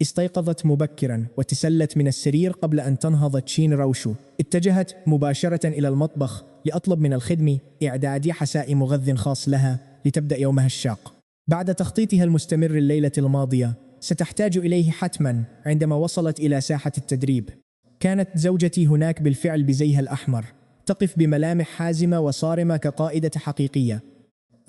استيقظت مبكرا وتسلت من السرير قبل أن تنهض تشين روشو. اتجهت مباشرة إلى المطبخ لأطلب من الخدم إعداد حساء مغذ خاص لها لتبدأ يومها الشاق. بعد تخطيطها المستمر الليلة الماضية ستحتاج إليه حتما عندما وصلت إلى ساحة التدريب. كانت زوجتي هناك بالفعل بزيها الأحمر، تقف بملامح حازمة وصارمة كقائدة حقيقية،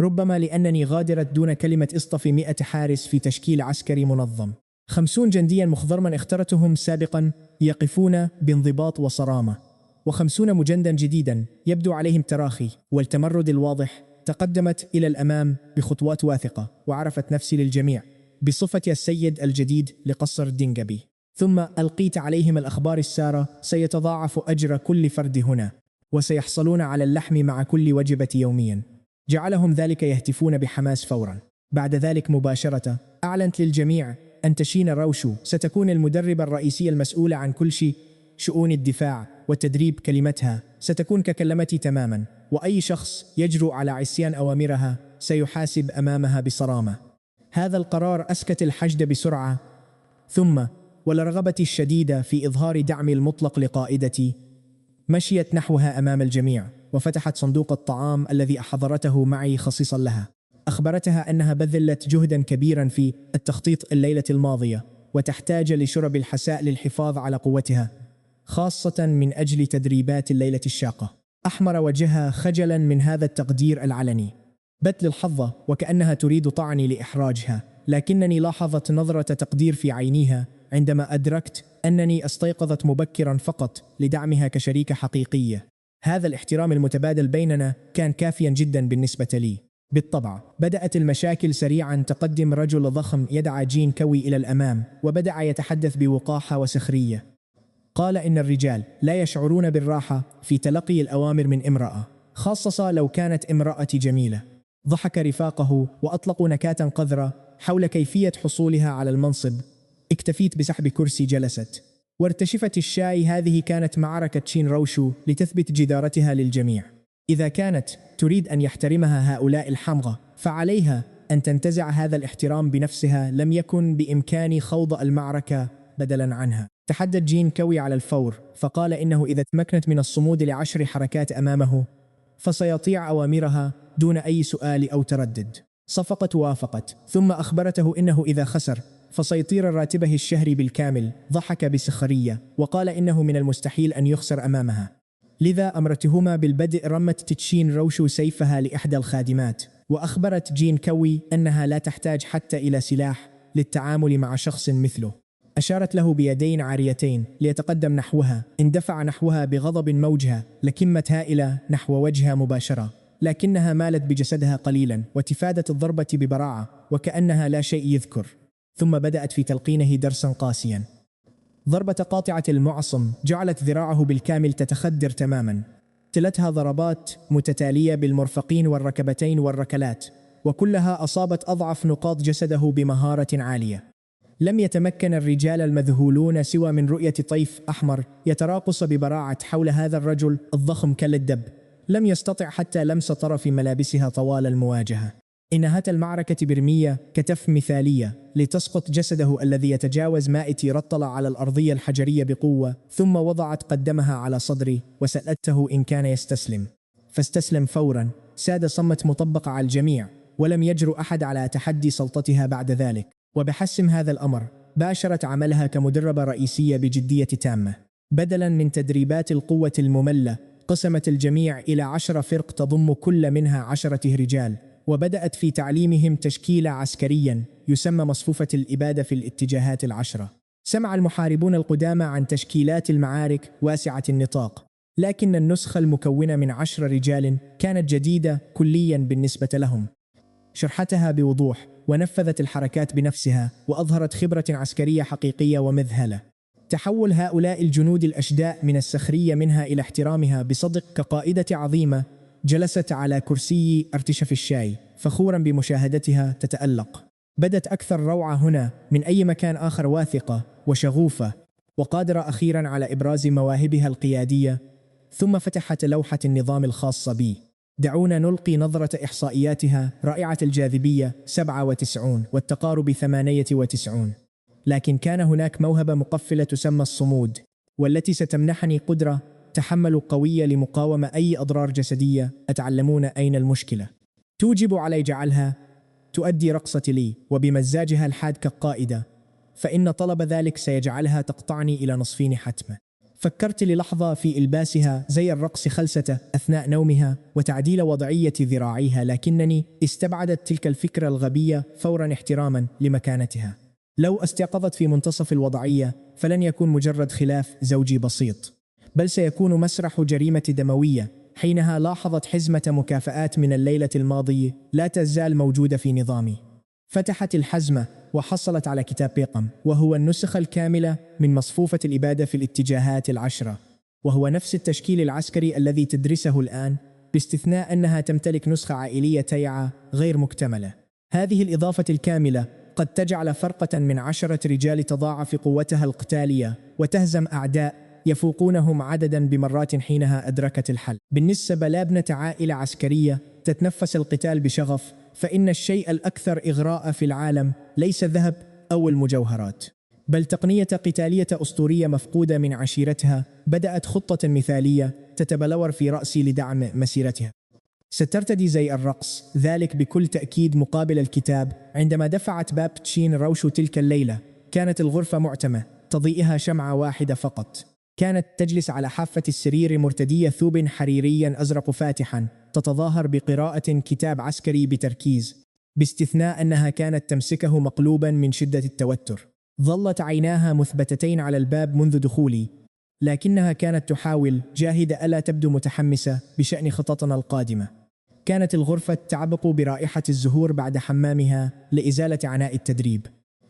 ربما لأنني غادرت دون كلمة اصطفي 100 حارس في تشكيل عسكري منظم. 50 جنديا مخضرما اخترتهم سابقا يقفون بانضباط وصرامة، و50 مجندا جديدا يبدو عليهم تراخي والتمرد الواضح. تقدمت إلى الأمام بخطوات واثقة وعرفت نفسي للجميع بصفتي السيد الجديد لقصر دينغابي. ثم ألقيت عليهم الأخبار السارة: سيتضاعف أجر كل فرد هنا، وسيحصلون على اللحم مع كل وجبة يوميا. جعلهم ذلك يهتفون بحماس فورا. بعد ذلك مباشرة أعلنت للجميع أن تشين روشو ستكون المدربة الرئيسية المسؤولة عن كل شيء، شؤون الدفاع والتدريب. كلمتها ستكون ككلمتي تماما، وأي شخص يجرؤ على عصيان أوامرها سيحاسب أمامها بصرامة. هذا القرار أسكت الحشد بسرعة، ثم ولرغبتي الشديدة في إظهار دعمي المطلق لقائدتي مشيت نحوها أمام الجميع وفتحت صندوق الطعام الذي أحضرته معي خصيصا لها. أخبرتها أنها بذلت جهدا كبيرا في التخطيط الليلة الماضية وتحتاج لشرب الحساء للحفاظ على قوتها، خاصة من أجل تدريبات الليلة الشاقة. أحمر وجهها خجلا من هذا التقدير العلني. بت للحظة وكأنها تريد طعني لإحراجها، لكنني لاحظت نظرة تقدير في عينيها عندما أدركت أنني استيقظت مبكرا فقط لدعمها كشريكة حقيقية. هذا الاحترام المتبادل بيننا كان كافيا جدا بالنسبة لي. بالطبع بدأت المشاكل سريعا. تقدم رجل ضخم يدعى جين كوي إلى الأمام وبدأ يتحدث بوقاحة وسخرية. قال إن الرجال لا يشعرون بالراحة في تلقي الأوامر من امرأة، خاصة لو كانت امرأتي جميلة. ضحك رفاقه وأطلقوا نكاتا قذرة حول كيفية حصولها على المنصب. اكتفيت بسحب كرسي جلست وارتشفت الشاي. هذه كانت معركة تشين روشو لتثبت جدارتها للجميع. إذا كانت تريد أن يحترمها هؤلاء الحمقى فعليها أن تنتزع هذا الاحترام بنفسها. لم يكن بإمكاني خوض المعركة بدلا عنها. تحدث جين كوي على الفور فقال إنه إذا تمكنت من الصمود ل10 حركات أمامه فسيطيع أوامرها دون أي سؤال أو تردد. صفقت وافقت، ثم أخبرته إنه إذا خسر فسيطير راتبه الشهري بالكامل. ضحك بسخرية وقال إنه من المستحيل أن يخسر أمامها، لذا أمرتهما بالبدء. رمت تشين روشو سيفها لإحدى الخادمات وأخبرت جين كوي أنها لا تحتاج حتى إلى سلاح للتعامل مع شخص مثله. أشارت له بيدين عاريتين ليتقدم نحوها. اندفع نحوها بغضب موجها لكمت هائلة نحو وجهها مباشرة، لكنها مالت بجسدها قليلا وتفادت الضربة ببراعة وكأنها لا شيء يذكر. ثم بدأت في تلقينه درسا قاسيا. ضربة قاطعة المعصم جعلت ذراعه بالكامل تتخدر تماما. تلتها ضربات متتالية بالمرفقين والركبتين والركلات، وكلها أصابت أضعف نقاط جسده بمهارة عالية. لم يتمكن الرجال المذهولون سوى من رؤية طيف أحمر يتراقص ببراعة حول هذا الرجل الضخم كالدب. لم يستطع حتى لمس طرف ملابسها طوال المواجهة. انهت المعركة برمية كتف مثالية لتسقط جسده الذي يتجاوز مائتي. رطل على الأرضية الحجرية بقوة، ثم وضعت قدمها على صدري وسألته إن كان يستسلم، فاستسلم فورا. ساد صمت مطبق على الجميع، ولم يجرؤ أحد على تحدي سلطتها بعد ذلك. وبحسم هذا الأمر باشرت عملها كمدربة رئيسية بجدية تامة. بدلا من تدريبات القوة المملة قسمت الجميع إلى 10 فرق تضم كل منها 10 رجال، وبدأت في تعليمهم تشكيلة عسكريا يسمى مصفوفة الإبادة في الاتجاهات ال10. سمع المحاربون القدامى عن تشكيلات المعارك واسعة النطاق، لكن النسخة المكونة من 10 رجال كانت جديدة كليا بالنسبة لهم. شرحتها بوضوح ونفذت الحركات بنفسها وأظهرت خبرة عسكرية حقيقية ومذهلة. تحول هؤلاء الجنود الأشداء من السخرية منها إلى احترامها بصدق كقائدة عظيمة. جلست على كرسي ارتشف الشاي فخورا بمشاهدتها تتألق. بدت أكثر روعة هنا من أي مكان آخر، واثقة وشغوفة وقادرة أخيرا على إبراز مواهبها القيادية. ثم فتحت لوحة النظام الخاصة بي. دعونا نلقي نظرة إحصائياتها: رائعة الجاذبية 97 والتقارب 98. لكن كان هناك موهبة مقفلة تسمى الصمود، والتي ستمنحني قدرة تحمل قوية لمقاومة أي أضرار جسدية. أتعلمون أين المشكلة؟ توجب علي جعلها تؤدي رقصتي لي وبمزاجها الحاد كالقائدة، فإن طلب ذلك سيجعلها تقطعني إلى نصفين حتما. فكرت للحظة في إلباسها زي الرقص خلسة أثناء نومها وتعديل وضعية ذراعيها، لكنني استبعدت تلك الفكرة الغبية فورا احتراما لمكانتها. لو استيقظت في منتصف الوضعية فلن يكون مجرد خلاف زوجي بسيط، بل سيكون مسرح جريمة دموية. حينها لاحظت حزمة مكافآت من الليلة الماضية لا تزال موجودة في نظامي. فتحت الحزمة وحصلت على كتاب بيقم، وهو النسخة الكاملة من مصفوفة الإبادة في الاتجاهات العشرة، وهو نفس التشكيل العسكري الذي تدرسه الآن، باستثناء أنها تمتلك نسخة عائلية تيعة غير مكتملة. هذه الإضافة الكاملة قد تجعل فرقة من 10 رجال تضاعف قوتها القتالية وتهزم أعداء يفوقونهم عددا بمرات. حينها أدركت الحل. بالنسبة لابنة عائلة عسكرية تتنفس القتال بشغف، فإن الشيء الأكثر إغراء في العالم ليس الذهب أو المجوهرات، بل تقنية قتالية أسطورية مفقودة من عشيرتها. بدأت خطة مثالية تتبلور في رأسي لدعم مسيرتها. سترتدي زي الرقص، ذلك بكل تأكيد مقابل الكتاب. عندما دفعت باب تشين روشو تلك الليلة كانت الغرفة معتمة، تضيئها شمعة واحدة فقط. كانت تجلس على حافة السرير مرتدية ثوب حريريا أزرق فاتحا، تتظاهر بقراءة كتاب عسكري بتركيز، باستثناء أنها كانت تمسكه مقلوبا من شدة التوتر. ظلت عيناها مثبتتين على الباب منذ دخولي، لكنها كانت تحاول جاهدة ألا تبدو متحمسة بشأن خططنا القادمة. كانت الغرفة تعبق برائحة الزهور بعد حمامها لإزالة عناء التدريب.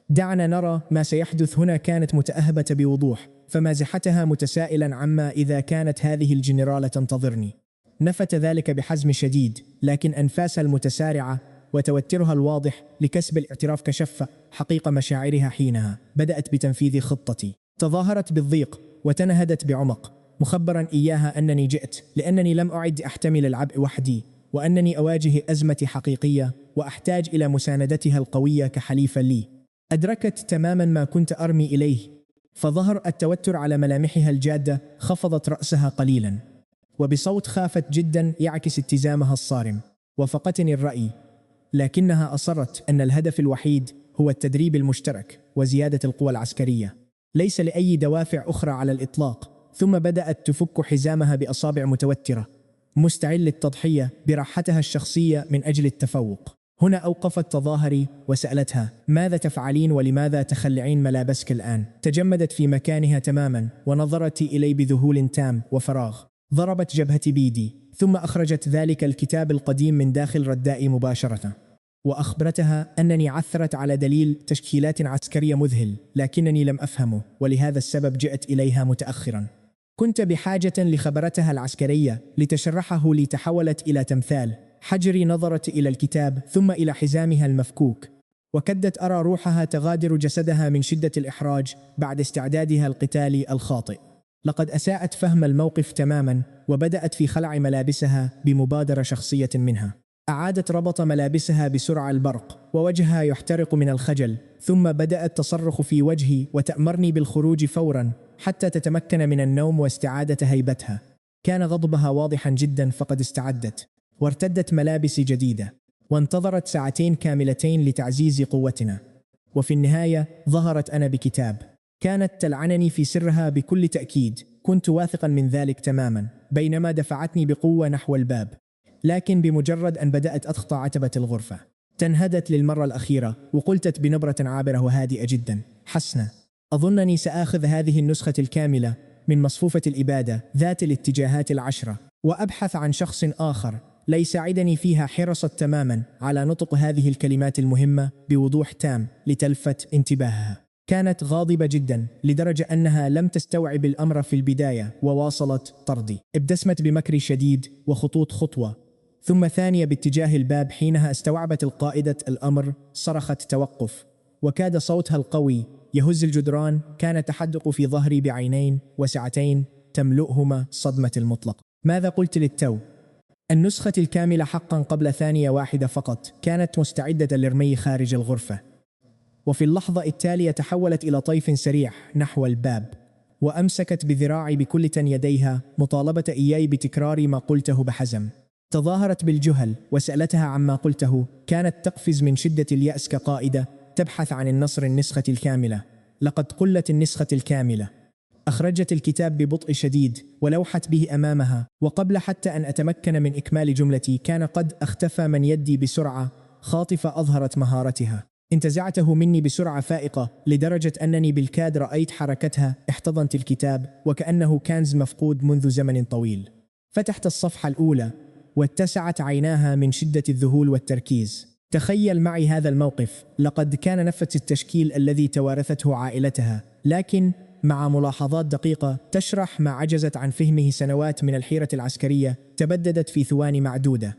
دعنا نرى ما سيحدث هنا. كانت متأهبة بوضوح، فمازحتها متسائلا عما إذا كانت هذه الجنرالة تنتظرني. نفت ذلك بحزم شديد، لكن أنفاسها المتسارعة وتوترها الواضح لكسب الاعتراف كشف حقيقة مشاعرها. حينها بدأت بتنفيذ خطتي. تظاهرت بالضيق وتنهدت بعمق، مخبرا إياها أنني جئت لأنني لم أعد أحتمل العبء وحدي، وأنني أواجه أزمة حقيقية وأحتاج إلى مساندتها القوية كحليفة لي. أدركت تماما ما كنت أرمي إليه، فظهر التوتر على ملامحها الجادة. خفضت رأسها قليلا وبصوت خافت جدا يعكس اتزامها الصارم. وافقتني الرأي، لكنها أصرت أن الهدف الوحيد هو التدريب المشترك وزيادة القوى العسكرية، ليس لأي دوافع أخرى على الإطلاق. ثم بدأت تفك حزامها بأصابع متوترة، مستعد للتضحية براحتها الشخصية من أجل التفوق. هنا أوقفت تظاهري وسألتها: ماذا تفعلين ولماذا تخلعين ملابسك الآن؟ تجمدت في مكانها تماما ونظرت إلي بذهول تام وفراغ. ضربت جبهتي بيدي، ثم أخرجت ذلك الكتاب القديم من داخل ردائي مباشرة، وأخبرتها أنني عثرت على دليل تشكيلات عسكرية مذهل، لكنني لم أفهمه، ولهذا السبب جئت إليها متأخرا. كنت بحاجة لخبرتها العسكرية لتشرحه لي. تحولت إلى تمثال. حجري نظرت إلى الكتاب ثم إلى حزامها المفكوك، وكدت أرى روحها تغادر جسدها من شدة الإحراج بعد استعدادها القتالي الخاطئ. لقد أساءت فهم الموقف تماما، وبدأت في خلع ملابسها بمبادرة شخصية منها. أعادت ربط ملابسها بسرعة البرق، ووجهها يحترق من الخجل. ثم بدأت تصرخ في وجهي وتأمرني بالخروج فورا حتى تتمكن من النوم واستعادة هيبتها. كان غضبها واضحا جدا، فقد استعدت وارتدت ملابس جديدة، وانتظرت ساعتين كاملتين لتعزيز قوتنا. وفي النهاية ظهرت أنا بكتاب. كانت تلعنني في سرها بكل تأكيد، كنت واثقا من ذلك تماما، بينما دفعتني بقوة نحو الباب. لكن بمجرد أن بدأت أتخطى عتبة الغرفة تنهدت للمرة الأخيرة وقلت بنبرة عابرة وهادئة جدا: حسنا، أظنني سآخذ هذه النسخة الكاملة من مصفوفة الإبادة ذات الاتجاهات العشرة وأبحث عن شخص آخر ليساعدني فيها. حرصت تماما على نطق هذه الكلمات المهمة بوضوح تام لتلفت انتباهها. كانت غاضبة جدا لدرجة أنها لم تستوعب الأمر في البداية، وواصلت طردي. ابتسمت بمكر شديد وخطوط خطوة ثم ثانية باتجاه الباب. حينها استوعبت القائدة الأمر، صرخت توقف، وكاد صوتها القوي يهز الجدران. كان تحدق في ظهري بعينين واسعتين تملؤهما صدمة المطلق. ماذا قلت للتو؟ النسخة الكاملة حقا قبل ثانية واحدة فقط. كانت مستعدة للرمي خارج الغرفة. وفي اللحظة التالية تحولت إلى طيف سريع نحو الباب، وأمسكت بذراعي بكل يديها مطالبة إياي بتكرار ما قلته بحزم. تظاهرت بالجهل وسألتها عما قلته. كانت تقفز من شدة اليأس كقائدة تبحث عن النسخة الكاملة. لقد قلت النسخة الكاملة. أخرجت الكتاب ببطء شديد ولوحت به أمامها، وقبل حتى أن أتمكن من إكمال جملتي كان قد اختفى من يدي بسرعة خاطفة أظهرت مهارتها. انتزعته مني بسرعة فائقة لدرجة أنني بالكاد رأيت حركتها. احتضنت الكتاب وكأنه كنز مفقود منذ زمن طويل. فتحت الصفحة الأولى واتسعت عيناها من شدة الذهول والتركيز. تخيل معي هذا الموقف. لقد كان نفس التشكيل الذي توارثته عائلتها، لكن مع ملاحظات دقيقة تشرح ما عجزت عن فهمه سنوات من الحيرة العسكرية تبددت في ثواني معدودة.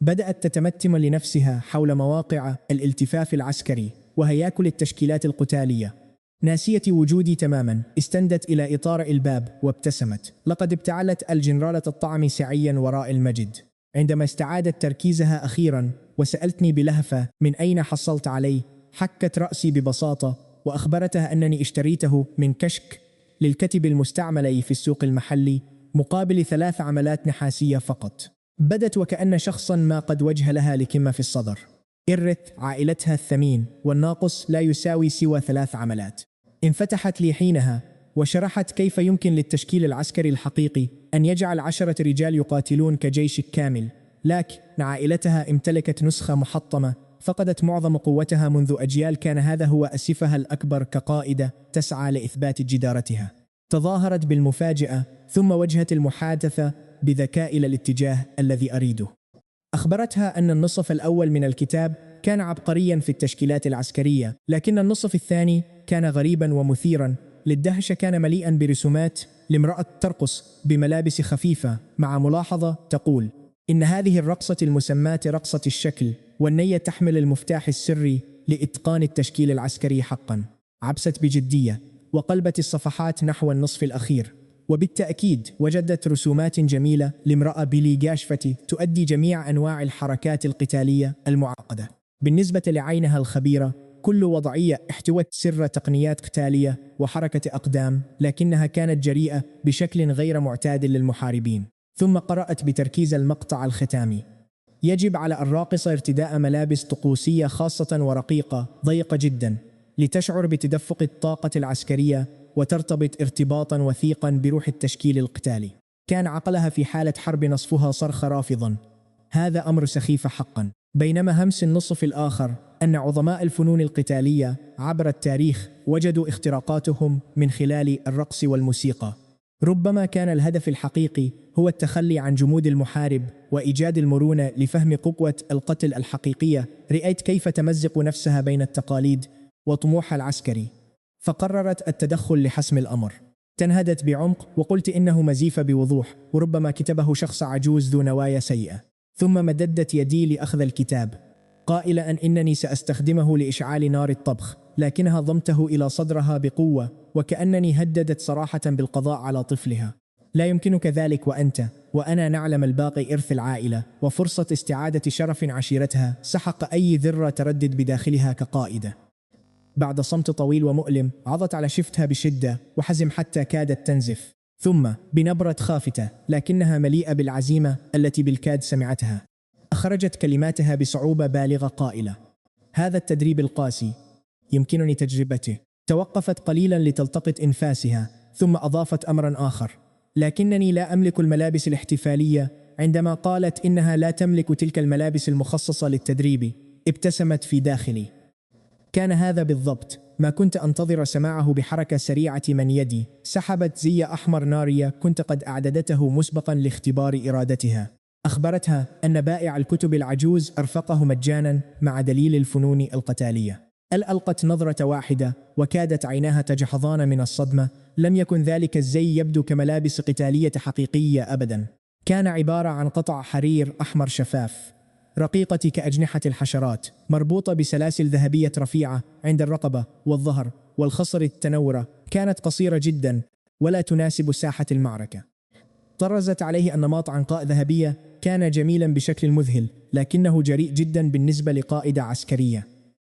بدأت تتمتم لنفسها حول مواقع الالتفاف العسكري وهياكل التشكيلات القتالية. ناسية وجودي تماما استندت إلى إطار الباب وابتسمت. لقد ابتعلت الجنرالة الطعم سعيا وراء المجد. عندما استعادت تركيزها أخيرا وسألتني بلهفة من أين حصلت عليه، حكت رأسي ببساطة وأخبرتها أنني اشتريته من كشك للكتب المستعمل في السوق المحلي مقابل 3 عملات نحاسية فقط. بدت وكأن شخصا ما قد وجه لها لكمة في الصدر. إرث عائلتها الثمين، والناقص لا يساوي سوى 3 عملات. انفتحت لي حينها وشرحت كيف يمكن للتشكيل العسكري الحقيقي أن يجعل 10 رجال يقاتلون كجيش كامل، لكن عائلتها امتلكت نسخة محطمة فقدت معظم قوتها منذ أجيال. كان هذا هو أسفها الأكبر كقائدة تسعى لإثبات جدارتها. تظاهرت بالمفاجأة ثم وجهت المحادثة بذكاء إلى الاتجاه الذي أريده. أخبرتها أن النصف الأول من الكتاب كان عبقريا في التشكيلات العسكرية، لكن النصف الثاني كان غريبا ومثيرا للدهشة. كان مليئا برسومات لامرأة ترقص بملابس خفيفة مع ملاحظة تقول: إن هذه الرقصة المسماة رقصة الشكل، والنية تحمل المفتاح السري لإتقان التشكيل العسكري حقا. عبست بجدية وقلبت الصفحات نحو النصف الأخير، وبالتأكيد وجدت رسومات جميلة لامرأة بلي جاشفتي تؤدي جميع أنواع الحركات القتالية المعقدة. بالنسبة لعينها الخبيرة، كل وضعية احتوت سر تقنيات قتالية وحركة أقدام، لكنها كانت جريئة بشكل غير معتاد للمحاربين. ثم قرأت بتركيز المقطع الختامي: يجب على الراقصة ارتداء ملابس طقوسية خاصة ورقيقة ضيقة جدا لتشعر بتدفق الطاقة العسكرية وترتبط ارتباطا وثيقا بروح التشكيل القتالي. كان عقلها في حالة حرب، نصفها صرخ رافضا: هذا أمر سخيف حقا. بينما همس النصف الآخر أن عظماء الفنون القتالية عبر التاريخ وجدوا اختراقاتهم من خلال الرقص والموسيقى. ربما كان الهدف الحقيقي هو التخلي عن جمود المحارب وإيجاد المرونة لفهم قوة القتل الحقيقية. رأيت كيف تمزق نفسها بين التقاليد وطموحها العسكري، فقررت التدخل لحسم الأمر. تنهدت بعمق وقلت إنه مزيف بوضوح، وربما كتبه شخص عجوز ذو نوايا سيئة. ثم مددت يدي لأخذ الكتاب قائلة إنني سأستخدمه لإشعال نار الطبخ، لكنها ضمته إلى صدرها بقوة وكأنني هددت صراحة بالقضاء على طفلها. لا يمكنك ذلك، وأنت وأنا نعلم الباقي إرث العائلة وفرصة استعادة شرف عشيرتها. سحق أي ذرة تردد بداخلها كقائدة. بعد صمت طويل ومؤلم عضت على شفتها بشدة وحزم حتى كادت تنزف، ثم بنبرة خافتة لكنها مليئة بالعزيمة التي بالكاد سمعتها أخرجت كلماتها بصعوبة بالغة قائلة: هذا التدريب القاسي يمكنني تجربته. توقفت قليلا لتلتقط إنفاسها ثم أضافت أمرا آخر: لكنني لا أملك الملابس الاحتفالية. عندما قالت إنها لا تملك تلك الملابس المخصصة للتدريب ابتسمت في داخلي. كان هذا بالضبط ما كنت أنتظر سماعه. بحركة سريعة من يدي سحبت زي أحمر نارية كنت قد أعددته مسبقا لاختبار إرادتها. أخبرتها أن بائع الكتب العجوز أرفقه مجانا مع دليل الفنون القتالية. ألقت نظرة واحدة وكادت عيناها تجحظان من الصدمة. لم يكن ذلك الزي يبدو كملابس قتالية حقيقية أبدا. كان عبارة عن قطع حرير أحمر شفاف رقيقة كأجنحة الحشرات، مربوطة بسلاسل ذهبية رفيعة عند الرقبة والظهر والخصر التنورة. كانت قصيرة جدا ولا تناسب ساحة المعركة. طرزت عليه النماط عنقاء ذهبية. كان جميلا بشكل مذهل، لكنه جريء جدا بالنسبة لقائدة عسكرية.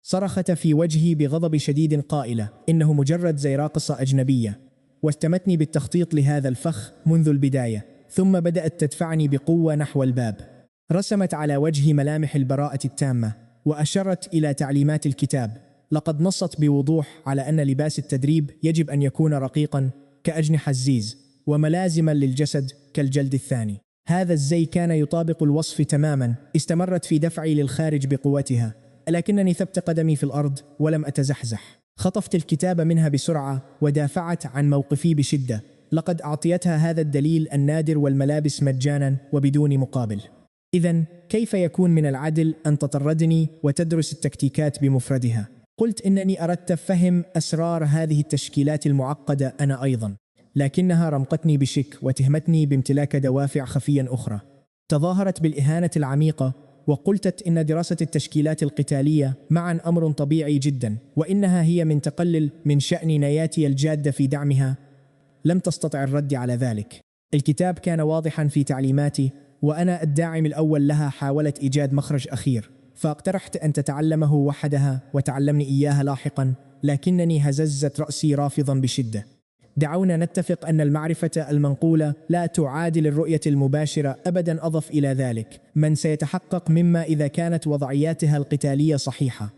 صرخت في وجهي بغضب شديد قائلة: إنه مجرد زي راقصة أجنبية. واهتمتني بالتخطيط لهذا الفخ منذ البداية، ثم بدأت تدفعني بقوة نحو الباب. رسمت على وجهي ملامح البراءة التامة، وأشرت إلى تعليمات الكتاب. لقد نصت بوضوح على أن لباس التدريب يجب أن يكون رقيقا كأجنحة الزيز، وملازما للجسد كالجلد الثاني. هذا الزي كان يطابق الوصف تماما. استمرت في دفعي للخارج بقوتها، لكنني ثبت قدمي في الأرض ولم أتزحزح. خطفت الكتاب منها بسرعة ودافعت عن موقفي بشدة. لقد أعطيتها هذا الدليل النادر والملابس مجانا وبدون مقابل. إذن كيف يكون من العدل أن تطردني وتدرس التكتيكات بمفردها؟ قلت إنني أردت فهم أسرار هذه التشكيلات المعقدة أنا أيضا، لكنها رمقتني بشك وتهمتني بامتلاك دوافع خفية أخرى. تظاهرت بالإهانة العميقة وقلت إن دراسة التشكيلات القتالية معا أمر طبيعي جدا، وإنها هي من تقلل من شأن نياتي الجادة في دعمها. لم تستطع الرد على ذلك. الكتاب كان واضحا في تعليماتي، وأنا الداعم الأول لها حاولت إيجاد مخرج أخير، فاقترحت أن تتعلمه وحدها وتعلمني إياها لاحقا، لكنني هززت رأسي رافضا بشدة. دعونا نتفق أن المعرفة المنقولة لا تعادل الرؤية المباشرة أبدا. أضف إلى ذلك: من سيتحقق مما إذا كانت وضعياتها القتالية صحيحة؟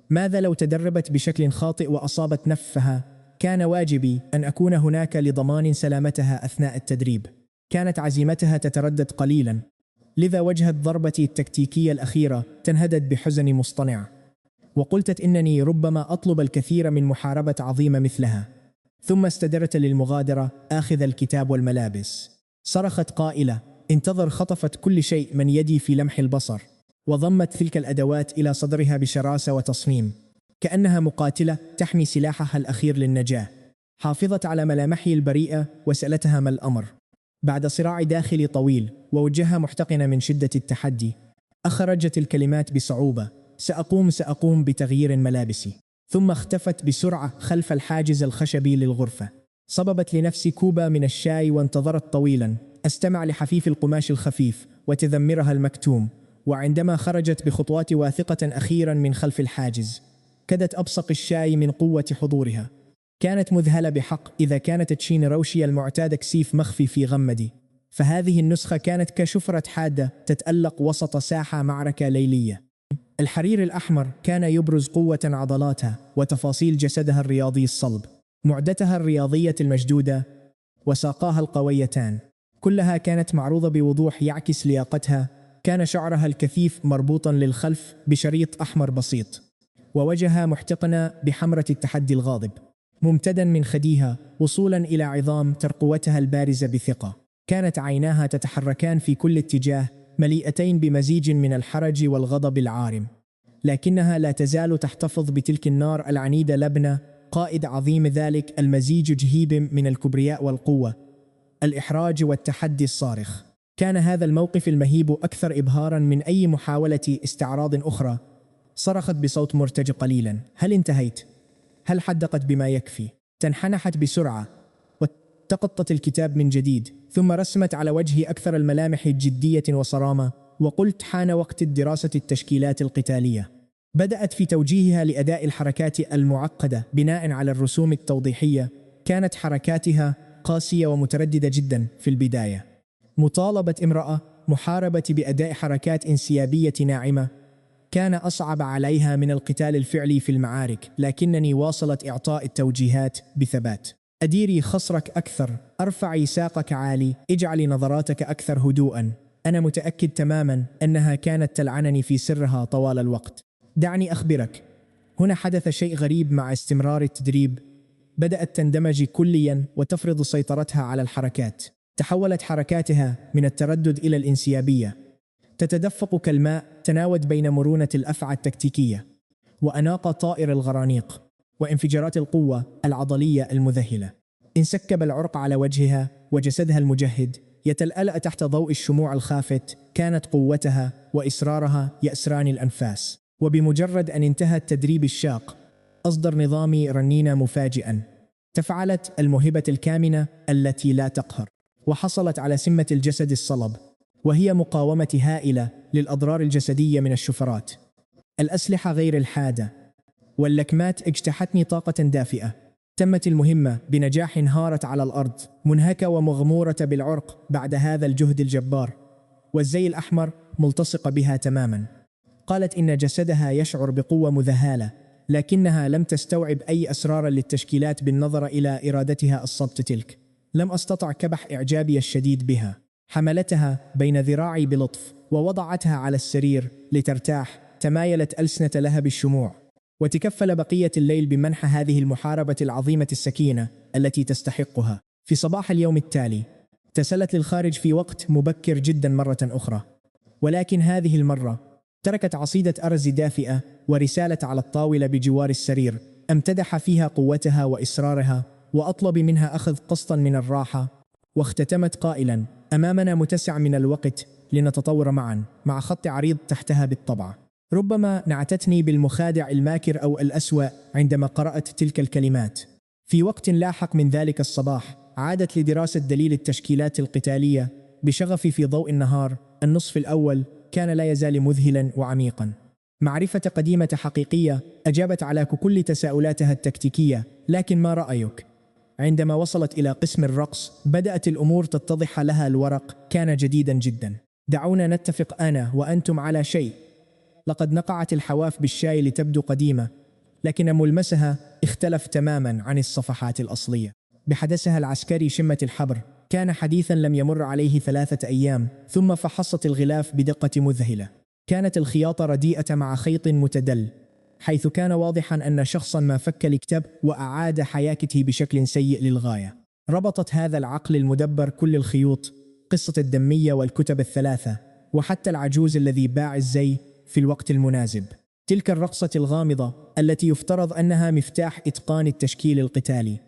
ماذا لو تدربت بشكل خاطئ وأصابت نفسها؟ كان واجبي أن أكون هناك لضمان سلامتها أثناء التدريب. كانت عزيمتها تتردد قليلا، لذا وجهت ضربتي التكتيكية الأخيرة تنهدد بحزن مصطنع، وقلت إنني ربما أطلب الكثير من محاربة عظيمة مثلها. ثم استدرت للمغادرة آخذ الكتاب والملابس. صرخت قائلة: انتظر! خطفت كل شيء من يدي في لمح البصر، وضمت تلك الأدوات إلى صدرها بشراسة وتصميم، كأنها مقاتلة تحمي سلاحها الأخير للنجاة. حافظت على ملامحي البريئة وسألتها ما الأمر. بعد صراع داخلي طويل ووجهها محتقنة من شدة التحدي، أخرجت الكلمات بصعوبة: سأقوم بتغيير ملابسي. ثم اختفت بسرعة خلف الحاجز الخشبي للغرفة. صببت لنفسي كوبا من الشاي وانتظرت طويلا، أستمع لحفيف القماش الخفيف وتذمرها المكتوم. وعندما خرجت بخطوات واثقة أخيرا من خلف الحاجز، كدت أبصق الشاي من قوة حضورها. كانت مذهلة بحق. إذا كانت تشين روشي المعتادة كسيف مخفي في غمدي، فهذه النسخة كانت كشفرة حادة تتألق وسط ساحة معركة ليلية. الحرير الأحمر كان يبرز قوة عضلاتها وتفاصيل جسدها الرياضي الصلب، معدتها الرياضية المشدودة، وساقاها القويتان، كلها كانت معروضة بوضوح يعكس لياقتها. كان شعرها الكثيف مربوطا للخلف بشريط أحمر بسيط، ووجهها محتقن بحمرة التحدي الغاضب، ممتدا من خديها وصولا إلى عظام ترقوتها البارزة بثقة. كانت عيناها تتحركان في كل اتجاه، مليئتين بمزيج من الحرج والغضب العارم، لكنها لا تزال تحتفظ بتلك النار العنيدة. لبنة قائد عظيم، ذلك المزيج جهيب من الكبرياء والقوة، الإحراج والتحدي الصارخ. كان هذا الموقف المهيب أكثر إبهاراً من أي محاولة استعراض أخرى. صرخت بصوت مرتج قليلاً: هل انتهيت؟ هل حدقت بما يكفي؟ تنحنحت بسرعة وتقطت الكتاب من جديد، ثم رسمت على وجهي أكثر الملامح جدية وصرامة، وقلت: حان وقت الدراسة التشكيلات القتالية. بدأت في توجيهها لأداء الحركات المعقدة بناء على الرسوم التوضيحية. كانت حركاتها قاسية ومترددة جدا في البداية. مطالبة امرأة محاربة بأداء حركات انسيابية ناعمة كان أصعب عليها من القتال الفعلي في المعارك، لكنني واصلت إعطاء التوجيهات بثبات: أديري خصرك أكثر، أرفعي ساقك عالي، اجعلي نظراتك أكثر هدوءا. أنا متأكد تماما أنها كانت تلعنني في سرها طوال الوقت. دعني أخبرك، هنا حدث شيء غريب. مع استمرار التدريب بدأت تندمج كليا وتفرض سيطرتها على الحركات. تحولت حركاتها من التردد إلى الانسيابية، تتدفق كالماء، تناوت بين مرونة الأفعى التكتيكية وأناقة طائر الغرانيق وانفجارات القوة العضلية المذهلة. انسكب العرق على وجهها وجسدها المجهد يتلألأ تحت ضوء الشموع الخافت. كانت قوتها وإصرارها يأسران الأنفاس. وبمجرد أن انتهى التدريب الشاق، أصدر نظامي رنينة مفاجئا. تفعلت الموهبة الكامنة التي لا تقهر، وحصلت على سمة الجسد الصلب، وهي مقاومة هائلة للأضرار الجسدية من الشفرات، الأسلحة غير الحادة، واللكمات اجتاحتني طاقة دافئة. تمت المهمة بنجاح، انهارت على الأرض منهكة ومغمورة بالعرق بعد هذا الجهد الجبار، والزي الأحمر ملتصق بها تماما. قالت إن جسدها يشعر بقوة مذهلة، لكنها لم تستوعب أي أسرار للتشكيلات بالنظر إلى إرادتها الصمت تلك. لم أستطع كبح إعجابي الشديد بها. حملتها بين ذراعي بلطف ووضعتها على السرير لترتاح. تمايلت ألسنة لها بالشموع، وتكفل بقية الليل بمنح هذه المحاربة العظيمة السكينة التي تستحقها. في صباح اليوم التالي تسلت للخارج في وقت مبكر جدا مرة أخرى، ولكن هذه المرة تركت عصيدة أرز دافئة ورسالة على الطاولة بجوار السرير أمتدح فيها قوتها وإصرارها، وأطلب منها أخذ قسطا من الراحة، واختتمت قائلا: أمامنا متسع من الوقت لنتطور معا، مع خط عريض تحتها بالطبع. ربما نعتتني بالمخادع الماكر أو الأسوأ عندما قرأت تلك الكلمات. في وقت لاحق من ذلك الصباح عادت لدراسة دليل التشكيلات القتالية بشغف في ضوء النهار. النصف الأول كان لا يزال مذهلا وعميقا. معرفة قديمة حقيقية أجابت على كل تساؤلاتها التكتيكية. لكن ما رأيك؟ عندما وصلت إلى قسم الرقص بدأت الأمور تتضح لها. الورق كان جديدا جدا. دعونا نتفق أنا وأنتم على شيء. لقد نقعت الحواف بالشاي لتبدو قديمة، لكن ملمسها اختلف تماما عن الصفحات الأصلية. بحدثها العسكري شمة الحبر كان حديثا لم يمر عليه 3 أيام، ثم فحصت الغلاف بدقة مذهلة. كانت الخياطة رديئة مع خيط متدل، حيث كان واضحا أن شخصا ما فك الكتاب وأعاد حياكته بشكل سيء للغاية. ربطت هذا العقل المدبر كل الخيوط، قصة الدمية والكتب ال3 وحتى العجوز الذي باع الزي في الوقت المناسب. تلك الرقصة الغامضة التي يفترض أنها مفتاح إتقان التشكيل القتالي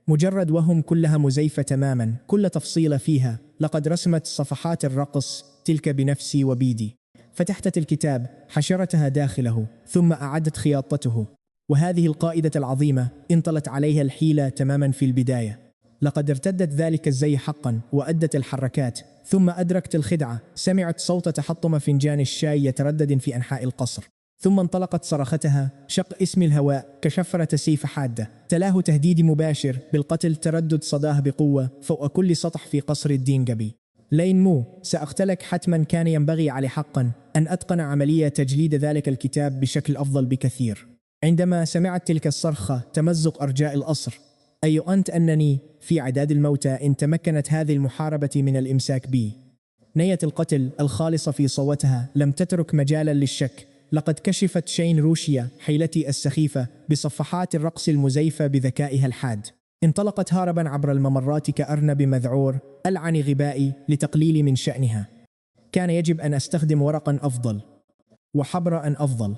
مجرد وهم، كلها مزيفة تماما، كل تفصيلة فيها. لقد رسمت صفحات الرقص تلك بنفسي وبيدي. فتحت الكتاب، حشرتها داخله، ثم أعدت خياطته. وهذه القائدة العظيمة انطلت عليها الحيلة تماما في البداية. لقد ارتدت ذلك الزي حقا وأدت الحركات، ثم أدركت الخدعة. سمعت صوت تحطم فنجان الشاي يتردد في أنحاء القصر، ثم انطلقت صرختها: شق اسم الهواء كشفرة سيف حادة. تلاه تهديد مباشر بالقتل، تردد صداه بقوة فوق كل سطح في قصر الدينجبي. لين مو، سأقتلك حتما. كان ينبغي علي حقا أن أتقن عملية تجليد ذلك الكتاب بشكل أفضل بكثير. عندما سمعت تلك الصرخة تمزق أرجاء القصر. أي أنت أنني في عداد الموتى إن تمكنت هذه المحاربة من الإمساك بي. نية القتل الخالصة في صوتها لم تترك مجالا للشك. لقد كشفت شين روشيا حيلتي السخيفة بصفحات الرقص المزيفة بذكائها الحاد. انطلقت هاربا عبر الممرات كأرنب مذعور. ألعن غبائي لتقليل من شأنها. كان يجب أن أستخدم ورقا أفضل، وحبرا أفضل،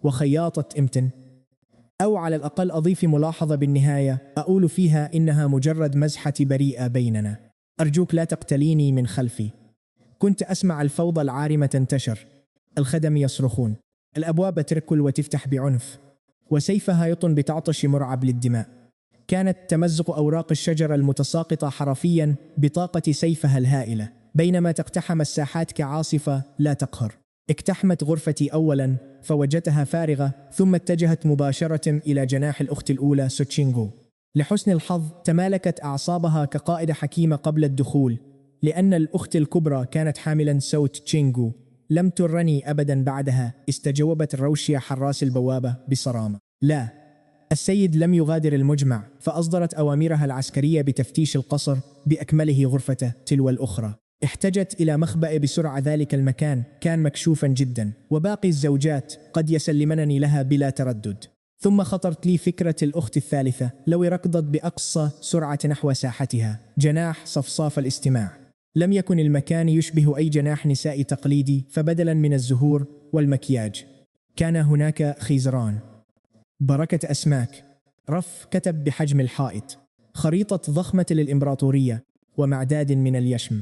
وخياطة إمتن، أو على الأقل أضيف ملاحظة بالنهاية أقول فيها إنها مجرد مزحة بريئة بيننا. أرجوك لا تقتليني من خلفي. كنت أسمع الفوضى العارمة تنتشر. الخدم يصرخون، الأبواب تركل وتفتح بعنف، وسيفها يطن بتعطش مرعب للدماء. كانت تمزق أوراق الشجرة المتساقطة حرفيا بطاقة سيفها الهائلة، بينما تقتحم الساحات كعاصفة لا تقهر. اقتحمت غرفتي أولا فوجدتها فارغة، ثم اتجهت مباشرة إلى جناح الأخت الأولى سوتشينغو. لحسن الحظ تمالكت أعصابها كقائدة حكيمة قبل الدخول، لأن الأخت الكبرى كانت حاملا صوت تشينغو. لم ترني أبدا بعدها، استجوبت روشيا حراس البوابة بصرامة. لا، السيد لم يغادر المجمع، فأصدرت أوامرها العسكرية بتفتيش القصر بأكمله غرفة تلو الأخرى. احتجت إلى مخبأ بسرعة. ذلك المكان كان مكشوفا جدا، وباقي الزوجات قد يسلمنني لها بلا تردد. ثم خطرت لي فكرة الأخت الثالثة لو ركضت بأقصى سرعة نحو ساحتها. جناح صفصاف الاستماع. لم يكن المكان يشبه أي جناح نسائي تقليدي، فبدلا من الزهور والمكياج كان هناك خيزران، بركة أسماك، رف كتب بحجم الحائط، خريطة ضخمة للإمبراطورية، ومعداد من اليشم.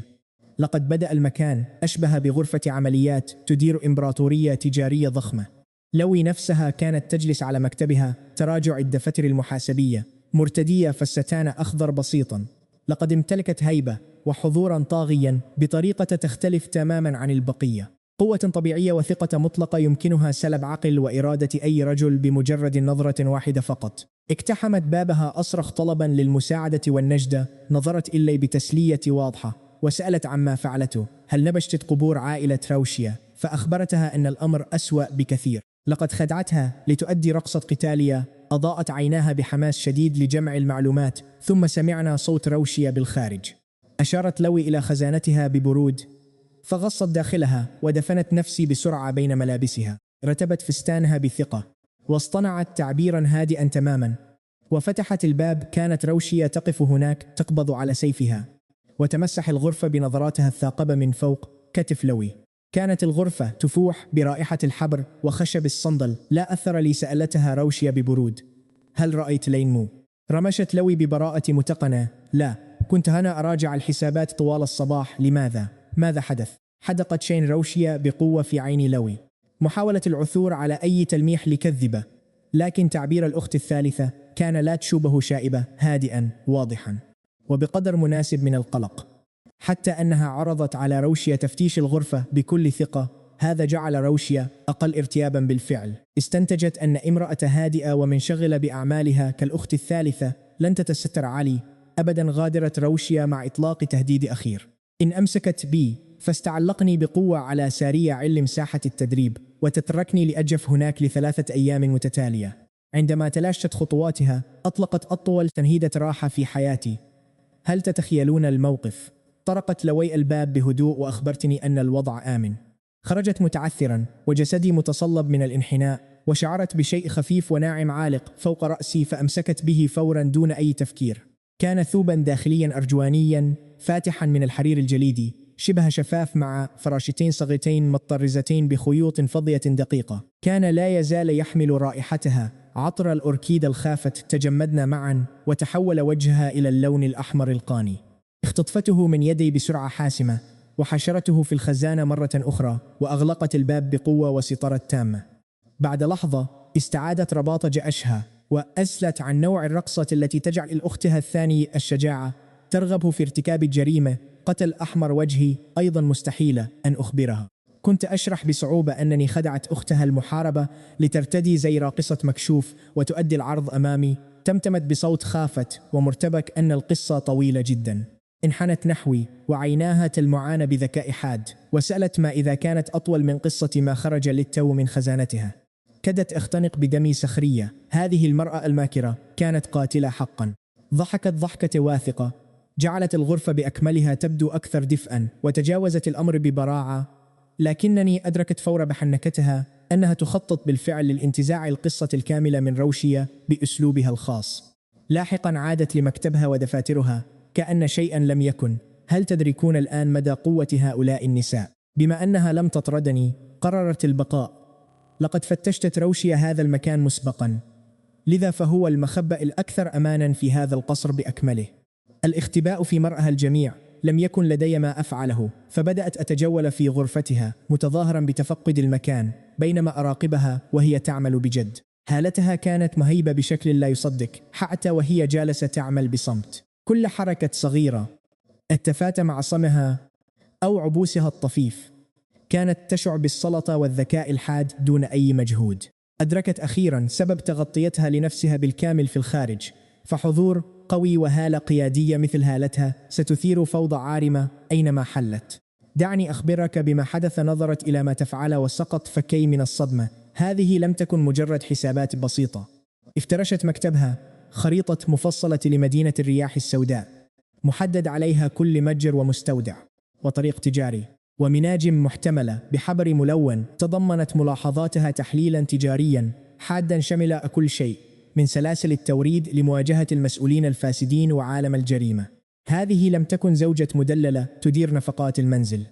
لقد بدأ المكان أشبه بغرفة عمليات تدير إمبراطورية تجارية ضخمة. لوي نفسها كانت تجلس على مكتبها، تراجع الدفاتر المحاسبية، مرتدية فستان أخضر بسيطا. لقد امتلكت هيبة وحضورا طاغيا بطريقة تختلف تماما عن البقية. قوة طبيعية وثقة مطلقة يمكنها سلب عقل وإرادة أي رجل بمجرد نظرة واحدة فقط. اقتحمت بابها أصرخ طلبا للمساعدة والنجدة، نظرت إلي بتسلية واضحة وسألت عما فعلته. هل نبشت قبور عائلة راوشيا؟ فأخبرتها أن الأمر أسوأ بكثير. لقد خدعتها لتؤدي رقصة قتالية. أضاءت عيناها بحماس شديد لجمع المعلومات، ثم سمعنا صوت روشيا بالخارج. أشارت لوي إلى خزانتها ببرود، فغصت داخلها ودفنت نفسي بسرعة بين ملابسها. رتبت فستانها بثقة واصطنعت تعبيرا هادئا تماما، وفتحت الباب. كانت روشيا تقف هناك تقبض على سيفها وتمسح الغرفة بنظراتها الثاقبة من فوق كتف لوي. كانت الغرفة تفوح برائحة الحبر وخشب الصندل. لا أثر لي، سألتها روشيا ببرود. هل رأيت لينمو؟ رمشت لوي ببراءة متقنة. لا، كنت هنا أراجع الحسابات طوال الصباح. لماذا؟ ماذا حدث؟ حدقت شين روشيا بقوة في عين لوي، محاولة العثور على أي تلميح لكذبة، لكن تعبير الأخت الثالثة كان لا تشوبه شائبة، هادئا واضحا وبقدر مناسب من القلق، حتى أنها عرضت على روشيا تفتيش الغرفة بكل ثقة. هذا جعل روشيا أقل ارتيابا بالفعل. استنتجت أن امرأة هادئة ومنشغلة بأعمالها كالأخت الثالثة لن تتستر علي أبدا. غادرت روشيا مع إطلاق تهديد أخير: إن أمسكت بي فاستعلقني بقوة على سارية علم ساحة التدريب وتتركني لأجف هناك ل3 أيام متتالية. عندما تلاشت خطواتها أطلقت أطول تنهيدة راحة في حياتي. هل تتخيلون الموقف؟ طرقت لوي الباب بهدوء وأخبرتني أن الوضع آمن. خرجت متعثرا وجسدي متصلب من الانحناء، وشعرت بشيء خفيف وناعم عالق فوق رأسي، فأمسكت به فورا دون أي تفكير. كان ثوبا داخليا أرجوانيا فاتحا من الحرير الجليدي، شبه شفاف، مع فراشتين صغيرتين مطرزتين بخيوط فضية دقيقة. كان لا يزال يحمل رائحتها، عطر الأوركيد الخافت. تجمدنا معا وتحول وجهها إلى اللون الأحمر القاني. اختطفته من يدي بسرعة حاسمة وحشرته في الخزانة مرة أخرى، وأغلقت الباب بقوة وسيطرة تامة. بعد لحظة استعادت رباط جأشها وأسلت عن نوع الرقصة التي تجعل أختها الثانية الشجاعة ترغب في ارتكاب الجريمة. قتل أحمر وجهي، أيضا مستحيلة أن أخبرها. كنت أشرح بصعوبة أنني خدعت أختها المحاربة لترتدي زي راقصة مكشوف وتؤدي العرض أمامي. تمتمت بصوت خافت ومرتبك أن القصة طويلة جدا. انحنت نحوي وعيناها تلمعان بذكاء حاد، وسألت ما إذا كانت أطول من قصة ما خرج للتو من خزانتها. كدت أختنق بدمي سخرية. هذه المرأة الماكرة كانت قاتلة حقا. ضحكت ضحكة واثقة جعلت الغرفة بأكملها تبدو أكثر دفئا، وتجاوزت الأمر ببراعة. لكنني أدركت فور بحنكتها أنها تخطط بالفعل للانتزاع القصة الكاملة من روشيا بأسلوبها الخاص. لاحقا عادت لمكتبها ودفاترها كأن شيئا لم يكن. هل تدركون الآن مدى قوة هؤلاء النساء؟ بما أنها لم تطردني قررت البقاء. لقد فتشت روشيا هذا المكان مسبقا، لذا فهو المخبأ الأكثر أمانا في هذا القصر بأكمله. الاختباء في مرأها الجميع لم يكن لدي ما أفعله، فبدأت أتجول في غرفتها متظاهرا بتفقد المكان بينما أراقبها وهي تعمل بجد. حالتها كانت مهيبة بشكل لا يصدق، حتى وهي جالسة تعمل بصمت. كل حركة صغيرة، التفات مع صمها أو عبوسها الطفيف، كانت تشع بالسلطة والذكاء الحاد دون أي مجهود. أدركت أخيرا سبب تغطيتها لنفسها بالكامل في الخارج، فحضور قوي وهالة قيادية مثل هالتها ستثير فوضى عارمة أينما حلت. دعني أخبرك بما حدث. نظرت إلى ما تفعل وسقط فكي من الصدمة. هذه لم تكن مجرد حسابات بسيطة. افترشت مكتبها خريطة مفصلة لمدينة الرياح السوداء، محدد عليها كل متجر ومستودع وطريق تجاري ومناجم محتملة بحبر ملون. تضمنت ملاحظاتها تحليلا تجاريا حادا شمل كل شيء من سلاسل التوريد لمواجهة المسؤولين الفاسدين وعالم الجريمة. هذه لم تكن زوجة مدللة تدير نفقات المنزل.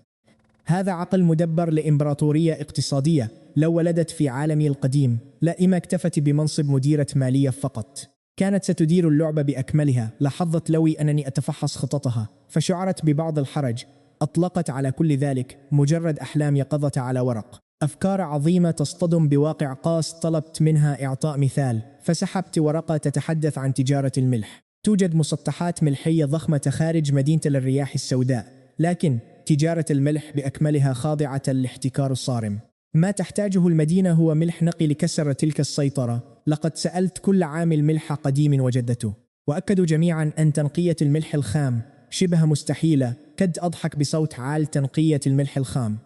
هذا عقل مدبر لإمبراطورية اقتصادية. لو ولدت في عالمي القديم لما اكتفت بمنصب مديرة مالية فقط، كانت ستدير اللعبة بأكملها. لاحظت لوي أنني أتفحص خططها فشعرت ببعض الحرج. أطلقت على كل ذلك مجرد أحلام يقظة على ورق، أفكار عظيمة تصطدم بواقع قاس. طلبت منها إعطاء مثال، فسحبت ورقة تتحدث عن تجارة الملح. توجد مسطحات ملحية ضخمة خارج مدينة الرياح السوداء، لكن تجارة الملح بأكملها خاضعة لاحتكار الصارم. ما تحتاجه المدينة هو ملح نقي لكسر تلك السيطرة. لقد سألت كل عامل ملح قديم وجدته، وأكدوا جميعا أن تنقية الملح الخام شبه مستحيلة. كد أضحك بصوت عال. تنقية الملح الخام،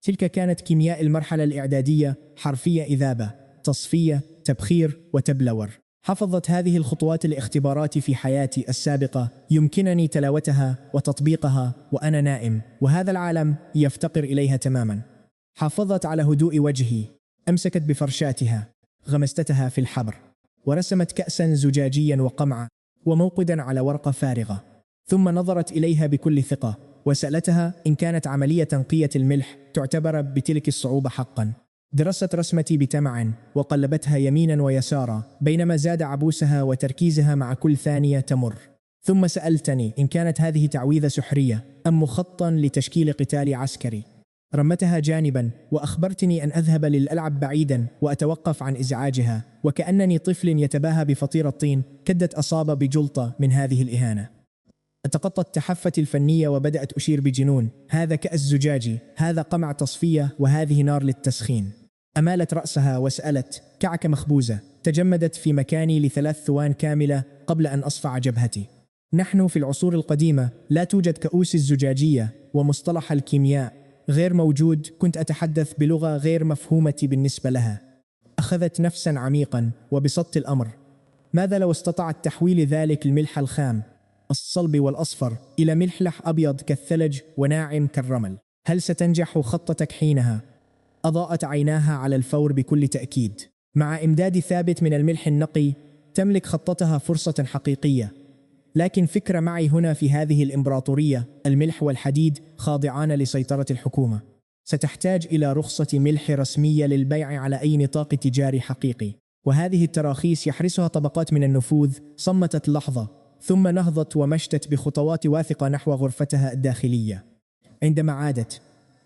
تلك كانت كيمياء المرحلة الإعدادية، حرفية إذابة، تصفية، تبخير وتبلور. حفظت هذه الخطوات الاختبارات في حياتي السابقة، يمكنني تلاوتها وتطبيقها وأنا نائم، وهذا العالم يفتقر إليها تماما. حافظت على هدوء وجهي، أمسكت بفرشاتها، غمستها في الحبر، ورسمت كأسا زجاجيا وقمعا وموقدا على ورقة فارغة، ثم نظرت إليها بكل ثقة وسألتها إن كانت عملية تنقية الملح تعتبر بتلك الصعوبة حقا. درست رسمتي بتمعن وقلبتها يمينا ويسارا، بينما زاد عبوسها وتركيزها مع كل ثانية تمر. ثم سألتني إن كانت هذه تعويذة سحرية أم مخططا لتشكيل قتال عسكري. رمتها جانبا وأخبرتني أن أذهب للألعب بعيدا وأتوقف عن إزعاجها، وكأنني طفل يتباهى بفطير الطين كدت أصاب بجلطة من هذه الإهانة. التقطت تحفتي الفنية وبدأت أشير بجنون. هذا كأس زجاجي، هذا قمع تصفية، وهذه نار للتسخين. أمالت رأسها وسألت كعكة مخبوزة. تجمدت في مكاني ل3 ثوان كاملة قبل أن أصفع جبهتي. نحن في العصور القديمة لا توجد كؤوس الزجاجية، ومصطلح الكيمياء غير موجود. كنت أتحدث بلغة غير مفهومة بالنسبة لها. أخذت نفسا عميقا وبسطت الأمر. ماذا لو استطعت تحويل ذلك الملح الخام الصلب والأصفر إلى ملح أبيض كالثلج وناعم كالرمل؟ هل ستنجح خطتك حينها؟ أضاءت عيناها على الفور بكل تأكيد. مع إمداد ثابت من الملح النقي تملك خطتها فرصة حقيقية. لكن فكرة معي هنا في هذه الإمبراطورية، الملح والحديد خاضعان لسيطرة الحكومة. ستحتاج إلى رخصة ملح رسمية للبيع على أي نطاق تجاري حقيقي، وهذه التراخيص يحرسها طبقات من النفوذ. صمتت لحظة ثم نهضت ومشت بخطوات واثقة نحو غرفتها الداخلية. عندما عادت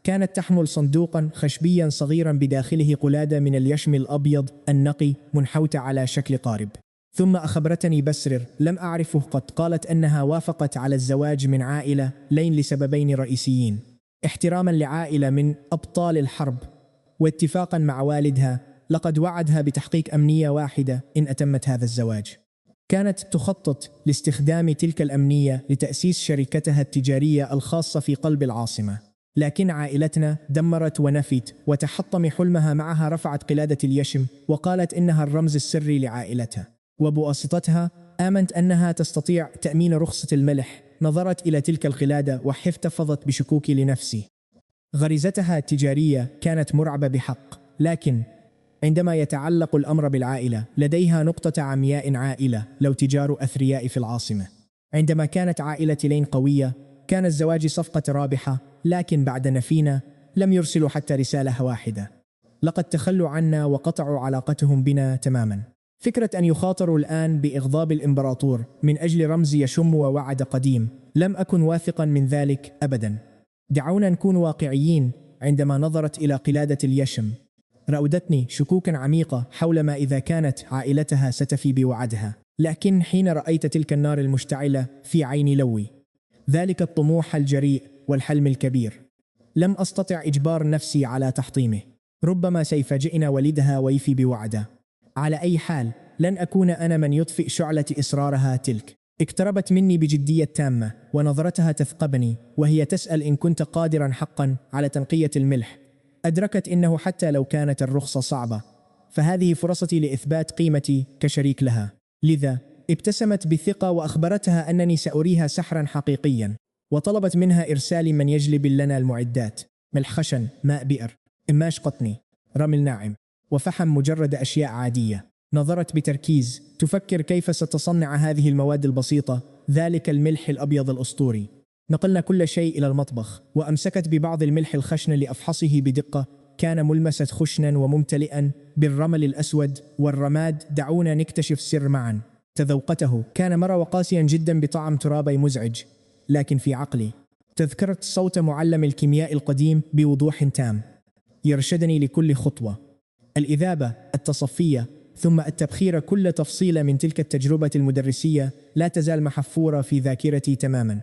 كانت تحمل صندوقا خشبيا صغيرا بداخله قلادة من اليشم الأبيض النقي منحوتة على شكل قارب. ثم أخبرتني بسرر لم أعرفه قط. قالت أنها وافقت على الزواج من عائلة لين لسببين رئيسيين: احتراما لعائلة من أبطال الحرب، واتفاقا مع والدها. لقد وعدها بتحقيق أمنية واحدة إن أتمت هذا الزواج. كانت تخطط لاستخدام تلك الأمنية لتأسيس شركتها التجارية الخاصة في قلب العاصمة، لكن عائلتنا دمرت ونفت، وتحطم حلمها معها. رفعت قلادة اليشم وقالت إنها الرمز السري لعائلتها، وبواسطتها آمنت أنها تستطيع تأمين رخصة الملح. نظرت إلى تلك القلادة واحتفظت بشكوكي لنفسي. غريزتها التجارية كانت مرعبة بحق، لكن عندما يتعلق الأمر بالعائلة لديها نقطة عمياء. عائلة لو تجار أثرياء في العاصمة. عندما كانت عائلة لين قوية كان الزواج صفقة رابحة، لكن بعد نفينا لم يرسلوا حتى رسالة واحدة. لقد تخلوا عنا وقطعوا علاقتهم بنا تماما. فكرة أن يخاطروا الآن بإغضاب الإمبراطور من أجل رمز يشم ووعد قديم، لم أكن واثقا من ذلك أبدا. دعونا نكون واقعيين. عندما نظرت إلى قلادة اليشم راودتني شكوكا عميقة حول ما إذا كانت عائلتها ستفي بوعدها. لكن حين رأيت تلك النار المشتعلة في عين لوي، ذلك الطموح الجريء والحلم الكبير، لم أستطع إجبار نفسي على تحطيمه. ربما سيفاجئنا والدها ويفي بوعده. على أي حال لن أكون أنا من يطفئ شعلة إصرارها تلك. اقتربت مني بجدية تامة ونظرتها تثقبني وهي تسأل إن كنت قادرا حقا على تنقية الملح. أدركت إنه حتى لو كانت الرخصة صعبة فهذه فرصتي لإثبات قيمتي كشريك لها. لذا ابتسمت بثقة وأخبرتها أنني سأريها سحرا حقيقيا، وطلبت منها إرسال من يجلب لنا المعدات: ملح خشن، ماء بئر، قماش قطني، رمل ناعم، وفحم. مجرد أشياء عادية. نظرت بتركيز تفكر كيف ستصنع هذه المواد البسيطة، ذلك الملح الأبيض الأسطوري. نقلنا كل شيء إلى المطبخ وأمسكت ببعض الملح الخشن لأفحصه بدقة. كان ملمسا خشنا وممتلئا بالرمل الأسود والرماد. دعونا نكتشف السر معا. تذوقته، كان مرة وقاسيا جدا بطعم ترابي مزعج، لكن في عقلي تذكرت صوت معلم الكيمياء القديم بوضوح تام يرشدني لكل خطوة. الإذابة، التصفية، ثم التبخير. كل تفصيلة من تلك التجربة المدرسية لا تزال محفورة في ذاكرتي تماما.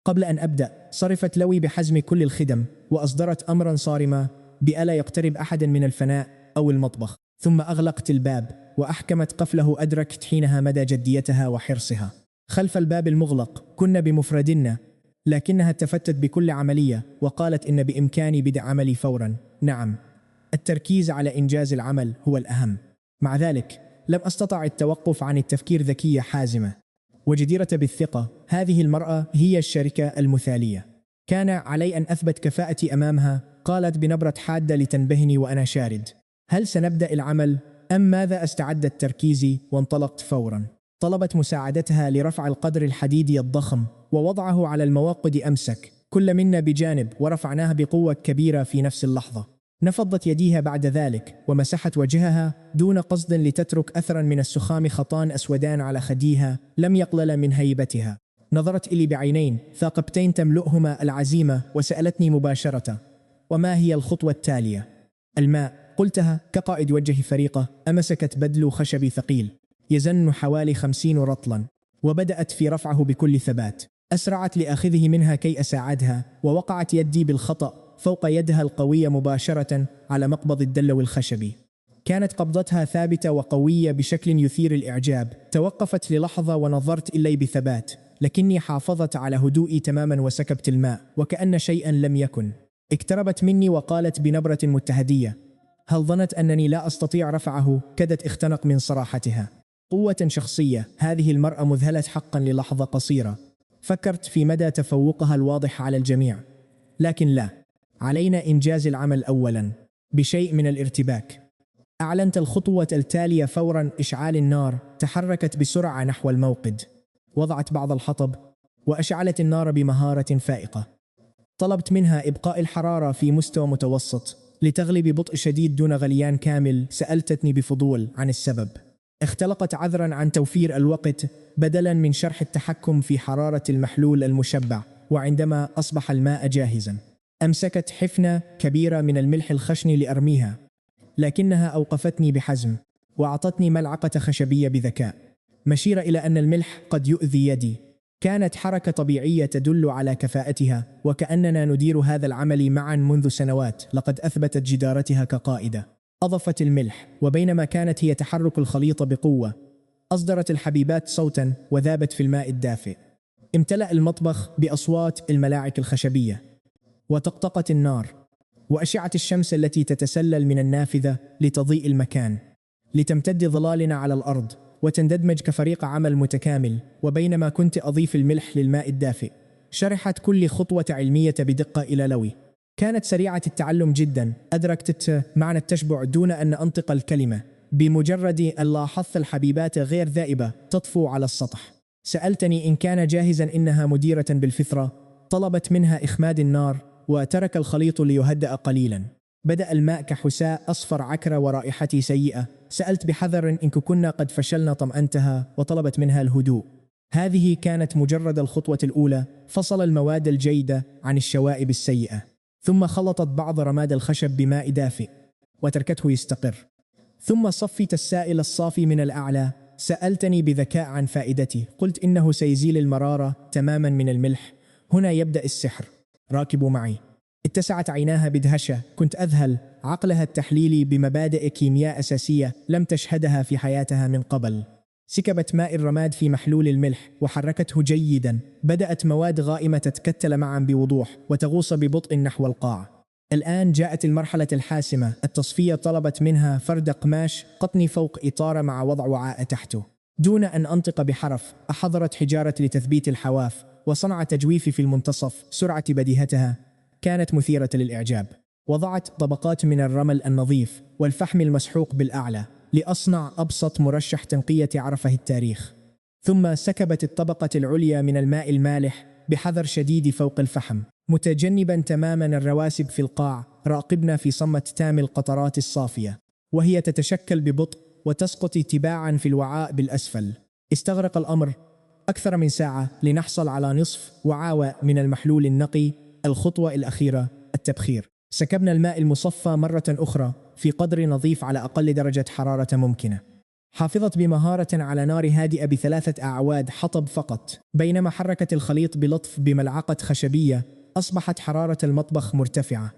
قبل أن أبدأ صرفت لوي بحزم كل الخدم وأصدرت أمرا صارما بألا يقترب أحد من الفناء أو المطبخ، ثم أغلقت الباب وأحكمت قفله. أدركت حينها مدى جديتها وحرصها. خلف الباب المغلق كنا بمفردنا، لكنها تفتت بكل عملية وقالت إن بإمكاني بدء عملي فورا. نعم، التركيز على إنجاز العمل هو الأهم. مع ذلك لم أستطع التوقف عن التفكير. ذكية حازمة وجديرة بالثقة، هذه المرأة هي الشركة المثالية. كان علي أن أثبت كفاءتي أمامها. قالت بنبرة حادة لتنبهني وأنا شارد: هل سنبدأ العمل أم ماذا؟ استعدت تركيزي وانطلقت فورا. طلبت مساعدتها لرفع القدر الحديدي الضخم ووضعه على المواقد. أمسك كل منا بجانب ورفعناه بقوة كبيرة في نفس اللحظة. نفضت يديها بعد ذلك ومسحت وجهها دون قصد لتترك أثرا من السخام. خطان أسودان على خديها لم يقلل من هيبتها. نظرت إلي بعينين ثاقبتين تملؤهما العزيمة وسألتني مباشرة: وما هي الخطوة التالية؟ الماء، قلتها كقائد يوجه فريقه. أمسكت بدلو خشبي ثقيل يزن حوالي 50 رطلا وبدأت في رفعه بكل ثبات. أسرعت لأخذه منها كي أساعدها، ووقعت يدي بالخطأ فوق يدها القوية مباشرة على مقبض الدلو الخشبي. كانت قبضتها ثابتة وقوية بشكل يثير الإعجاب. توقفت للحظة ونظرت إلي بثبات، لكني حافظت على هدوئي تماما وسكبت الماء وكأن شيئا لم يكن. اقتربت مني وقالت بنبرة متهدية: هل ظنت أنني لا أستطيع رفعه؟ كدت اختنق من صراحتها. قوة شخصية. هذه المرأة مذهلة حقا. للحظة قصيرة فكرت في مدى تفوقها الواضح على الجميع، لكن لا، علينا إنجاز العمل أولا. بشيء من الارتباك أعلنت الخطوة التالية فورا: إشعال النار. تحركت بسرعة نحو الموقد، وضعت بعض الحطب وأشعلت النار بمهارة فائقة. طلبت منها إبقاء الحرارة في مستوى متوسط لتغلي ببطء شديد دون غليان كامل. سألتني بفضول عن السبب. اختلقت عذرا عن توفير الوقت بدلا من شرح التحكم في حرارة المحلول المشبع. وعندما أصبح الماء جاهزا أمسكت حفنة كبيرة من الملح الخشن لأرميها، لكنها أوقفتني بحزم وأعطتني ملعقة خشبية بذكاء، مشيرة إلى أن الملح قد يؤذي يدي. كانت حركة طبيعية تدل على كفاءتها، وكأننا ندير هذا العمل معا منذ سنوات. لقد أثبتت جدارتها كقائدة. أضفت الملح، وبينما كانت هي تحرك الخليط بقوة أصدرت الحبيبات صوتا وذابت في الماء الدافئ. امتلأ المطبخ بأصوات الملاعق الخشبية وطقطقة النار وأشعة الشمس التي تتسلل من النافذة لتضيء المكان، لتمتد ظلالنا على الأرض وتندمج كفريق عمل متكامل. وبينما كنت أضيف الملح للماء الدافئ شرحت كل خطوة علمية بدقة إلى لوي. كانت سريعة التعلم جدا. أدركت معنى التشبع دون أن أنطق الكلمة. بمجرد أن لاحظت الحبيبات غير ذائبة تطفو على السطح سألتني إن كان جاهزا. إنها مديرة بالفطرة. طلبت منها إخماد النار وترك الخليط ليهدأ قليلا. بدأ الماء كحساء أصفر عكرة ورائحتي سيئة. سألت بحذر إن كنا قد فشلنا. طمأنتها وطلبت منها الهدوء. هذه كانت مجرد الخطوة الأولى. فصل المواد الجيدة عن الشوائب السيئة، ثم خلطت بعض رماد الخشب بماء دافئ وتركته يستقر، ثم صفت السائل الصافي من الأعلى. سألتني بذكاء عن فائدته. قلت إنه سيزيل المرارة تماما من الملح. هنا يبدأ السحر. راكبوا معي. اتسعت عيناها بدهشة. كنت أذهل. عقلها التحليلي بمبادئ كيمياء أساسية لم تشهدها في حياتها من قبل. سكبت ماء الرماد في محلول الملح وحركته جيدا. بدأت مواد غائمة تتكتل معا بوضوح وتغوص ببطء نحو القاع. الآن جاءت المرحلة الحاسمة، التصفية. طلبت منها فرد قماش قطني فوق إطار مع وضع وعاء تحته. دون أن أنطق بحرف أحضرت حجارة لتثبيت الحواف وصنع تجويف في المنتصف. سرعة بديهتها كانت مثيرة للإعجاب. وضعت طبقات من الرمل النظيف والفحم المسحوق بالأعلى لأصنع أبسط مرشح تنقية عرفه التاريخ. ثم سكبت الطبقة العليا من الماء المالح بحذر شديد فوق الفحم، متجنبا تماما الرواسب في القاع. راقبنا في صمت تام القطرات الصافية وهي تتشكل ببطء وتسقط تباعا في الوعاء بالأسفل. استغرق الأمر أكثر من ساعة لنحصل على نصف وعاء من المحلول النقي. الخطوة الأخيرة: التبخير. سكبنا الماء المصفى مرة أخرى في قدر نظيف على أقل درجة حرارة ممكنة. حافظت بمهارة على نار هادئة ب3 أعواد حطب فقط. بينما حركت الخليط بلطف بملعقة خشبية، أصبحت حرارة المطبخ مرتفعة.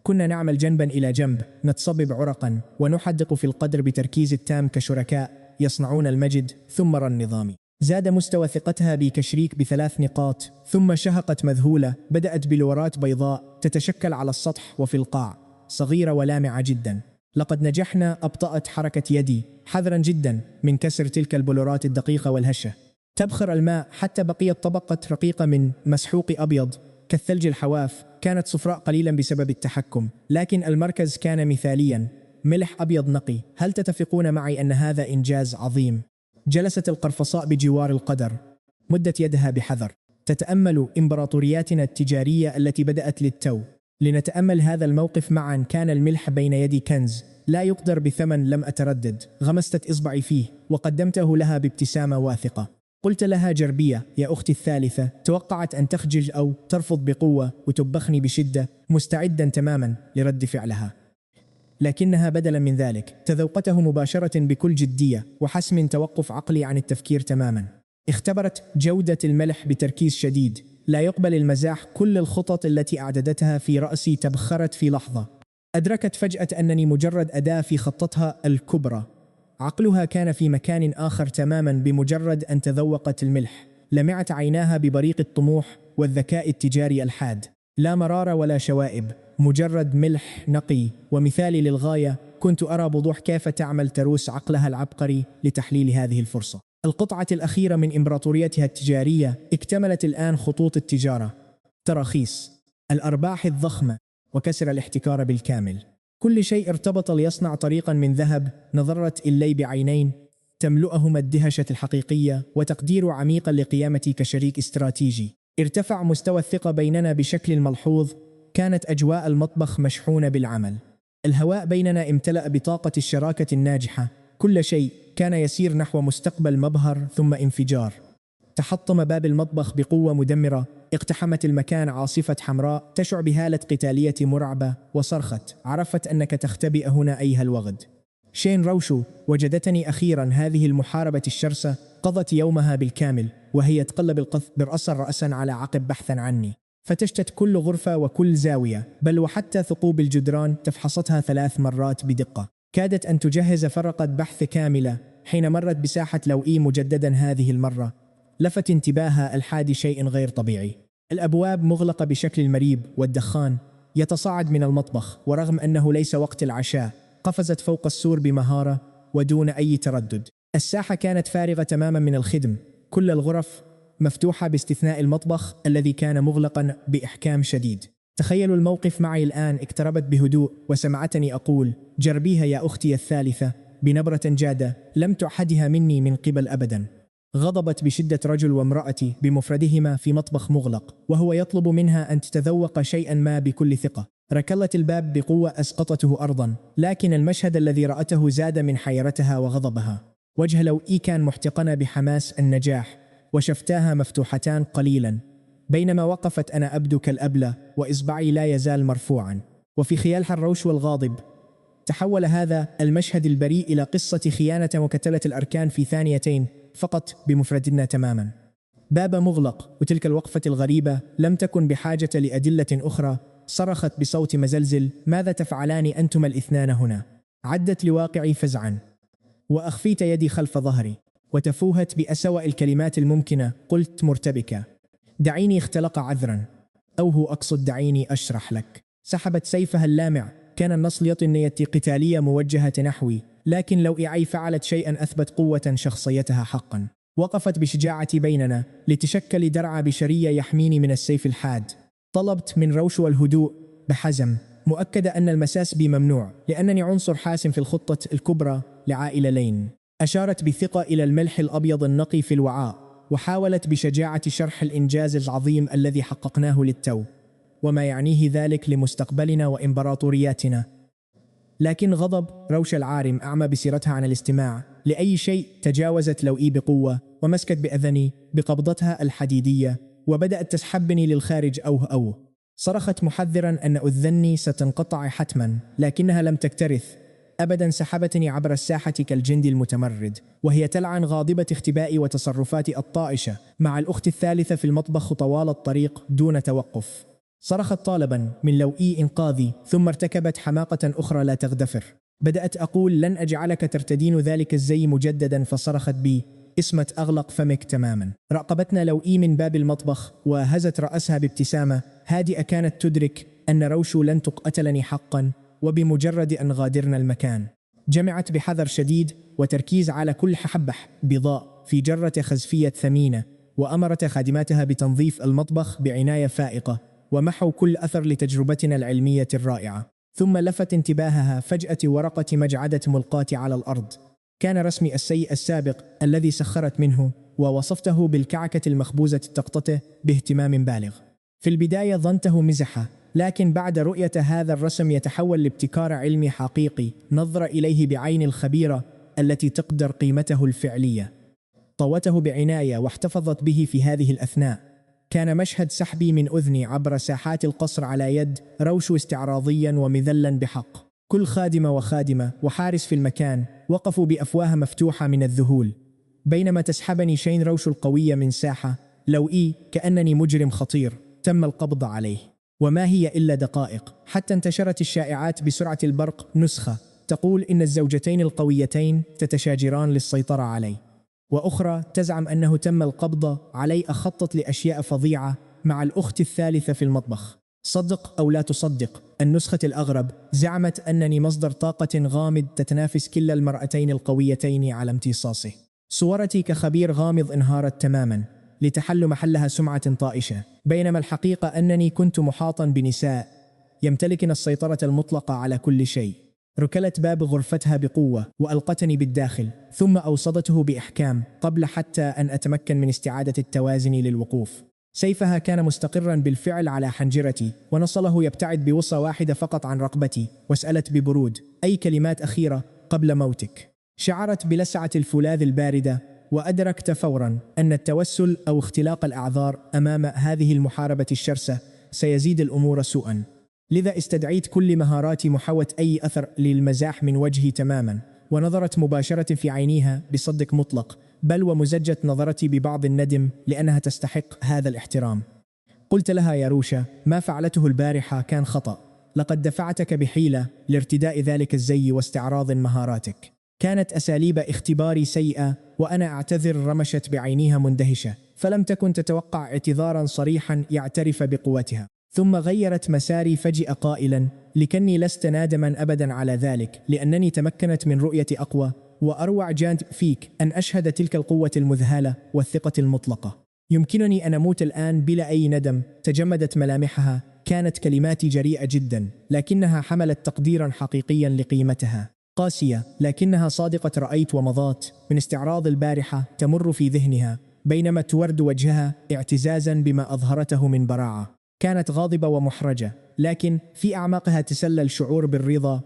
كنا نعمل جنبا إلى جنب، نتصبب عرقا ونحدق في القدر بتركيز التام كشركاء يصنعون المجد. ثم رى النظام. زاد مستوى ثقتها بي كشريك ب3 نقاط، ثم شهقت مذهولة. بدأت بلورات بيضاء تتشكل على السطح وفي القاع، صغيرة ولامعة جدا. لقد نجحنا. أبطأت حركة يدي حذرا جدا من كسر تلك البلورات الدقيقة والهشة. تبخر الماء حتى بقيت طبقة رقيقة من مسحوق أبيض كالثلج. الحواف كانت صفراء قليلا بسبب التحكم، لكن المركز كان مثاليا. ملح أبيض نقي. هل تتفقون معي أن هذا إنجاز عظيم؟ جلست القرفصاء بجوار القدر، مدت يدها بحذر، تتأمل إمبراطورياتنا التجارية التي بدأت للتو. لنتأمل هذا الموقف معا. كان الملح بين يدي كنز لا يقدر بثمن. لم أتردد. غمست إصبعي فيه وقدمته لها بابتسامة واثقة. قلت لها: جربية يا أختي الثالثة. توقعت أن تخجل أو ترفض بقوة وتبخني بشدة، مستعدا تماما لرد فعلها. لكنها بدلا من ذلك تذوقته مباشرة بكل جدية وحسم. توقف عقلي عن التفكير تماما. اختبرت جودة الملح بتركيز شديد. لا يقبل المزاح. كل الخطط التي أعددتها في رأسي تبخرت في لحظة. أدركت فجأة أنني مجرد أداة في خطتها الكبرى. عقلها كان في مكان آخر تماما. بمجرد أن تذوقت الملح لمعت عيناها ببريق الطموح والذكاء التجاري الحاد. لا مرارة ولا شوائب، مجرد ملح نقي ومثالي للغاية. كنت أرى بوضوح كيف تعمل تروس عقلها العبقري لتحليل هذه الفرصة. القطعة الأخيرة من إمبراطوريتها التجارية اكتملت الآن. خطوط التجارة، تراخيص، الأرباح الضخمة، وكسر الاحتكار بالكامل. كل شيء ارتبط ليصنع طريقا من ذهب. نظرت إلي بعينين تملؤهما الدهشة الحقيقية وتقدير عميقا لقيامتي كشريك استراتيجي. ارتفع مستوى الثقة بيننا بشكل ملحوظ. كانت أجواء المطبخ مشحونة بالعمل. الهواء بيننا امتلأ بطاقة الشراكة الناجحة. كل شيء كان يسير نحو مستقبل مبهر ثم انفجار. تحطم باب المطبخ بقوة مدمرة. اقتحمت المكان عاصفة حمراء تشع بهالة قتالية مرعبة وصرخت: عرفت أنك تختبئ هنا أيها الوغد. شين روشو وجدتني أخيرا. هذه المحاربة الشرسة قضت يومها بالكامل وهي تقلب القذف برأسا رأسا على عقب بحثا عني. فتشت كل غرفة وكل زاوية، بل وحتى ثقوب الجدران تفحصتها 3 مرات بدقة. كادت أن تجهز فرقة بحث كاملة. حين مرت بساحة لوئي مجددا هذه المرة، لفت انتباهها الحادي شيء غير طبيعي. الأبواب مغلقة بشكل مريب والدخان يتصاعد من المطبخ. ورغم أنه ليس وقت العشاء، قفزت فوق السور بمهارة ودون أي تردد. الساحة كانت فارغة تماما من الخدم. كل الغرف مفتوحة باستثناء المطبخ الذي كان مغلقا بإحكام شديد. تخيلوا الموقف معي الآن. اقتربت بهدوء وسمعتني أقول: جربيها يا أختي الثالثة، بنبرة جادة لم تعهدها مني من قبل أبدا. غضبت بشدة رجل وامرأتي بمفردهما في مطبخ مغلق وهو يطلب منها أن تتذوق شيئا ما بكل ثقة. ركلت الباب بقوة أسقطته أرضا. لكن المشهد الذي رأته زاد من حيرتها وغضبها. وجه لوئي كان محتقن بحماس النجاح وشفتاها مفتوحتان قليلا. بينما وقفت أنا أبدو كالأبلة وإصبعي لا يزال مرفوعا. وفي خيالها الروش والغاضب تحول هذا المشهد البريء إلى قصة خيانة وكتلة الأركان في ثانيتين فقط بمفردنا تماما. باب مغلق. وتلك الوقفة الغريبة لم تكن بحاجة لأدلة أخرى. صرخت بصوت مزلزل: ماذا تفعلان أنتما الاثنان هنا؟ عدت لواقعي فزعا وأخفيت يدي خلف ظهري وتفوهت بأسوأ الكلمات الممكنة. قلت مرتبكة: دعيني اختلق عذرا، أو هو أقصد دعيني أشرح لك. سحبت سيفها اللامع. كان النصل يطي النية قتالية موجهة نحوي، لكن لو إعي فعلت شيئا أثبت قوة شخصيتها حقا. وقفت بشجاعة بيننا لتشكل درع بشرية يحميني من السيف الحاد. طلبت من روش والهدوء بحزم، مؤكدة أن المساس بي ممنوع لأنني عنصر حاسم في الخطة الكبرى لعائلة لين. أشارت بثقة إلى الملح الأبيض النقي في الوعاء وحاولت بشجاعة شرح الإنجاز العظيم الذي حققناه للتو وما يعنيه ذلك لمستقبلنا وإمبراطورياتنا. لكن غضب روش العارم أعمى بصيرتها عن الاستماع لأي شيء. تجاوزت لوئي بقوة ومسكت بأذني بقبضتها الحديدية وبدأت تسحبني للخارج. صرخت محذرا أن أذني ستنقطع حتما، لكنها لم تكترث. أبدا سحبتني عبر الساحة كالجند المتمرد، وهي تلعن غاضبة اختبائي وتصرفاتي الطائشة مع الأخت الثالثة في المطبخ طوال الطريق دون توقف. صرخت طالبا من لوئي إنقاذي، ثم ارتكبت حماقة أخرى لا تغتفر. بدأت أقول لن أجعلك ترتدين ذلك الزي مجددا، فصرخت بي اسمت أغلق فمك تماما. راقبتنا لوئي من باب المطبخ وهزت رأسها بابتسامة هادئة. كانت تدرك أن روشو لن تقتلني حقا، وبمجرد أن غادرنا المكان جمعت بحذر شديد وتركيز على كل حبة بيضاء في جرة خزفية ثمينة، وأمرت خادماتها بتنظيف المطبخ بعناية فائقة ومحوا كل أثر لتجربتنا العلمية الرائعة. ثم لفت انتباهها فجأة ورقة مجعدة ملقاة على الأرض. كان رسمي السيء السابق الذي سخرت منه، ووصفته بالكعكة المخبوزة تقطته باهتمام بالغ. في البداية ظنته مزحة، لكن بعد رؤية هذا الرسم يتحول لابتكار علمي حقيقي نظر إليه بعين الخبيرة التي تقدر قيمته الفعلية. طوته بعناية واحتفظت به في هذه الأثناء. كان مشهد سحبي من أذني عبر ساحات القصر على يد روشو استعراضيا ومذلا بحق. كل خادمة وخادمة وحارس في المكان وقفوا بأفواه مفتوحة من الذهول بينما تسحبني شين روشو القوية من ساحة لوئي كأنني مجرم خطير تم القبض عليه. وما هي إلا دقائق حتى انتشرت الشائعات بسرعة البرق، نسخة تقول إن الزوجتين القويتين تتشاجران للسيطرة علي، وأخرى تزعم أنه تم القبض علي أخطط لأشياء فظيعة مع الأخت الثالثة في المطبخ. صدق أو لا تصدق، النسخة الأغرب زعمت أنني مصدر طاقة غامض تتنافس كلا المرأتين القويتين على امتصاصه. صورتي كخبير غامض انهارت تماما لتحل محلها سمعة طائشة، بينما الحقيقة أنني كنت محاطا بنساء يمتلكن السيطرة المطلقة على كل شيء. ركلت باب غرفتها بقوة وألقتني بالداخل، ثم أوصدته بإحكام قبل حتى أن أتمكن من استعادة التوازن للوقوف. سيفها كان مستقرا بالفعل على حنجرتي، ونصله يبتعد بوصة واحدة فقط عن رقبتي، وسألت ببرود أي كلمات أخيرة قبل موتك. شعرت بلسعة الفولاذ الباردة، وأدركت فورا أن التوسل أو اختلاق الأعذار أمام هذه المحاربة الشرسة سيزيد الأمور سوءا. لذا استدعيت كل مهاراتي محوة أي أثر للمزاح من وجهي تماما، ونظرت مباشرة في عينيها بصدق مطلق، بل ومزجت نظرتي ببعض الندم لأنها تستحق هذا الاحترام. قلت لها يا روشا ما فعلته البارحة كان خطأ، لقد دفعتك بحيلة لارتداء ذلك الزي واستعراض مهاراتك. كانت أساليب اختباري سيئة وأنا أعتذر. رمشت بعينيها مندهشة، فلم تكن تتوقع اعتذارا صريحا يعترف بقوتها. ثم غيرت مساري فجأة قائلا لكني لست نادما أبدا على ذلك، لأنني تمكنت من رؤية أقوى وأروع جانب فيك، أن أشهد تلك القوة المذهلة والثقة المطلقة. يمكنني أن أموت الآن بلا أي ندم. تجمدت ملامحها. كانت كلماتي جريئة جدا، لكنها حملت تقديرا حقيقيا لقيمتها. قاسية لكنها صادقة. رأيت ومضات من استعراض البارحة تمر في ذهنها، بينما تورد وجهها اعتزازا بما أظهرته من براعة. كانت غاضبة ومحرجة، لكن في أعماقها تسلل شعور بالرضا.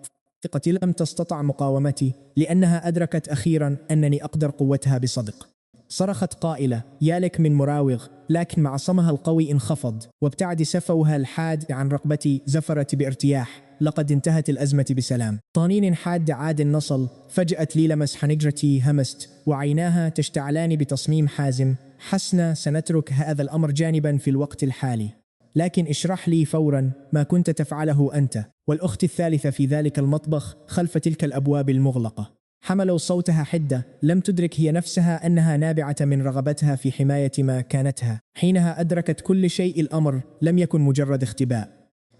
ثقتي لم تستطع مقاومتي، لأنها أدركت أخيرا أنني أقدر قوتها بصدق. صرخت قائلة يا لك من مراوغ، لكن مع صمها القوي انخفض، وابتعد سفوها الحاد عن رقبتي. زفرت بارتياح لقد انتهت الأزمة بسلام. طنين حاد عاد النصل. فجأت لي لمس حنجرتي. همست وعيناها تشتعلان بتصميم حازم. حسنا سنترك هذا الأمر جانبا في الوقت الحالي، لكن اشرح لي فورا ما كنت تفعله أنت والأخت الثالثة في ذلك المطبخ خلف تلك الأبواب المغلقة. حملوا صوتها حدة. لم تدرك هي نفسها أنها نابعة من رغبتها في حماية ما كانتها. حينها أدركت كل شيء. الأمر لم يكن مجرد اختباء،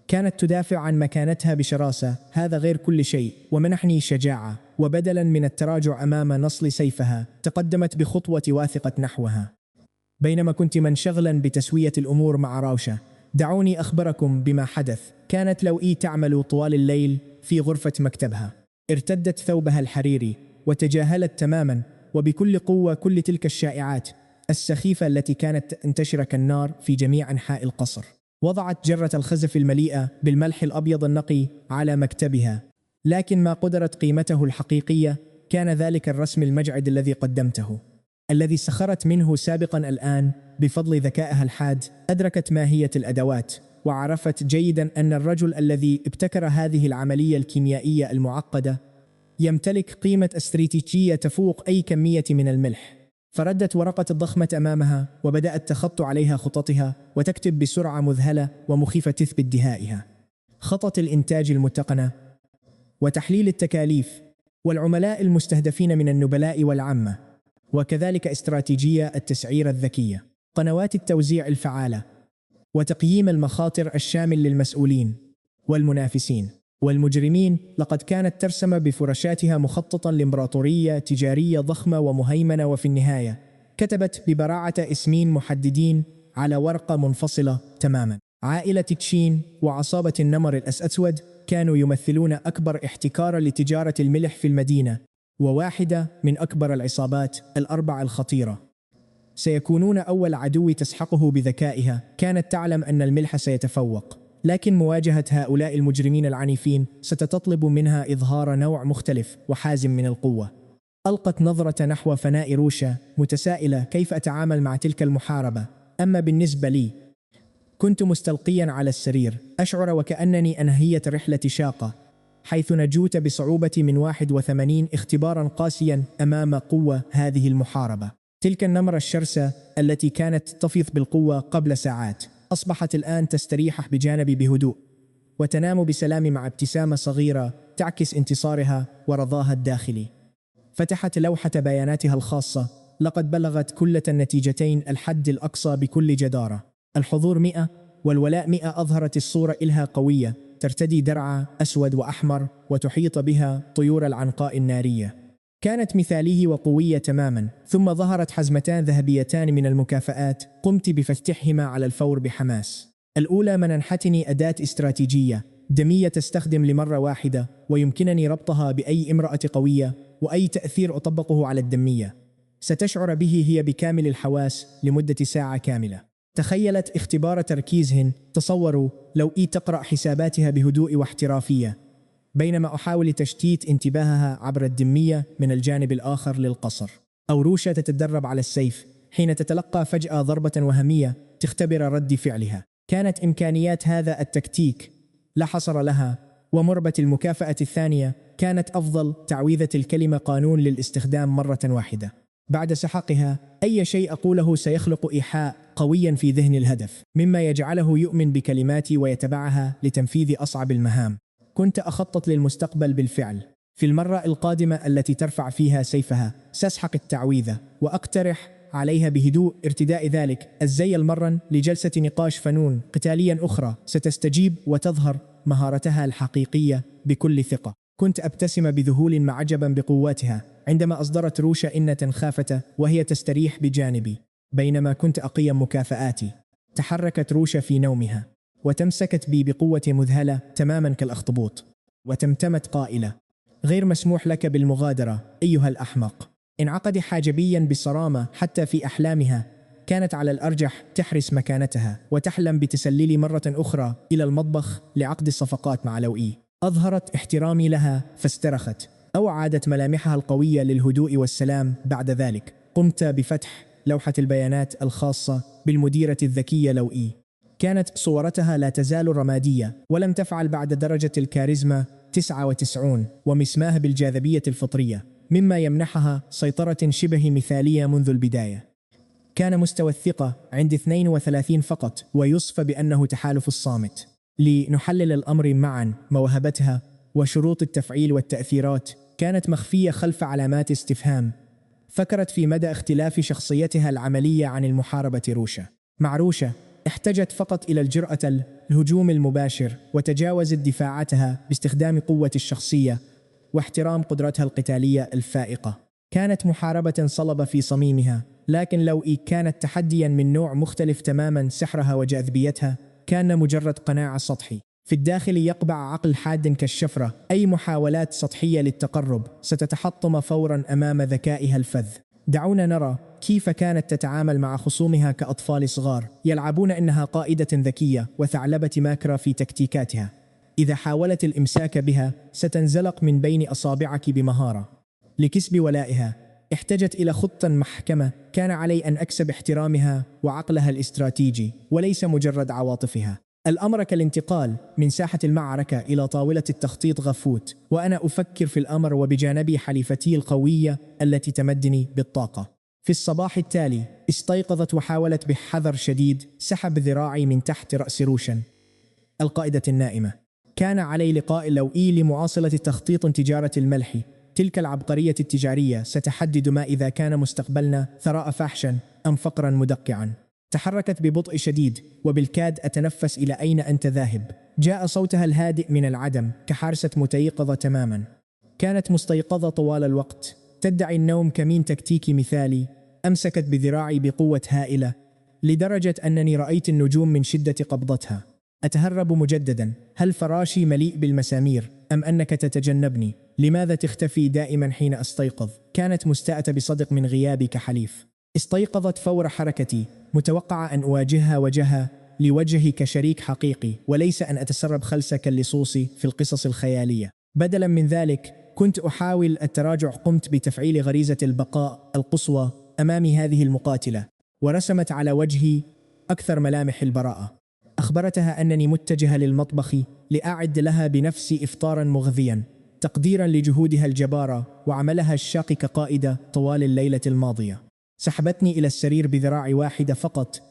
كانت تدافع عن مكانتها بشراسة. هذا غير كل شيء ومنحني شجاعة، وبدلا من التراجع أمام نصل سيفها تقدمت بخطوة واثقة نحوها. بينما كنت منشغلا بتسوية الأمور مع روشا، دعوني أخبركم بما حدث. كانت لوئي تعمل طوال الليل في غرفة مكتبها. ارتدت ثوبها الحريري وتجاهلت تماما وبكل قوة كل تلك الشائعات السخيفة التي كانت تنتشر كالنار في جميع أنحاء القصر. وضعت جرة الخزف المليئة بالملح الأبيض النقي على مكتبها، لكن ما قدرت قيمته الحقيقية كان ذلك الرسم المجعد الذي قدمته، الذي سخرت منه سابقا. الآن بفضل ذكائها الحاد أدركت ماهية الأدوات، وعرفت جيدا أن الرجل الذي ابتكر هذه العملية الكيميائية المعقدة يمتلك قيمة استراتيجية تفوق أي كمية من الملح. فردت ورقة الضخمة أمامها وبدأت تخط عليها خططها وتكتب بسرعة مذهلة ومخيفة تثبت دهائها. خطط الإنتاج المتقنة وتحليل التكاليف والعملاء المستهدفين من النبلاء والعامة، وكذلك استراتيجية التسعير الذكية، قنوات التوزيع الفعالة، وتقييم المخاطر الشامل للمسؤولين والمنافسين والمجرمين. لقد كانت ترسم بفرشاتها مخططا لإمبراطورية تجارية ضخمة ومهيمنة، وفي النهاية كتبت ببراعة اسمين محددين على ورقة منفصلة تماما: عائلة تشين وعصابة النمر الأسود كانوا يمثلون أكبر احتكار لتجارة الملح في المدينة، وواحدة من أكبر العصابات الأربع الخطيرة. سيكونون أول عدو تسحقه بذكائها. كانت تعلم أن الملح سيتفوق، لكن مواجهة هؤلاء المجرمين العنيفين ستتطلب منها إظهار نوع مختلف وحازم من القوة. ألقت نظرة نحو فناء روشا متسائلة كيف أتعامل مع تلك المحاربة. أما بالنسبة لي، كنت مستلقيا على السرير أشعر وكأنني أنهيت رحلة شاقة، حيث نجوت بصعوبة من 81 اختبارا قاسيا أمام قوة هذه المحاربة. تلك النمرة الشرسة التي كانت تفيض بالقوة قبل ساعات أصبحت الآن تستريح بجانبي بهدوء وتنام بسلام مع ابتسامة صغيرة تعكس انتصارها ورضاها الداخلي. فتحت لوحة بياناتها الخاصة. لقد بلغت كلة النتيجتين الحد الأقصى بكل جدارة. الحضور 100 والولاء 100. أظهرت الصورة إلها قوية، ترتدي درع أسود وأحمر وتحيط بها طيور العنقاء النارية. كانت مثالية وقوية تماما. ثم ظهرت حزمتان ذهبيتان من المكافآت، قمت بفتحهما على الفور بحماس. الأولى منحتني أداة استراتيجية دمية تستخدم لمرة واحدة، ويمكنني ربطها بأي امرأة قوية، وأي تأثير أطبقه على الدمية ستشعر به هي بكامل الحواس لمدة ساعة كاملة. تخيلت اختبار تركيزهن. تصوروا لو تقرأ حساباتها بهدوء واحترافية بينما أحاول تشتيت انتباهها عبر الدمية من الجانب الآخر للقصر. أو روشا تتدرب على السيف حين تتلقى فجأة ضربة وهمية تختبر رد فعلها. كانت إمكانيات هذا التكتيك لا حصر لها. ومربة المكافأة الثانية كانت أفضل تعويذة الكلمة قانون للاستخدام مرة واحدة. بعد سحقها أي شيء أقوله سيخلق إيحاء قويا في ذهن الهدف، مما يجعله يؤمن بكلماتي ويتبعها لتنفيذ أصعب المهام. كنت أخطط للمستقبل بالفعل. في المرة القادمة التي ترفع فيها سيفها سأسحق التعويذة وأقترح عليها بهدوء ارتداء ذلك الزي المرن لجلسة نقاش فنون قتاليا أخرى. ستستجيب وتظهر مهارتها الحقيقية بكل ثقة. كنت أبتسم بذهول مع عجبا بقواتها عندما أصدرت روشا إنة خافتة وهي تستريح بجانبي بينما كنت أقيم مكافآتي. تحركت روشا في نومها وتمسكت بي بقوة مذهلة تماما كالأخطبوط، وتمتمت قائلة: غير مسموح لك بالمغادرة أيها الأحمق. انعقد حاجبيا بصرامة حتى في أحلامها كانت على الأرجح تحرس مكانتها وتحلم بتسللي مرة أخرى إلى المطبخ لعقد الصفقات مع لوئي. أظهرت احترامي لها فاسترخت أو عادت ملامحها القوية للهدوء والسلام. بعد ذلك قمت بفتح لوحة البيانات الخاصة بالمديرة الذكية لوئي. كانت صورتها لا تزال رمادية ولم تفعل بعد درجة الكاريزما 99 ومسماها بالجاذبية الفطرية، مما يمنحها سيطرة شبه مثالية منذ البداية. كان مستوى الثقة عند 32 فقط، ويصفى بأنه تحالف الصامت. لنحلل الأمر معا. موهبتها وشروط التفعيل والتأثيرات كانت مخفية خلف علامات استفهام. فكرت في مدى اختلاف شخصيتها العملية عن المحاربة روشا. مع روشا احتجت فقط إلى الجرأة الهجوم المباشر، وتجاوزت دفاعاتها باستخدام قوة الشخصية واحترام قدرتها القتالية الفائقة. كانت محاربة صلبة في صميمها، لكن لو كانت تحديا من نوع مختلف تماما. سحرها وجاذبيتها كان مجرد قناع سطحي. في الداخل يقبع عقل حاد كالشفرة. أي محاولات سطحية للتقرب ستتحطم فورا أمام ذكائها الفذ. دعونا نرى كيف كانت تتعامل مع خصومها كأطفال صغار يلعبون. إنها قائدة ذكية وثعلبة ماكرة في تكتيكاتها. إذا حاولت الإمساك بها ستنزلق من بين أصابعك بمهارة. لكسب ولائها احتجت إلى خطة محكمة. كان علي أن أكسب احترامها وعقلها الاستراتيجي وليس مجرد عواطفها. الأمر الانتقال من ساحة المعركة إلى طاولة التخطيط غفوت، وأنا أفكر في الأمر وبجانبي حليفتي القوية التي تمدني بالطاقة. في الصباح التالي استيقظت وحاولت بحذر شديد سحب ذراعي من تحت رأس روشن القائدة النائمة. كان علي لقاء لوئي لمواصلة تخطيط تجارة الملح. تلك العبقرية التجارية ستحدد ما إذا كان مستقبلنا ثراء فاحشا أم فقرا مدقعا. تحركت ببطء شديد وبالكاد أتنفس. إلى أين أنت ذاهب؟ جاء صوتها الهادئ من العدم كحارسة متيقظة تماما. كانت مستيقظة طوال الوقت، تدعي النوم كمين تكتيكي مثالي. أمسكت بذراعي بقوة هائلة لدرجة أنني رأيت النجوم من شدة قبضتها. أتهرب مجددا. هل فراشي مليء بالمسامير أم أنك تتجنبني؟ لماذا تختفي دائما حين أستيقظ؟ كانت مستاءة بصدق من غيابي كحليف. استيقظت فور حركتي، متوقعة أن أواجهها وجها لوجهي كشريك حقيقي، وليس أن أتسرب خلسة كاللصوص في القصص الخيالية. بدلا من ذلك كنت أحاول التراجع. قمت بتفعيل غريزة البقاء القصوى أمام هذه المقاتلة، ورسمت على وجهي أكثر ملامح البراءة. أخبرتها أنني متجهة للمطبخ لأعد لها بنفسي إفطارا مغذيا، تقديرا لجهودها الجبارة وعملها الشاق كقائدة طوال الليلة الماضية. سحبتني إلى السرير بذراع واحدة فقط،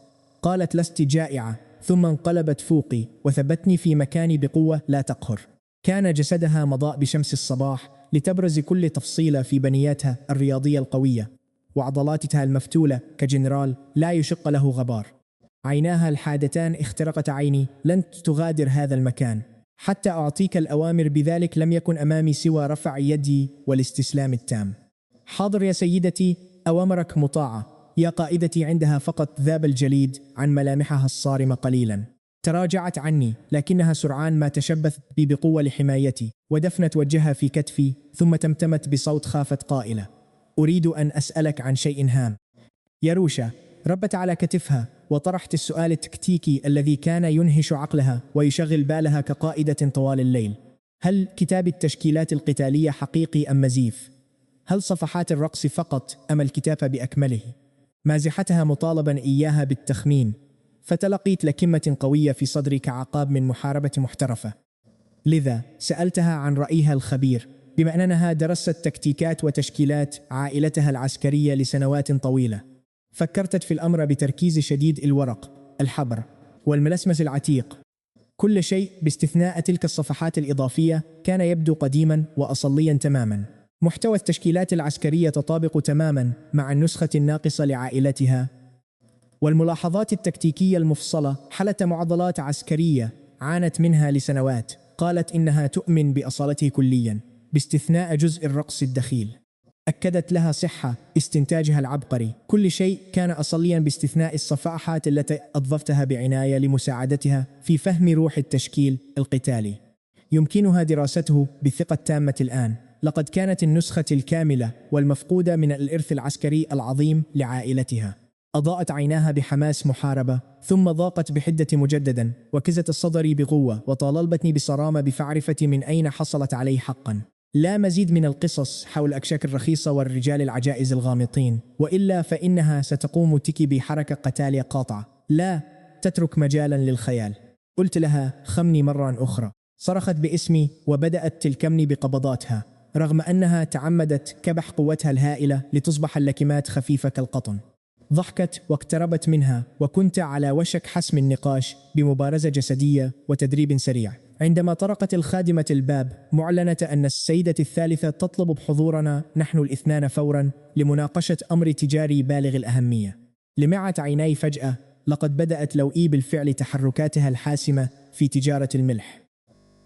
قالت لست جائعة، ثم انقلبت فوقي وثبتني في مكاني بقوة لا تقهر. كان جسدها مضاء بشمس الصباح لتبرز كل تفصيلة في بنياتها الرياضية القوية، وعضلاتها المفتولة كجنرال لا يشق له غبار. عيناها الحادتان اخترقت عيني. لن تغادر هذا المكان حتى أعطيك الأوامر بذلك. لم يكن أمامي سوى رفع يدي والاستسلام التام. حاضر يا سيدتي، أوامرك مطاعة. يا قائدتي. عندها فقط ذاب الجليد عن ملامحها الصارمة قليلا. تراجعت عني، لكنها سرعان ما تشبثت بي بقوة لحمايتي، ودفنت وجهها في كتفي، ثم تمتمت بصوت خافت قائلة: أريد أن أسألك عن شيء هام. يا روشا. ربت على كتفها وطرحت السؤال التكتيكي الذي كان ينهش عقلها ويشغل بالها كقائدة طوال الليل. هل كتاب التشكيلات القتالية حقيقي أم مزيف؟ هل صفحات الرقص فقط أم الكتاب بأكمله؟ مازحتها مطالبا إياها بالتخمين، فتلقيت لكمة قوية في صدري كعقاب من محاربة محترفة. لذا سألتها عن رأيها الخبير، بما أنها درست تكتيكات وتشكيلات عائلتها العسكرية لسنوات طويلة. فكرت في الأمر بتركيز شديد. الورق، الحبر، والملسمس العتيق، كل شيء باستثناء تلك الصفحات الإضافية كان يبدو قديما وأصليا تماما. محتوى التشكيلات العسكرية تطابق تماما مع النسخة الناقصة لعائلتها، والملاحظات التكتيكية المفصلة حلت معضلات عسكرية عانت منها لسنوات. قالت إنها تؤمن بأصالته كليا باستثناء جزء الرقص الدخيل. أكدت لها صحة استنتاجها العبقري. كل شيء كان أصليا باستثناء الصفحات التي أضفتها بعناية لمساعدتها في فهم روح التشكيل القتالي. يمكنها دراسته بثقة تامة الآن. لقد كانت النسخة الكاملة والمفقودة من الإرث العسكري العظيم لعائلتها. أضاءت عيناها بحماس محاربة، ثم ضاقت بحدة مجددا، وكزت الصدر بقوة وطالبتني بصرامة بفعرفة من أين حصلت عليه حقا. لا مزيد من القصص حول الأكشاك الرخيصة والرجال العجائز الغامضين، وإلا فإنها ستقوم تكي بحركة قتالية قاطعة لا تترك مجالا للخيال. قلت لها: خمني مرة أخرى. صرخت باسمي وبدأت تلكمني بقبضاتها، رغم أنها تعمدت كبح قوتها الهائلة لتصبح اللكمات خفيفة كالقطن. ضحكت واقتربت منها، وكنت على وشك حسم النقاش بمبارزة جسدية وتدريب سريع، عندما طرقت الخادمة الباب معلنة أن السيدة الثالثة تطلب بحضورنا نحن الاثنان فورا لمناقشة أمر تجاري بالغ الأهمية. لمعت عيناي فجأة. لقد بدأت لوئي بالفعل تحركاتها الحاسمة في تجارة الملح.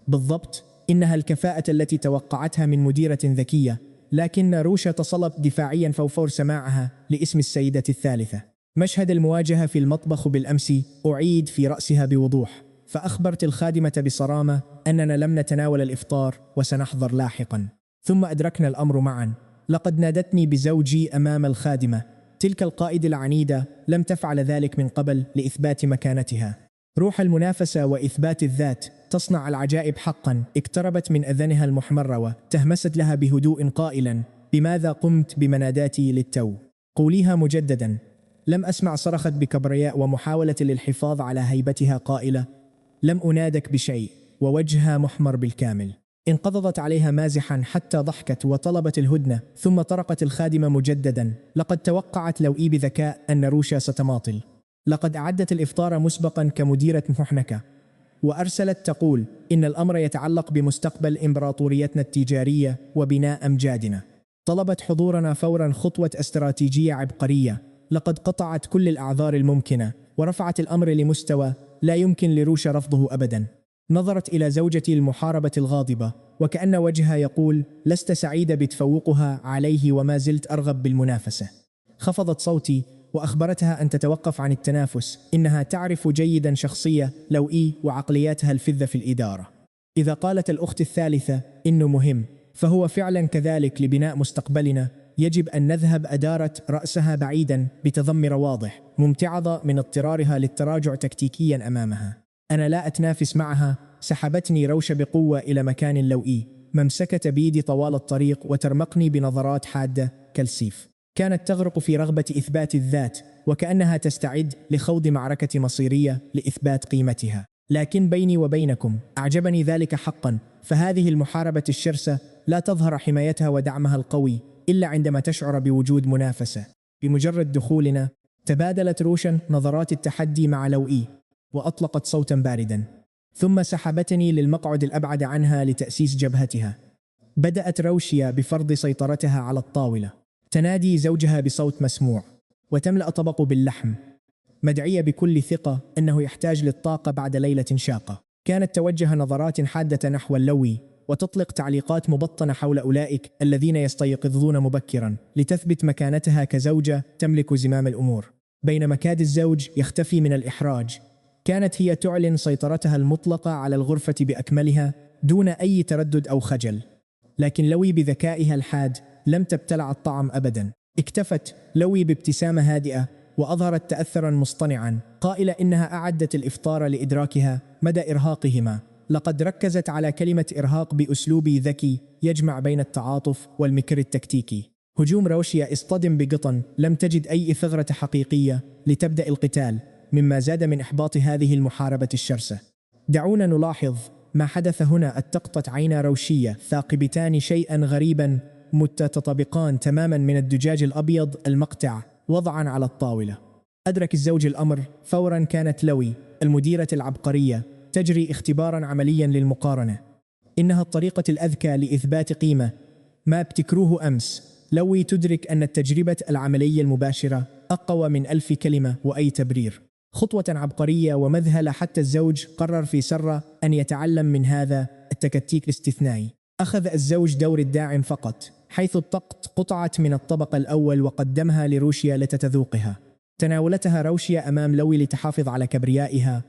بالضبط، إنها الكفاءة التي توقعتها من مديرة ذكية، لكن روشا تصلت دفاعيا فور سماعها لاسم السيدة الثالثة. مشهد المواجهة في المطبخ بالأمس أعيد في رأسها بوضوح، فأخبرت الخادمة بصرامة أننا لم نتناول الإفطار وسنحضر لاحقا. ثم أدركنا الأمر معا. لقد نادتني بزوجي أمام الخادمة. تلك القائدة العنيدة لم تفعل ذلك من قبل لإثبات مكانتها. روح المنافسة وإثبات الذات تصنع العجائب حقا. اقتربت من أذنها المحمرة وتهمست لها بهدوء قائلا: بماذا قمت بمناداتي للتو؟ قوليها مجددا. لم أسمع. صرخت بكبرياء ومحاولة للحفاظ على هيبتها قائلة: لم أنادك بشيء، ووجهها محمر بالكامل. انقضضت عليها مازحا حتى ضحكت وطلبت الهدنة، ثم طرقت الخادمة مجددا. لقد توقعت لوئي بذكاء أن روشا ستماطل. لقد أعدت الإفطار مسبقا كمديرة محنكة، وأرسلت تقول إن الأمر يتعلق بمستقبل إمبراطوريتنا التجارية وبناء أمجادنا. طلبت حضورنا فورا، خطوة استراتيجية عبقرية. لقد قطعت كل الأعذار الممكنة ورفعت الأمر لمستوى لا يمكن لروشا رفضه أبدا. نظرت إلى زوجتي المحاربة الغاضبة، وكأن وجهها يقول: لست سعيدة بتفوقها عليه وما زلت أرغب بالمنافسة. خفضت صوتي وأخبرتها أن تتوقف عن التنافس، إنها تعرف جيدا شخصية لوئي وعقلياتها الفذة في الإدارة. إذا قالت الأخت الثالثة إنه مهم، فهو فعلا كذلك لبناء مستقبلنا. يجب أن نذهب. أدارت رأسها بعيدا بتذمر واضح، ممتعضة من اضطرارها للتراجع تكتيكيا أمامها. أنا لا أتنافس معها. سحبتني روشة بقوة إلى مكان لوئي، ممسكة بيدي طوال الطريق وترمقني بنظرات حادة كالسيف. كانت تغرق في رغبة إثبات الذات، وكأنها تستعد لخوض معركة مصيرية لإثبات قيمتها. لكن بيني وبينكم أعجبني ذلك حقا، فهذه المحاربة الشرسة لا تظهر حمايتها ودعمها القوي إلا عندما تشعر بوجود منافسة. بمجرد دخولنا تبادلت روشا نظرات التحدي مع لوئي، وأطلقت صوتا باردا، ثم سحبتني للمقعد الأبعد عنها لتأسيس جبهتها. بدأت روشيا بفرض سيطرتها على الطاولة، تنادي زوجها بصوت مسموع وتملأ طبقه باللحم، مدعية بكل ثقة أنه يحتاج للطاقة بعد ليلة شاقة. كانت توجه نظرات حادة نحو اللوي وتطلق تعليقات مبطنة حول أولئك الذين يستيقظون مبكرا، لتثبت مكانتها كزوجة تملك زمام الأمور. بينما كاد الزوج يختفي من الإحراج، كانت هي تعلن سيطرتها المطلقة على الغرفة بأكملها دون أي تردد أو خجل. لكن لوي بذكائها الحاد لم تبتلع الطعم أبدا. اكتفت لوي بابتسامة هادئة وأظهرت تأثرا مصطنعا، قائلة إنها أعدت الإفطار لإدراكها مدى إرهاقهما. لقد ركزت على كلمة إرهاق بأسلوب ذكي يجمع بين التعاطف والمكر التكتيكي. هجوم روشيا اصطدم بقطن، لم تجد أي ثغرة حقيقية لتبدأ القتال، مما زاد من إحباط هذه المحاربة الشرسة. دعونا نلاحظ ما حدث هنا. اتقطت عينا روشية ثاقبتان شيئا غريبا متتطابقان تماما من الدجاج الأبيض المقطع وضعا على الطاولة. أدرك الزوج الأمر فورا. كانت لوي المديرة العبقرية تجري اختبارا عمليا للمقارنة. إنها الطريقة الأذكى لإثبات قيمة ما ابتكروه أمس. لوي تدرك أن التجربة العملية المباشرة أقوى من 1000 كلمة وأي تبرير. خطوة عبقرية ومذهلة. حتى الزوج قرر في سرة أن يتعلم من هذا التكتيك الاستثنائي. أخذ الزوج دور الداعم فقط، حيث الطقط قطعت من الطبق الأول وقدمها لروشيا لتتذوقها. تناولتها روشيا أمام لوي لتحافظ على كبريائها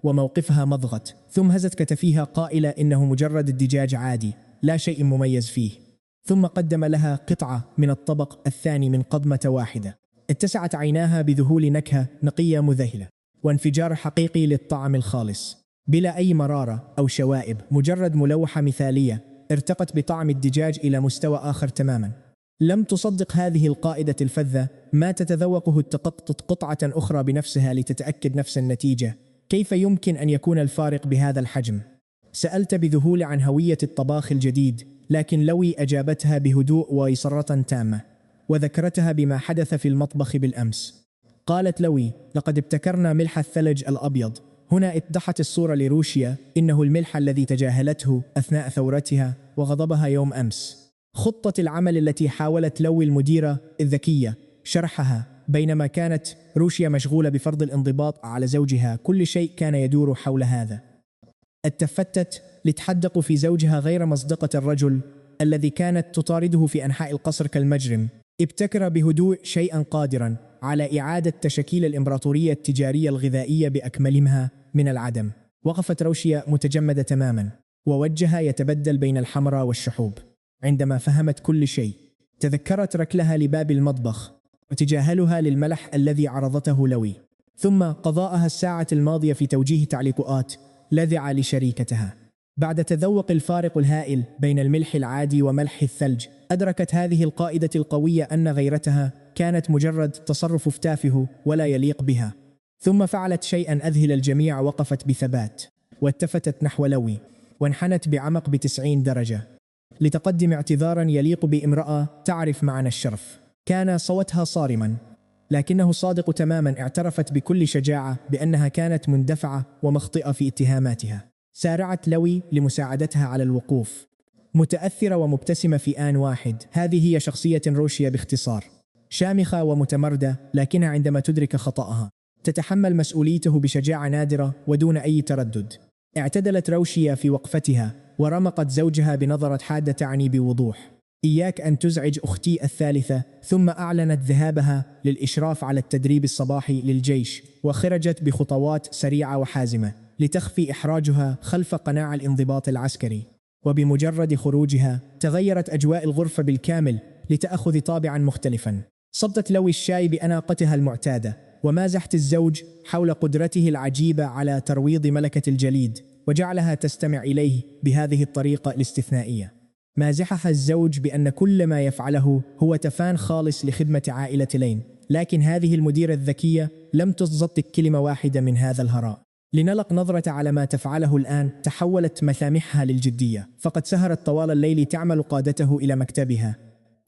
وموقفها مضغت، ثم هزت كتفيها قائلة إنه مجرد الدجاج عادي، لا شيء مميز فيه. ثم قدم لها قطعة من الطبق الثاني من قضمة واحدة. اتسعت عيناها بذهول نكهة نقية مذهلة وانفجار حقيقي للطعم الخالص، بلا أي مرارة أو شوائب، مجرد ملوحة مثالية ارتقت بطعم الدجاج إلى مستوى آخر تماما. لم تصدق هذه القائدة الفذة ما تتذوقه التقطت قطعة أخرى بنفسها لتتأكد نفس النتيجة. كيف يمكن أن يكون الفارق بهذا الحجم؟ سألت بذهول عن هوية الطباخ الجديد، لكن لوي أجابتها بهدوء ويسرة تامة، وذكرتها بما حدث في المطبخ بالأمس. قالت لوي: لقد ابتكرنا ملح الثلج الأبيض. هنا اتضحت الصورة لروشيا، إنه الملح الذي تجاهلته أثناء ثورتها وغضبها يوم أمس. خطة العمل التي حاولت لوي المديرة الذكية شرحها بينما كانت روشيا مشغولة بفرض الانضباط على زوجها. كل شيء كان يدور حول هذا. اتفتت لتحدق في زوجها غير مصدقة الرجل الذي كانت تطارده في أنحاء القصر كالمجرم. ابتكر بهدوء شيئا قادرا على إعادة تشكيل الإمبراطورية التجارية الغذائية بأكملها من العدم. وقفت روشيا متجمدة تماما، ووجهها يتبدل بين الحمراء والشحوب. عندما فهمت كل شيء تذكرت ركلها لباب المطبخ وتجاهلها للملح الذي عرضته لوي، ثم قضاءها الساعة الماضية في توجيه تعليقات لاذعة لشريكتها. بعد تذوق الفارق الهائل بين الملح العادي وملح الثلج، أدركت هذه القائدة القوية أن غيرتها كانت مجرد تصرف تافه ولا يليق بها. ثم فعلت شيئا أذهل الجميع، وقفت بثبات والتفتت نحو لوي وانحنت بعمق ب90 درجة لتقدم اعتذارا يليق بامرأة تعرف معنى الشرف. كان صوتها صارما لكنه صادق تماما. اعترفت بكل شجاعة بأنها كانت مندفعة ومخطئة في اتهاماتها. سارعت لوي لمساعدتها على الوقوف، متأثرة ومبتسمة في آن واحد. هذه هي شخصية روشيا باختصار، شامخة ومتمردة، لكنها عندما تدرك خطأها تتحمل مسؤوليته بشجاعة نادرة ودون أي تردد. اعتدلت روشيا في وقفتها ورمقت زوجها بنظرة حادة تعني بوضوح: إياك أن تزعج أختي الثالثة. ثم أعلنت ذهابها للإشراف على التدريب الصباحي للجيش، وخرجت بخطوات سريعة وحازمة لتخفي إحراجها خلف قناع الانضباط العسكري. وبمجرد خروجها تغيرت أجواء الغرفة بالكامل لتأخذ طابعا مختلفا. صبت لوي الشاي بأناقتها المعتادة، ومازحت الزوج حول قدرته العجيبة على ترويض ملكة الجليد وجعلها تستمع إليه بهذه الطريقة الاستثنائية. مازحها الزوج بأن كل ما يفعله هو تفان خالص لخدمة عائلة لين، لكن هذه المديرة الذكية لم تصدق كلمة واحدة من هذا الهراء. لنلق نظرة على ما تفعله الآن. تحولت ملامحها للجدية، فقد سهرت طوال الليل تعمل قادته إلى مكتبها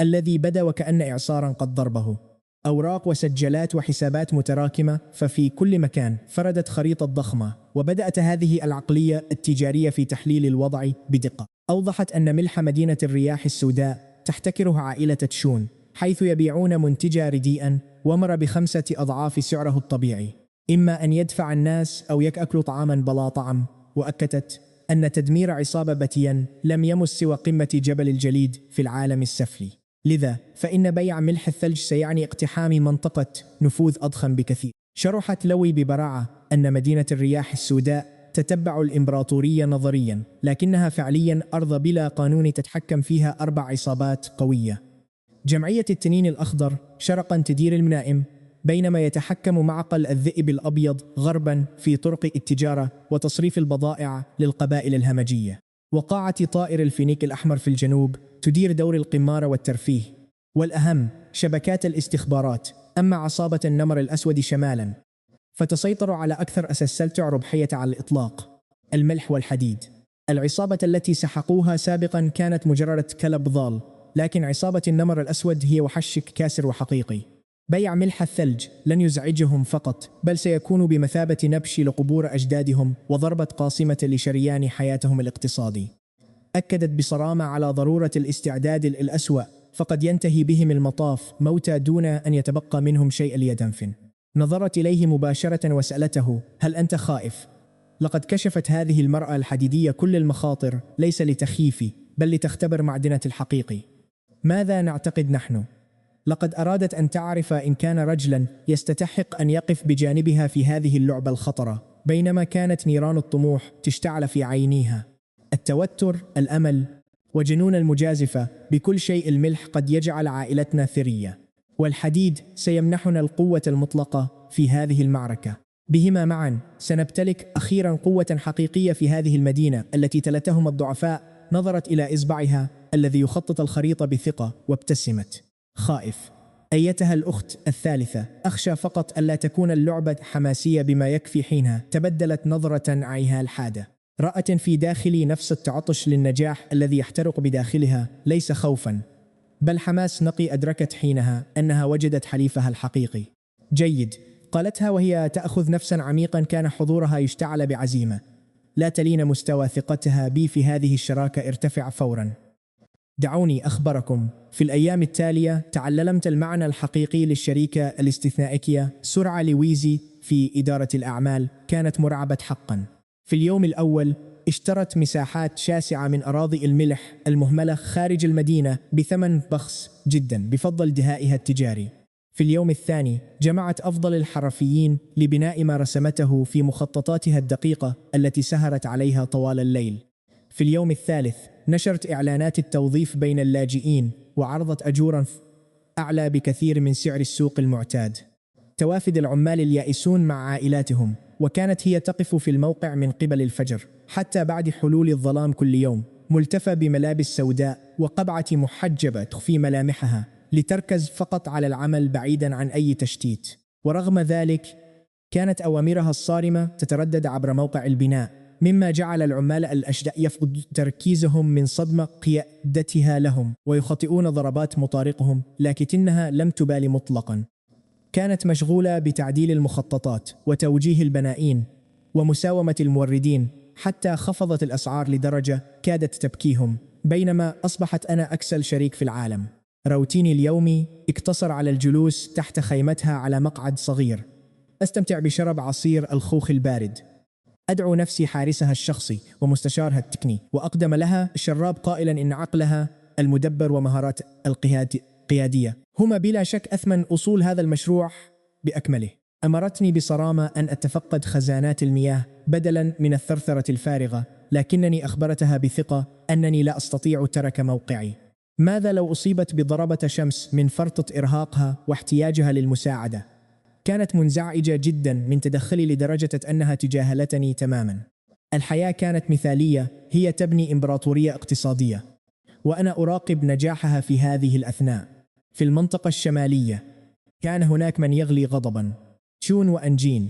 الذي بدا وكأن إعصارا قد ضربه. أوراق وسجلات وحسابات متراكمة، ففي كل مكان فردت خريطة ضخمة. وبدأت هذه العقلية التجارية في تحليل الوضع بدقة. أوضحت أن ملح مدينة الرياح السوداء تحتكره عائلة تشون، حيث يبيعون منتجا رديئا ومر ب5 أضعاف سعره الطبيعي، إما أن يدفع الناس أو يأكلوا طعاما بلا طعم. وأكدت أن تدمير عصابة باتيان لم يمس سوى قمة جبل الجليد في العالم السفلي، لذا فإن بيع ملح الثلج سيعني اقتحام منطقة نفوذ أضخم بكثير. شرحت لوي ببراعة أن مدينة الرياح السوداء تتبع الإمبراطورية نظريا، لكنها فعليا أرض بلا قانون تتحكم فيها 4 عصابات قوية. جمعية التنين الأخضر شرقا تدير المنائم، بينما يتحكم معقل الذئب الأبيض غربا في طرق التجارة وتصريف البضائع للقبائل الهمجية. وقاعة طائر الفينيك الأحمر في الجنوب تدير دور القمار والترفيه، والأهم شبكات الاستخبارات. أما عصابة النمر الأسود شمالا فتسيطر على أكثر أسلسلة ربحية على الإطلاق: الملح والحديد. العصابة التي سحقوها سابقا كانت مجرد كلب ضال، لكن عصابة النمر الأسود هي وحشك كاسر وحقيقي. بيع ملح الثلج لن يزعجهم فقط، بل سيكون بمثابة نبش لقبور أجدادهم وضربة قاصمة لشريان حياتهم الاقتصادي. أكدت بصرامة على ضرورة الاستعداد للأسوأ، فقد ينتهي بهم المطاف موتى دون أن يتبقى منهم شيء ليدفن. نظرت إليه مباشرة وسألته: هل أنت خائف؟ لقد كشفت هذه المرأة الحديدية كل المخاطر، ليس لتخيفي بل لتختبر معدنة الحقيقي. ماذا نعتقد نحن؟ لقد أرادت أن تعرف إن كان رجلا يستحق أن يقف بجانبها في هذه اللعبة الخطرة، بينما كانت نيران الطموح تشتعل في عينيها. التوتر، الأمل، وجنون المجازفة بكل شيء. الملح قد يجعل عائلتنا ثرية، والحديد سيمنحنا القوة المطلقة في هذه المعركة. بهما معا سنمتلك أخيرا قوة حقيقية في هذه المدينة التي تلتهم الضعفاء. نظرت إلى إصبعها الذي يخطط الخريطة بثقة وابتسمت: خائف أيتها الأخت الثالثة، أخشى فقط ألا تكون اللعبة حماسية بما يكفي. حينها تبدلت نظرة عيها الحادة، رأت في داخلي نفس التعطش للنجاح الذي يحترق بداخلها، ليس خوفا بل حماس نقي. أدركت حينها أنها وجدت حليفها الحقيقي. جيد، قالتها وهي تأخذ نفسا عميقا. كان حضورها يشتعل بعزيمة. لا تلين مستوى ثقتها بي في هذه الشراكة ارتفع فورا. دعوني أخبركم، في الأيام التالية تعلمت المعنى الحقيقي للشركة الاستثنائية. سرعة لويزي في إدارة الأعمال كانت مرعبة حقا. في اليوم الأول اشترت مساحات شاسعة من أراضي الملح المهملة خارج المدينة بثمن بخس جدا بفضل دهائها التجاري. في اليوم الثاني جمعت أفضل الحرفيين لبناء ما رسمته في مخططاتها الدقيقة التي سهرت عليها طوال الليل. في اليوم الثالث نشرت إعلانات التوظيف بين اللاجئين وعرضت أجورا أعلى بكثير من سعر السوق المعتاد. توافد العمال اليائسون مع عائلاتهم، وكانت هي تقف في الموقع من قبل الفجر حتى بعد حلول الظلام كل يوم، ملتفة بملابس سوداء وقبعة محجبة تخفي ملامحها، لتركز فقط على العمل بعيدا عن أي تشتيت. ورغم ذلك كانت أوامرها الصارمة تتردد عبر موقع البناء، مما جعل العمال الأشداء يفقدوا تركيزهم من صدمة قيادتها لهم ويخطئون ضربات مطارقهم، لكنها لم تبالي مطلقا. كانت مشغولة بتعديل المخططات وتوجيه البنائين ومساومة الموردين، حتى خفضت الأسعار لدرجة كادت تبكيهم. بينما أصبحت أنا أكسل شريك في العالم. روتيني اليومي اقتصر على الجلوس تحت خيمتها على مقعد صغير، أستمتع بشرب عصير الخوخ البارد، أدعو نفسي حارسها الشخصي ومستشارها التقني، وأقدم لها الشراب قائلا إن عقلها المدبر ومهارات القيادية هما بلا شك أثمن أصول هذا المشروع بأكمله. أمرتني بصرامة أن أتفقد خزانات المياه بدلا من الثرثرة الفارغة، لكنني أخبرتها بثقة أنني لا أستطيع ترك موقعي. ماذا لو أصيبت بضربة شمس من فرطة إرهاقها واحتياجها للمساعدة؟ كانت منزعجة جدا من تدخلي لدرجة أنها تجاهلتني تماما. الحياة كانت مثالية، هي تبني إمبراطورية اقتصادية، وأنا أراقب نجاحها في هذه الأثناء. في المنطقة الشمالية كان هناك من يغلي غضبا. تشون وأنجين،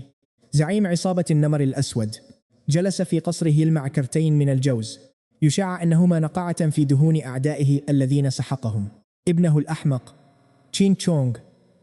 زعيم عصابة النمر الأسود، جلس في قصره يلمع كرتين من الجوز، يشاع أنهما نقعة في دهون أعدائه الذين سحقهم. ابنه الأحمق تشين تشونغ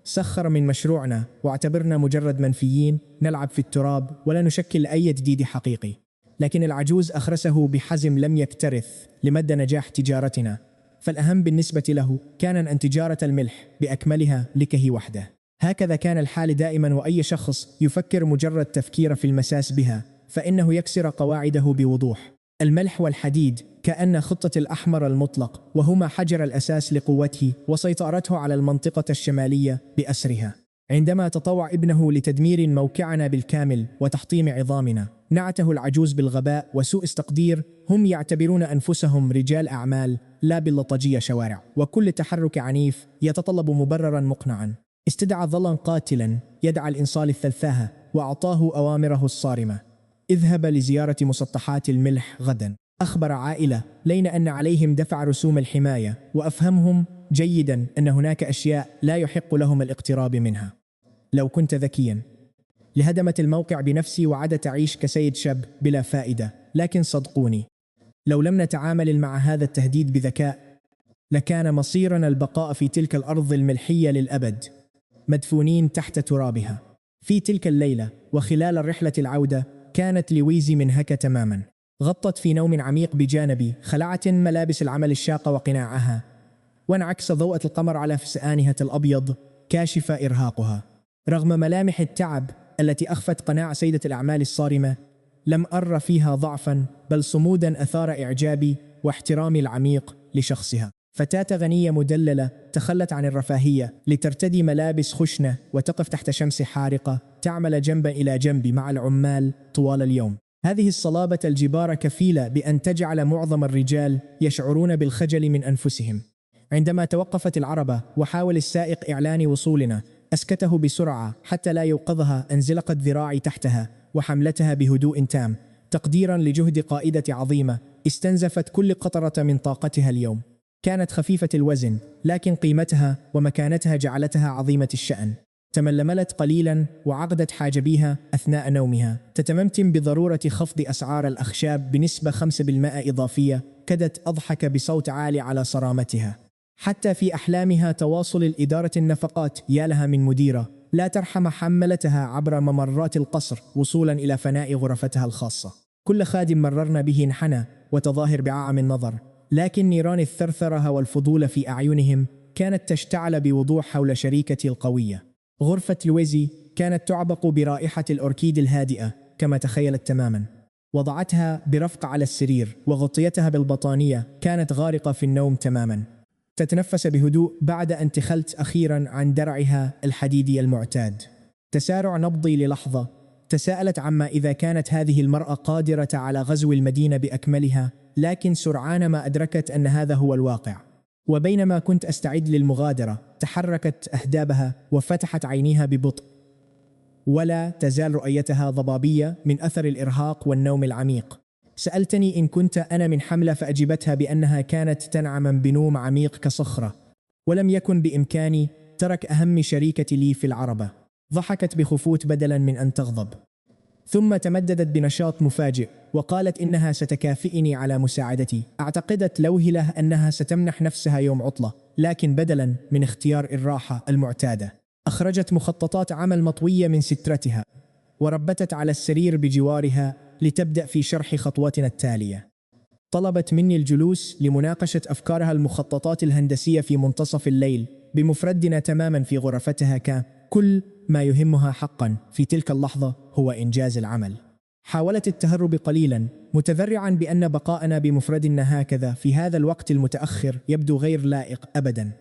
سخر من مشروعنا واعتبرنا مجرد منفيين نلعب في التراب ولا نشكل أي جديد حقيقي. لكن العجوز أخرسه بحزم لم يكترث لمدى نجاح تجارتنا، فالأهم بالنسبة له كان أن تجارة الملح بأكملها لكه وحده. هكذا كان الحال دائما، وأي شخص يفكر مجرد تفكير في المساس بها فإنه يكسر قواعده بوضوح. الملح والحديد كأن خطة الأحمر المطلق، وهما حجر الأساس لقوته وسيطرته على المنطقة الشمالية بأسرها. عندما تطوع ابنه لتدمير موقعنا بالكامل وتحطيم عظامنا، نعته العجوز بالغباء وسوء التقدير. هم يعتبرون أنفسهم رجال أعمال لا بلطجية شوارع، وكل تحرك عنيف يتطلب مبررا مقنعا. استدعى ظلا قاتلا يدعى الإنصال الثلثاهة وأعطاه أوامره الصارمة: اذهب لزيارة مسطحات الملح غدا. أخبر عائلة لين أن عليهم دفع رسوم الحماية، وأفهمهم جيدا أن هناك أشياء لا يحق لهم الاقتراب منها. لو كنت ذكيا لهدمت الموقع بنفسي وعدت أعيش كسيد شاب بلا فائدة. لكن صدقوني، لو لم نتعامل مع هذا التهديد بذكاء لكان مصيرنا البقاء في تلك الأرض الملحية للأبد، مدفونين تحت ترابها. في تلك الليلة وخلال الرحلة العودة كانت لويزي منهكة تماما. غطت في نوم عميق بجانبي، خلعت ملابس العمل الشاقة وقناعها، وانعكس ضوء القمر على فسآنها الأبيض كاشف إرهاقها. رغم ملامح التعب التي أخفت قناع سيدة الأعمال الصارمة، لم أر فيها ضعفا بل صمودا أثار إعجابي واحترامي العميق لشخصها. فتاة غنية مدللة تخلت عن الرفاهية لترتدي ملابس خشنة وتقف تحت شمس حارقة، تعمل جنبا إلى جنب مع العمال طوال اليوم. هذه الصلابة الجبارة كفيلة بأن تجعل معظم الرجال يشعرون بالخجل من أنفسهم. عندما توقفت العربة وحاول السائق إعلان وصولنا، أسكته بسرعة حتى لا يوقظها أن زلقت ذراعي تحتها وحملتها بهدوء تام، تقديرا لجهد قائدة عظيمة استنزفت كل قطرة من طاقتها اليوم. كانت خفيفة الوزن، لكن قيمتها ومكانتها جعلتها عظيمة الشأن. تململت قليلا وعقدت حاجبيها أثناء نومها، تتممتم بضرورة خفض أسعار الأخشاب بنسبة 5% إضافية. كدت أضحك بصوت عالي على صرامتها. حتى في أحلامها تواصل الإدارة النفقات، يا لها من مديرة لا ترحم حملتها عبر ممرات القصر وصولا إلى فناء غرفتها الخاصة. كل خادم مررنا به انحنى وتظاهر بعام النظر، لكن نيران الثرثرة والفضول في أعينهم كانت تشتعل بوضوح حول شريكتي القوية. غرفة لويزي كانت تعبق برائحة الأوركيد الهادئة كما تخيلت تماما. وضعتها برفق على السرير وغطيتها بالبطانية، كانت غارقة في النوم تماما، تتنفس بهدوء بعد أن تخلت أخيرا عن درعها الحديدي المعتاد. تسارع نبضي للحظة، تساءلت عما إذا كانت هذه المرأة قادرة على غزو المدينة بأكملها، لكن سرعان ما أدركت أن هذا هو الواقع. وبينما كنت أستعد للمغادرة، تحركت أهدابها وفتحت عينيها ببطء، ولا تزال رؤيتها ضبابية من أثر الإرهاق والنوم العميق. سألتني إن كنت أنا من حملة، فأجبتها بأنها كانت تنعم بنوم عميق كصخرة، ولم يكن بإمكاني ترك أهم شريكة لي في العربة. ضحكت بخفوت بدلا من أن تغضب، ثم تمددت بنشاط مفاجئ وقالت إنها ستكافئني على مساعدتي. اعتقدت لوهلة أنها ستمنح نفسها يوم عطلة، لكن بدلا من اختيار الراحة المعتادة أخرجت مخططات عمل مطوية من سترتها وربتت على السرير بجوارها لتبدأ في شرح خطوتنا التالية. طلبت مني الجلوس لمناقشة أفكارها المخططات الهندسية في منتصف الليل بمفردنا تماما في غرفتها. كان كل ما يهمها حقا في تلك اللحظة هو إنجاز العمل. حاولت التهرب قليلا متذرعا بأن بقاءنا بمفردنا هكذا في هذا الوقت المتأخر يبدو غير لائق أبدا،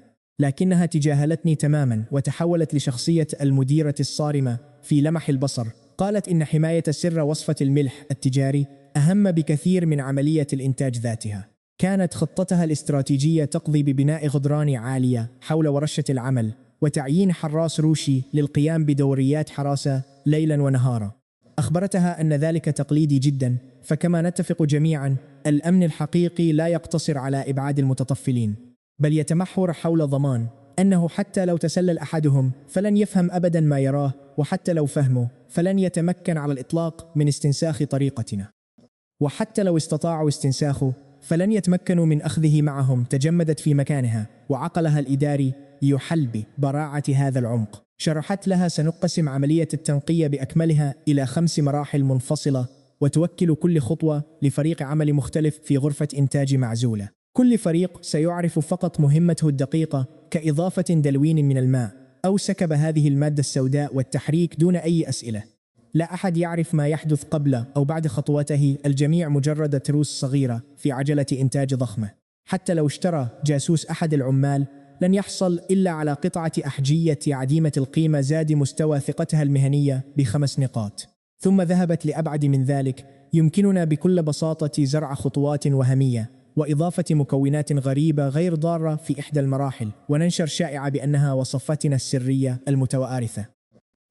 لكنها تجاهلتني تماما وتحولت لشخصية المديرة الصارمة في لمح البصر. قالت إن حماية سر وصفة الملح التجاري أهم بكثير من عملية الإنتاج ذاتها. كانت خطتها الاستراتيجية تقضي ببناء غدران عالية حول ورشة العمل وتعيين حراس روشي للقيام بدوريات حراسة ليلا ونهارا. أخبرتها أن ذلك تقليدي جدا، فكما نتفق جميعا الأمن الحقيقي لا يقتصر على إبعاد المتطفلين، بل يتمحور حول ضمان أنه حتى لو تسلل أحدهم فلن يفهم أبدا ما يراه، وحتى لو فهمه فلن يتمكن على الإطلاق من استنساخ طريقتنا، وحتى لو استطاعوا استنساخه فلن يتمكنوا من أخذه معهم. تجمدت في مكانها وعقلها الإداري يحل ببراعة هذا العمق. شرحت لها سنقسم عملية التنقية بأكملها إلى 5 مراحل منفصلة، وتوكل كل خطوة لفريق عمل مختلف في غرفة إنتاج معزولة. كل فريق سيعرف فقط مهمته الدقيقة كإضافة دلوين من الماء أو سكب هذه المادة السوداء والتحريك دون أي أسئلة. لا أحد يعرف ما يحدث قبل أو بعد خطوته، الجميع مجرد تروس صغيرة في عجلة إنتاج ضخمة. حتى لو اشترى جاسوس أحد العمال لن يحصل إلا على قطعة أحجية عديمة القيمة زاد مستوى ثقتها المهنية ب5 نقاط. ثم ذهبت لأبعد من ذلك. يمكننا بكل بساطة زرع خطوات وهمية وإضافة مكونات غريبة غير ضارة في إحدى المراحل، وننشر شائعة بأنها وصفتنا السرية المتوارثة.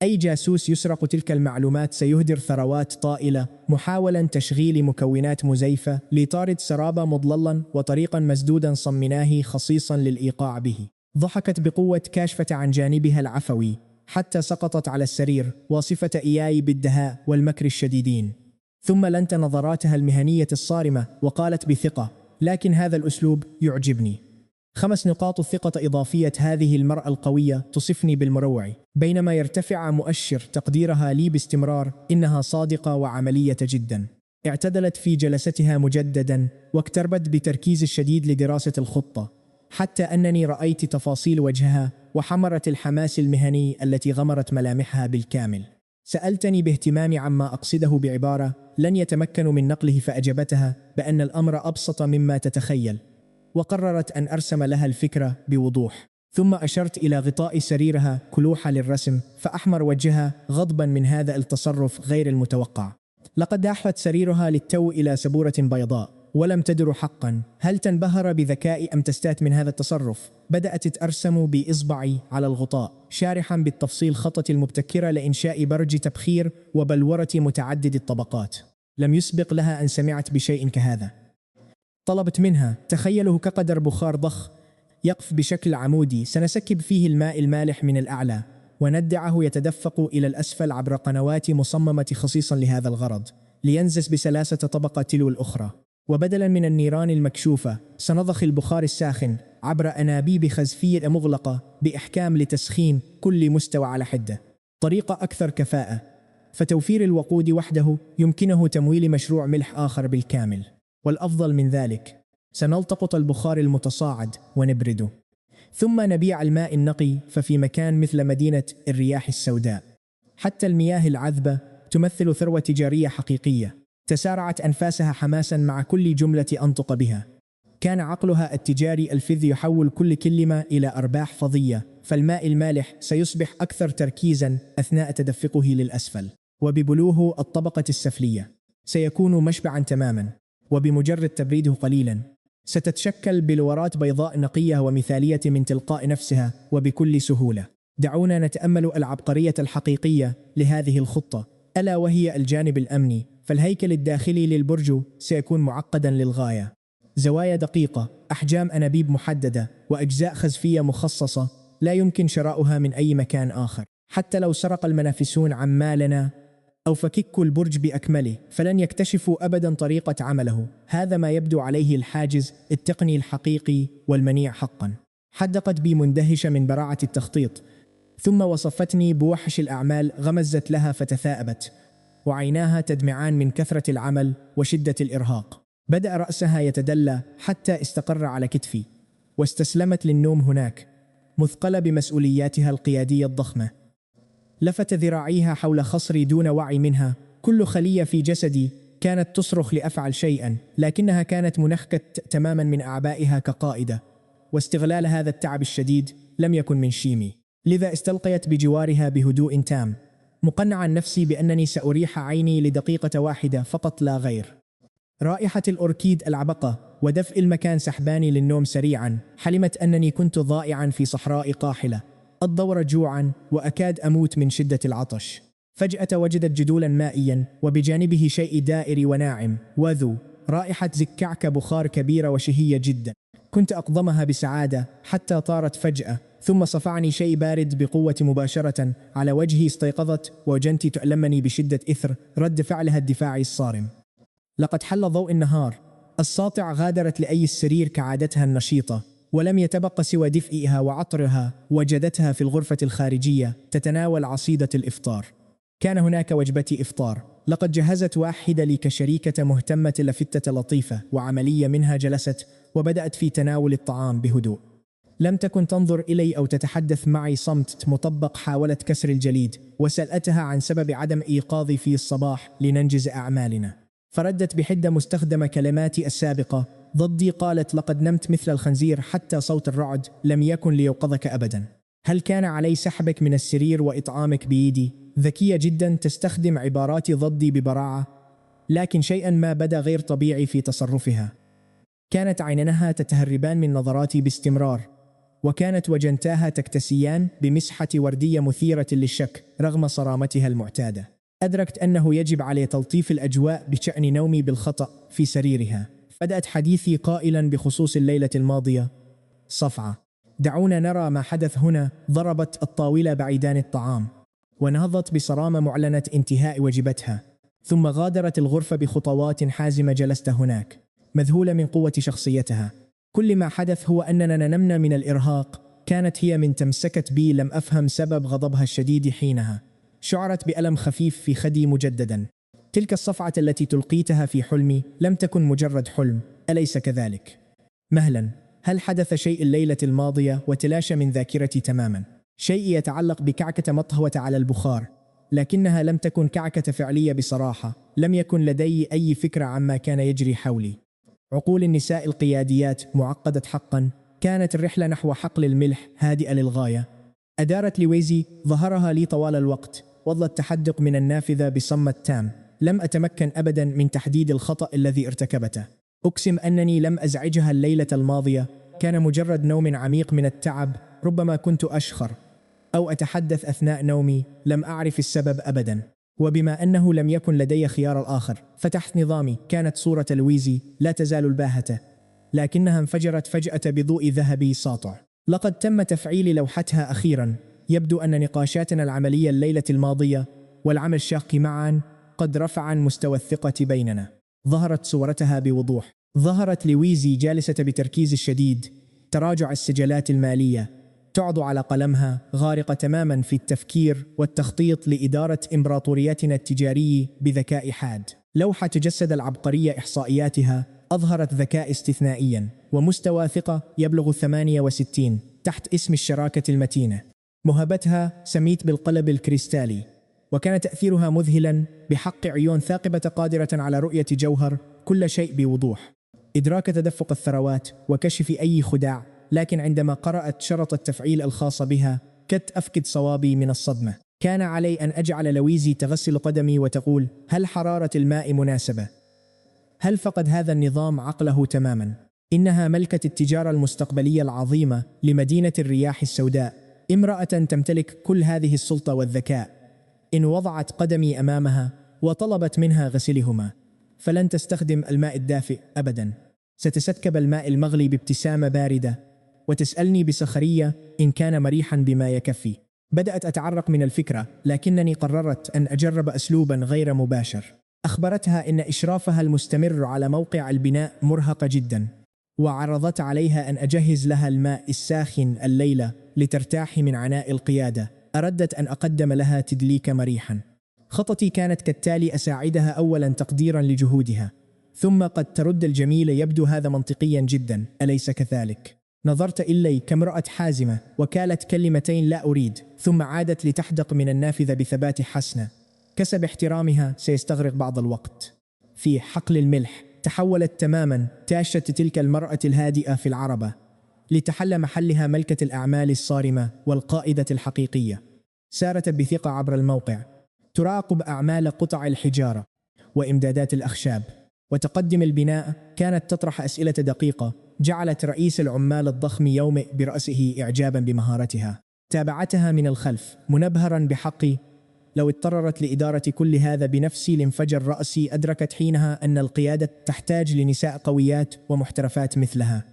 أي جاسوس يسرق تلك المعلومات سيهدر ثروات طائلة محاولا تشغيل مكونات مزيفة لطارد سرابة مضللا وطريقا مسدودا صمناه خصيصا للإيقاع به. ضحكت بقوة كاشفة عن جانبها العفوي حتى سقطت على السرير واصفة إياي بالدهاء والمكر الشديدين. ثم لنت نظراتها المهنية الصارمة وقالت بثقة: لكن هذا الأسلوب يعجبني. 5 نقاط الثقة إضافية هذه المرأة القوية تصفني بالمروع، بينما يرتفع مؤشر تقديرها لي باستمرار. إنها صادقة وعملية جدا. اعتدلت في جلستها مجددا واقتربت بتركيز الشديد لدراسة الخطة، حتى أنني رأيت تفاصيل وجهها وحمرة الحماس المهني التي غمرت ملامحها بالكامل. سألتني باهتمام عما أقصده بعبارة لن يتمكنوا من نقله، فأجابتها بأن الأمر أبسط مما تتخيل، وقررت أن أرسم لها الفكرة بوضوح. ثم أشرت إلى غطاء سريرها كلوحة للرسم، فأحمر وجهها غضبا من هذا التصرف غير المتوقع. لقد داحت سريرها للتو إلى سبورة بيضاء ولم تدر حقا. هل تنبهر بذكائي أم تستات من هذا التصرف؟ بدأت تأرسم بإصبعي على الغطاء، شارحا بالتفصيل خطتي المبتكرة لإنشاء برج تبخير وبلورة متعدد الطبقات. لم يسبق لها أن سمعت بشيء كهذا. طلبت منها: تخيله كقدر بخار ضخ يقف بشكل عمودي، سنسكب فيه الماء المالح من الأعلى وندعه يتدفق إلى الأسفل عبر قنوات مصممة خصيصا لهذا الغرض لينزس بسلاسة طبقة تلو الأخرى. وبدلا من النيران المكشوفة سنضخ البخار الساخن عبر أنابيب خزفية مغلقة بإحكام لتسخين كل مستوى على حدة. طريقة أكثر كفاءة، فتوفير الوقود وحده يمكنه تمويل مشروع ملح آخر بالكامل. والأفضل من ذلك، سنلتقط البخار المتصاعد ونبرده، ثم نبيع الماء النقي ففي مكان مثل مدينة الرياح السوداء. حتى المياه العذبة تمثل ثروة تجارية حقيقية. تسارعت أنفاسها حماسا مع كل جملة أنطق بها. كان عقلها التجاري الفذ يحول كل كلمة إلى أرباح فظية. فالماء المالح سيصبح أكثر تركيزا أثناء تدفقه للأسفل، وببلوه الطبقة السفلية سيكون مشبعا تماما، وبمجرد تبريده قليلا ستتشكل بلورات بيضاء نقية ومثالية من تلقاء نفسها وبكل سهولة. دعونا نتأمل العبقرية الحقيقية لهذه الخطة، ألا وهي الجانب الأمني. فالهيكل الداخلي للبرج سيكون معقدا للغاية. زوايا دقيقة، أحجام أنابيب محددة، وأجزاء خزفية مخصصة لا يمكن شراؤها من أي مكان آخر. حتى لو سرق المنافسون عمالنا أو فككوا البرج بأكمله فلن يكتشفوا أبدا طريقة عمله. هذا ما يبدو عليه الحاجز التقني الحقيقي والمنيع حقا. حدقت بي مندهشة من براعة التخطيط، ثم وصفتني بوحش الأعمال. غمزت لها فتثاءبت، وعيناها تدمعان من كثرة العمل وشدة الإرهاق. بدأ رأسها يتدلى حتى استقر على كتفي، واستسلمت للنوم هناك مثقلة بمسؤولياتها القيادية الضخمة. لفت ذراعيها حول خصري دون وعي منها. كل خلية في جسدي كانت تصرخ لأفعل شيئا، لكنها كانت منهكة تماما من أعبائها كقائدة، واستغلال هذا التعب الشديد لم يكن من شيمي. لذا استلقيت بجوارها بهدوء تام، مقنعا نفسي بأنني سأريح عيني لدقيقة واحدة فقط لا غير. رائحة الأوركيد العبقة ودفء المكان سحباني للنوم سريعا. حلمت أنني كنت ضائعا في صحراء قاحلة، الدور جوعا وأكاد أموت من شدة العطش. فجأة وجدت جدولا مائيا وبجانبه شيء دائري وناعم وذو رائحة زكعك بخار كبيرة وشهية جدا. كنت أقضمها بسعادة حتى طارت فجأة، ثم صفعني شيء بارد بقوة مباشرة على وجهي. استيقظت وجنتي تؤلمني بشدة إثر رد فعلها الدفاعي الصارم. لقد حل ضوء النهار. الساطع غادرت لأي السرير كعادتها النشيطة، ولم يتبق سوى دفئها وعطرها. وجدتها في الغرفة الخارجية تتناول عصيدة الإفطار. كان هناك وجبتي إفطار. لقد جهزت واحدة لي كشريكة مهتمة لفتة لطيفة وعملية. منها جلست وبدأت في تناول الطعام بهدوء. لم تكن تنظر إلي أو تتحدث معي. صمت مطبق. حاولت كسر الجليد وسألتها عن سبب عدم إيقاظي في الصباح لننجز أعمالنا، فردت بحدة مستخدمة كلماتي السابقة ضدي. قالت: لقد نمت مثل الخنزير حتى صوت الرعد لم يكن ليوقظك أبدا. هل كان علي سحبك من السرير وإطعامك بيدي؟ ذكية جدا، تستخدم عباراتي ضدي ببراعة، لكن شيئا ما بدا غير طبيعي في تصرفها. كانت عيناها تتهربان من نظراتي باستمرار، وكانت وجنتاها تكتسيان بمسحة وردية مثيرة للشك رغم صرامتها المعتادة. أدركت أنه يجب علي تلطيف الأجواء بشأن نومي بالخطأ في سريرها. بدأت حديثي قائلا بخصوص الليلة الماضية. صفعة. دعونا نرى ما حدث هنا. ضربت الطاولة بعيدان الطعام ونهضت بصرامة معلنة انتهاء وجبتها، ثم غادرت الغرفة بخطوات حازمة. جلست هناك مذهولة من قوة شخصيتها. كل ما حدث هو أننا نمنا من الإرهاق. كانت هي من تمسكت بي. لم أفهم سبب غضبها الشديد حينها. شعرت بألم خفيف في خدي مجددا. تلك الصفعة التي تلقيتها في حلمي لم تكن مجرد حلم، أليس كذلك؟ مهلا، هل حدث شيء الليلة الماضية وتلاشى من ذاكرتي تماما؟ شيء يتعلق بكعكة مطهوة على البخار، لكنها لم تكن كعكة فعلية بصراحة. لم يكن لدي أي فكرة عما كان يجري حولي. عقول النساء القياديات معقدة حقا. كانت الرحلة نحو حقل الملح هادئة للغاية. أدارت لويزي ظهرها لي طوال الوقت، وظلت تحدق من النافذة بصمت تام. لم أتمكن أبدا من تحديد الخطأ الذي ارتكبته. أقسم أنني لم أزعجها الليلة الماضية. كان مجرد نوم عميق من التعب. ربما كنت أشخر أو أتحدث أثناء نومي، لم أعرف السبب أبدا. وبما أنه لم يكن لدي خيار الآخر، فتحت نظامي. كانت صورة لويزي لا تزال الباهتة، لكنها انفجرت فجأة بضوء ذهبي ساطع. لقد تم تفعيل لوحتها أخيرا. يبدو أن نقاشاتنا العملية الليلة الماضية والعمل الشاق معا قد رفعا مستوى الثقة بيننا. ظهرت صورتها بوضوح. ظهرت لويزي جالسة بتركيز شديد، تراجع السجلات المالية تعض على قلمها، غارقة تماما في التفكير والتخطيط لإدارة إمبراطوريتنا التجاري بذكاء حاد. لوحة تجسد العبقرية إحصائياتها أظهرت ذكاء استثنائيا ومستوى ثقة يبلغ 68 تحت اسم الشراكة المتينة. مهبتها سميت بالقلب الكريستالي، وكان تأثيرها مذهلا بحق. عيون ثاقبة قادرة على رؤية جوهر كل شيء بوضوح، إدراك تدفق الثروات وكشف أي خداع. لكن عندما قرأت شرط التفعيل الخاص بها كدت أفقد صوابي من الصدمة. كان علي أن أجعل لويزي تغسل قدمي وتقول: هل حرارة الماء مناسبة؟ هل فقد هذا النظام عقله تماما؟ إنها ملكة التجارة المستقبلية العظيمة لمدينة الرياح السوداء، امرأة تمتلك كل هذه السلطة والذكاء. إن وضعت قدمي أمامها وطلبت منها غسلهما فلن تستخدم الماء الدافئ أبدا. ستسكب الماء المغلي بابتسامة باردة وتسألني بسخرية إن كان مريحا بما يكفي. بدأت أتعرق من الفكرة، لكنني قررت أن أجرب أسلوبا غير مباشر. أخبرتها إن إشرافها المستمر على موقع البناء مرهق جدا، وعرضت عليها أن أجهز لها الماء الساخن الليلة لترتاح من عناء القيادة. أردت أن أقدم لها تدليك مريحا. خطتي كانت كالتالي: أساعدها أولا تقديرا لجهودها، ثم قد ترد الجميلة: يبدو هذا منطقيا جدا، أليس كذلك؟ نظرت إلي كامرأة حازمة وكالت كلمتين: لا أريد، ثم عادت لتحدق من النافذة بثبات حسنة. كسب احترامها سيستغرق بعض الوقت. في حقل الملح تحولت تماما تاشة تلك المرأة الهادئة في العربة، لتحل محلها ملكة الأعمال الصارمة والقائدة الحقيقية. سارت بثقة عبر الموقع، تراقب أعمال قطع الحجارة وإمدادات الأخشاب وتقدم البناء. كانت تطرح أسئلة دقيقة جعلت رئيس العمال الضخم يومئ برأسه إعجابا بمهارتها. تابعتها من الخلف منبهرا بحقي. لو اضطررت لإدارة كل هذا بنفسي لانفجر رأسي. أدركت حينها أن القيادة تحتاج لنساء قويات ومحترفات مثلها.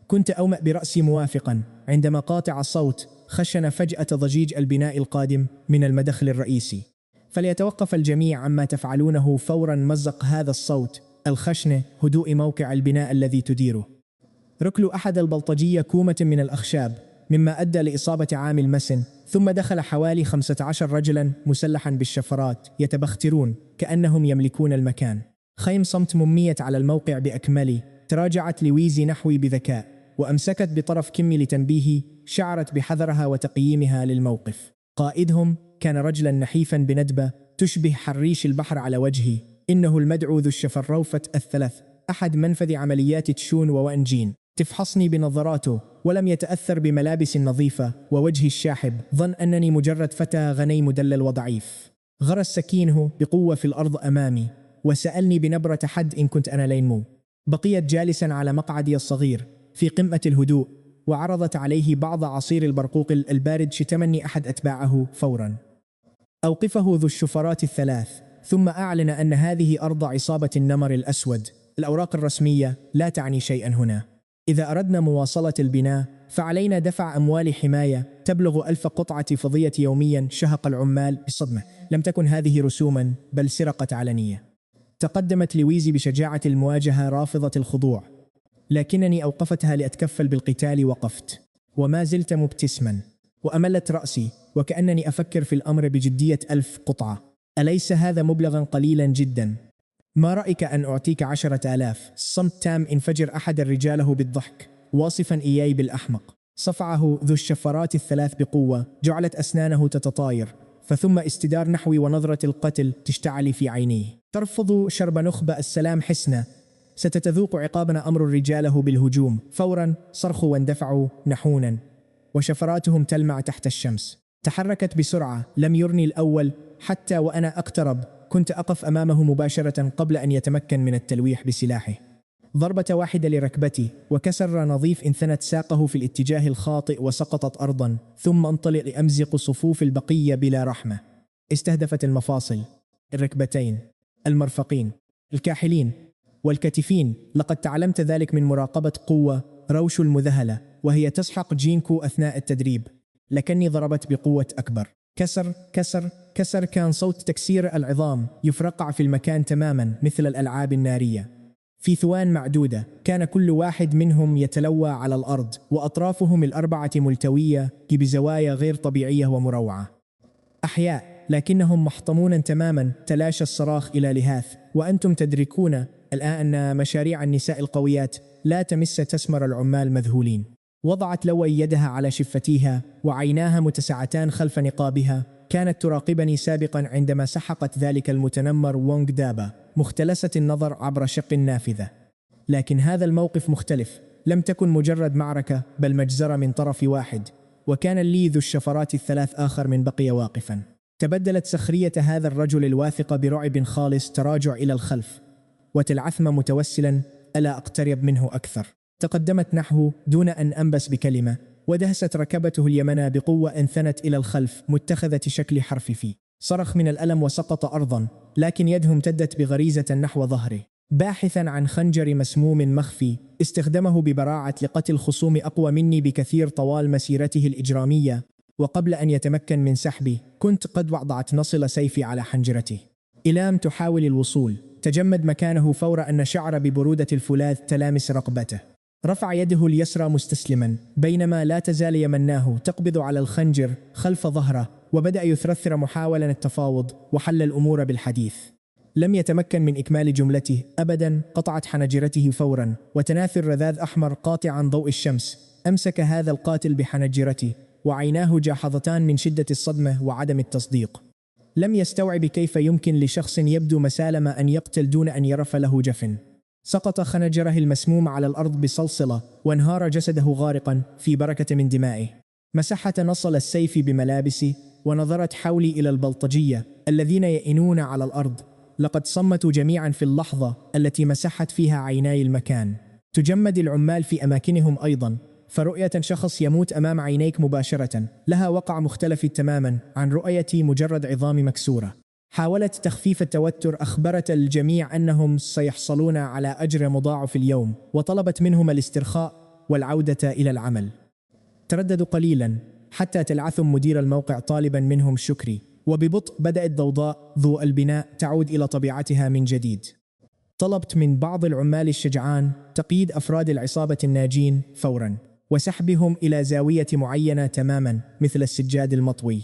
كنت أومأ برأسي موافقا، عندما قاطع الصوت خشن فجأة ضجيج البناء القادم من المدخل الرئيسي. فليتوقف الجميع عما تفعلونه فورا. مزق هذا الصوت الخشن هدوء موقع البناء الذي تديره. ركل أحد البلطجية كومة من الأخشاب، مما أدى لإصابة عامل مسن. ثم دخل حوالي 15 رجلا مسلحا بالشفرات يتبخترون كأنهم يملكون المكان. خيم صمت مميت على الموقع بأكمله. تراجعت لويزي نحوي بذكاء وأمسكت بطرف كمي لتنبيهي. شعرت بحذرها وتقييمها للموقف. قائدهم كان رجلا نحيفا بندبة تشبه حريش البحر على وجهه. إنه المدعو ذو الشفروفة الثلاث، أحد منفذ عمليات تشون ووانجين. تفحصني بنظراته ولم يتأثر بملابس نظيفة ووجهي الشاحب. ظن أنني مجرد فتى غني مدلل وضعيف. غرس سكينه بقوة في الأرض أمامي وسألني بنبرة حد إن كنت أنا لين مو. بقيت جالسا على مقعدي الصغير في قمة الهدوء، وعرضت عليه بعض عصير البرقوق البارد. شتمني أحد أتباعه فورا: أوقفه ذو الشفرات الثلاث. ثم أعلن أن هذه أرض عصابة النمر الأسود. الأوراق الرسمية لا تعني شيئا هنا. إذا أردنا مواصلة البناء فعلينا دفع أموال حماية تبلغ 1000 قطعة فضية يوميا. شهق العمال بصدمة. لم تكن هذه رسوما بل سرقة علنية. تقدمت لويزي بشجاعة المواجهة رافضة الخضوع، لكنني أوقفتها لأتكفل بالقتال. وقفت وما زلت مبتسما، وأملت رأسي وكأنني أفكر في الأمر بجدية. 1000 قطعة، أليس هذا مبلغا قليلا جدا؟ ما رأيك أن أعطيك 10,000؟ صمت تام. انفجر أحد رجاله بالضحك واصفا إياي بالأحمق. صفعه ذو الشفرات الثلاث بقوة. جعلت أسنانه تتطاير، فثم استدار نحوي ونظرة القتل تشتعل في عينيه. ترفض شرب نخبة السلام حسنة، ستتذوق عقابنا. أمر رجاله بالهجوم فورا. صرخوا واندفعوا نحونا وشفراتهم تلمع تحت الشمس. تحركت بسرعة. لم يرني الأول حتى وأنا أقترب. كنت أقف أمامه مباشرة قبل أن يتمكن من التلويح بسلاحه. ضربة واحدة لركبتي وكسر نظيف. انثنت ساقه في الاتجاه الخاطئ وسقطت أرضا. ثم انطلق لأمزق صفوف البقية بلا رحمة. استهدفت المفاصل، الركبتين، المرفقين، الكاحلين والكتفين. لقد تعلمت ذلك من مراقبة قوة روش المذهلة وهي تسحق جينكو أثناء التدريب، لكني ضربت بقوة أكبر. كسر كسر كسر. كان صوت تكسير العظام يفرقع في المكان تماما مثل الألعاب النارية. في ثوان معدودة كان كل واحد منهم يتلوى على الأرض، وأطرافهم الأربعة ملتوية بزوايا غير طبيعية ومروعة. أحياء لكنهم محطمون تماما. تلاشى الصراخ إلى لهاث. وأنتم تدركون الآن أن مشاريع النساء القويات لا تمس تسمر العمال مذهولين. وضعت لوي يدها على شفتيها وعيناها متسعتان خلف نقابها. كانت تراقبني سابقا عندما سحقت ذلك المتنمر وونغ دابا مختلسة النظر عبر شق النافذة. لكن هذا الموقف مختلف. لم تكن مجرد معركة بل مجزرة من طرف واحد، وكان لي ذو الشفرات الثلاث آخر من بقي واقفا. تبدلت سخرية هذا الرجل الواثق برعب خالص. تراجع إلى الخلف وتلعثم متوسلا: ألا أقترب منه أكثر؟ تقدمت نحوه دون أن أنبس بكلمة، ودهست ركبته اليمنى بقوة. انثنت إلى الخلف متخذة شكل حرف في. صرخ من الألم وسقط أرضا، لكن يده امتدت بغريزة نحو ظهره. باحثا عن خنجر مسموم مخفي استخدمه ببراعة لقتل خصوم أقوى مني بكثير طوال مسيرته الإجرامية. وقبل أن يتمكن من سحبي كنت قد وضعت نصل سيفي على حنجرته. إلام تحاول الوصول، تجمد مكانه فور أن شعر ببرودة الفولاذ تلامس رقبته. رفع يده اليسرى مستسلما، بينما لا تزال يمناه تقبض على الخنجر خلف ظهره، وبدأ يثرثر محاولا التفاوض وحل الأمور بالحديث. لم يتمكن من إكمال جملته أبدا، قطعت حنجرته فورا، وتناثر رذاذ أحمر قاطعا ضوء الشمس أمسك هذا القاتل بحنجرته، وعيناه جاحظتان من شدة الصدمة وعدم التصديق. لم يستوعب كيف يمكن لشخص يبدو مسالم أن يقتل دون أن يرف له جفن. سقط خنجره المسموم على الأرض بصلصلة، وانهار جسده غارقا في بركة من دمائه. مسحت نصل السيف بملابسي، ونظرت حولي إلى البلطجية الذين يئنون على الأرض. لقد صمتوا جميعا في اللحظة التي مسحت فيها عيناي المكان. تجمد العمال في أماكنهم أيضا، فرؤية شخص يموت أمام عينيك مباشرة لها وقع مختلف تماما عن رؤية مجرد عظام مكسورة. حاولت تخفيف التوتر، أخبرت الجميع أنهم سيحصلون على أجر مضاعف في اليوم، وطلبت منهم الاسترخاء والعودة إلى العمل. ترددوا قليلا حتى تلعثم مدير الموقع طالبا منهم شكري، وببطء بدأت ضوضاء ذو البناء تعود إلى طبيعتها من جديد. طلبت من بعض العمال الشجعان تقييد أفراد العصابة الناجين فورا، وسحبهم إلى زاوية معينة تماما مثل السجاد المطوي.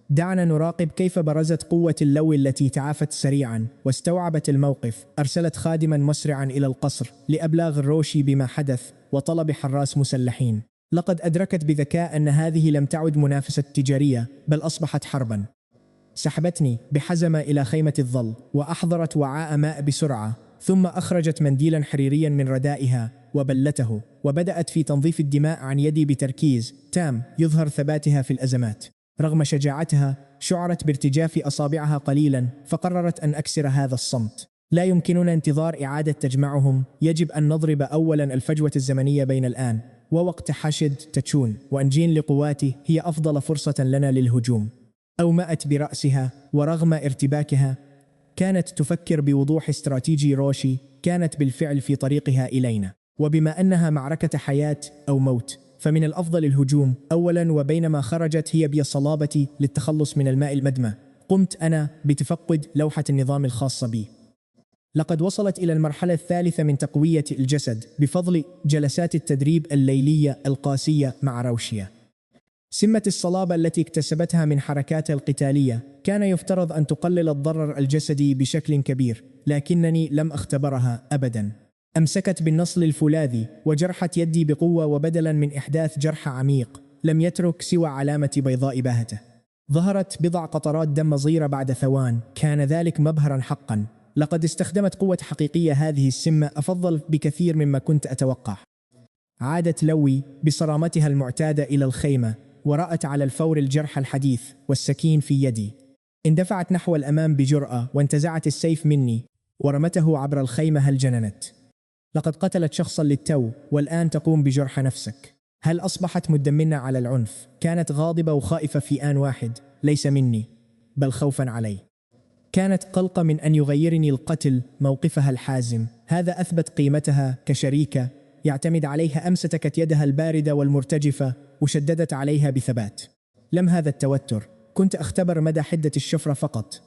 دعنا نراقب كيف برزت قوة اللو التي تعافت سريعا واستوعبت الموقف. أرسلت خادما مسرعا إلى القصر لأبلاغ الروشي بما حدث وطلب حراس مسلحين. لقد أدركت بذكاء أن هذه لم تعد منافسة تجارية، بل أصبحت حربا. سحبتني بحزمة إلى خيمة الظل، وأحضرت وعاء ماء بسرعة، ثم أخرجت منديلا حريريا من ردائها وبلته، وبدأت في تنظيف الدماء عن يدي بتركيز تام يظهر ثباتها في الأزمات. رغم شجاعتها شعرت بارتجاف أصابعها قليلا، فقررت أن أكسر هذا الصمت. لا يمكننا انتظار إعادة تجمعهم، يجب أن نضرب أولا الفجوة الزمنية بين الآن ووقت حشد تشون وأنجين لقواتي. هي أفضل فرصة لنا للهجوم. أومأت برأسها، ورغم ارتباكها كانت تفكر بوضوح. استراتيجي روشي كانت بالفعل في طريقها إلينا، وبما أنها معركة حياة أو موت فمن الأفضل الهجوم أولا. وبينما خرجت هي بصلابتي للتخلص من الماء المدمى، قمت أنا بتفقد لوحة النظام الخاصة بي. لقد وصلت إلى المرحلة الثالثة من تقوية الجسد بفضل جلسات التدريب الليلية القاسية مع روشيا. سمة الصلابة التي اكتسبتها من حركاتها القتالية كان يفترض أن تقلل الضرر الجسدي بشكل كبير، لكنني لم أختبرها أبدا. أمسكت بالنصل الفولاذي وجرحت يدي بقوة، وبدلا من إحداث جرح عميق لم يترك سوى علامة بيضاء باهتة. ظهرت بضع قطرات دم صغيرة بعد ثوان، كان ذلك مبهرا حقا. لقد استخدمت قوة حقيقية هذه السمة، أفضل بكثير مما كنت أتوقع. عادت لوي بصرامتها المعتادة إلى الخيمة، ورأت على الفور الجرح الحديث والسكين في يدي. اندفعت نحو الأمام بجرأة وانتزعت السيف مني ورمته عبر الخيمة. هل جننت؟ لقد قتلت شخصا للتو، والآن تقوم بجرح نفسك. هل أصبحت مدمنة على العنف؟ كانت غاضبة وخائفة في آن واحد، ليس مني بل خوفا علي. كانت قلقة من أن يغيرني القتل موقفها الحازم. هذا أثبت قيمتها كشريكة يعتمد عليها. أمسكت يدها الباردة والمرتجفة وشددت عليها بثبات. لم هذا التوتر، كنت أختبر مدى حدة الشفرة فقط.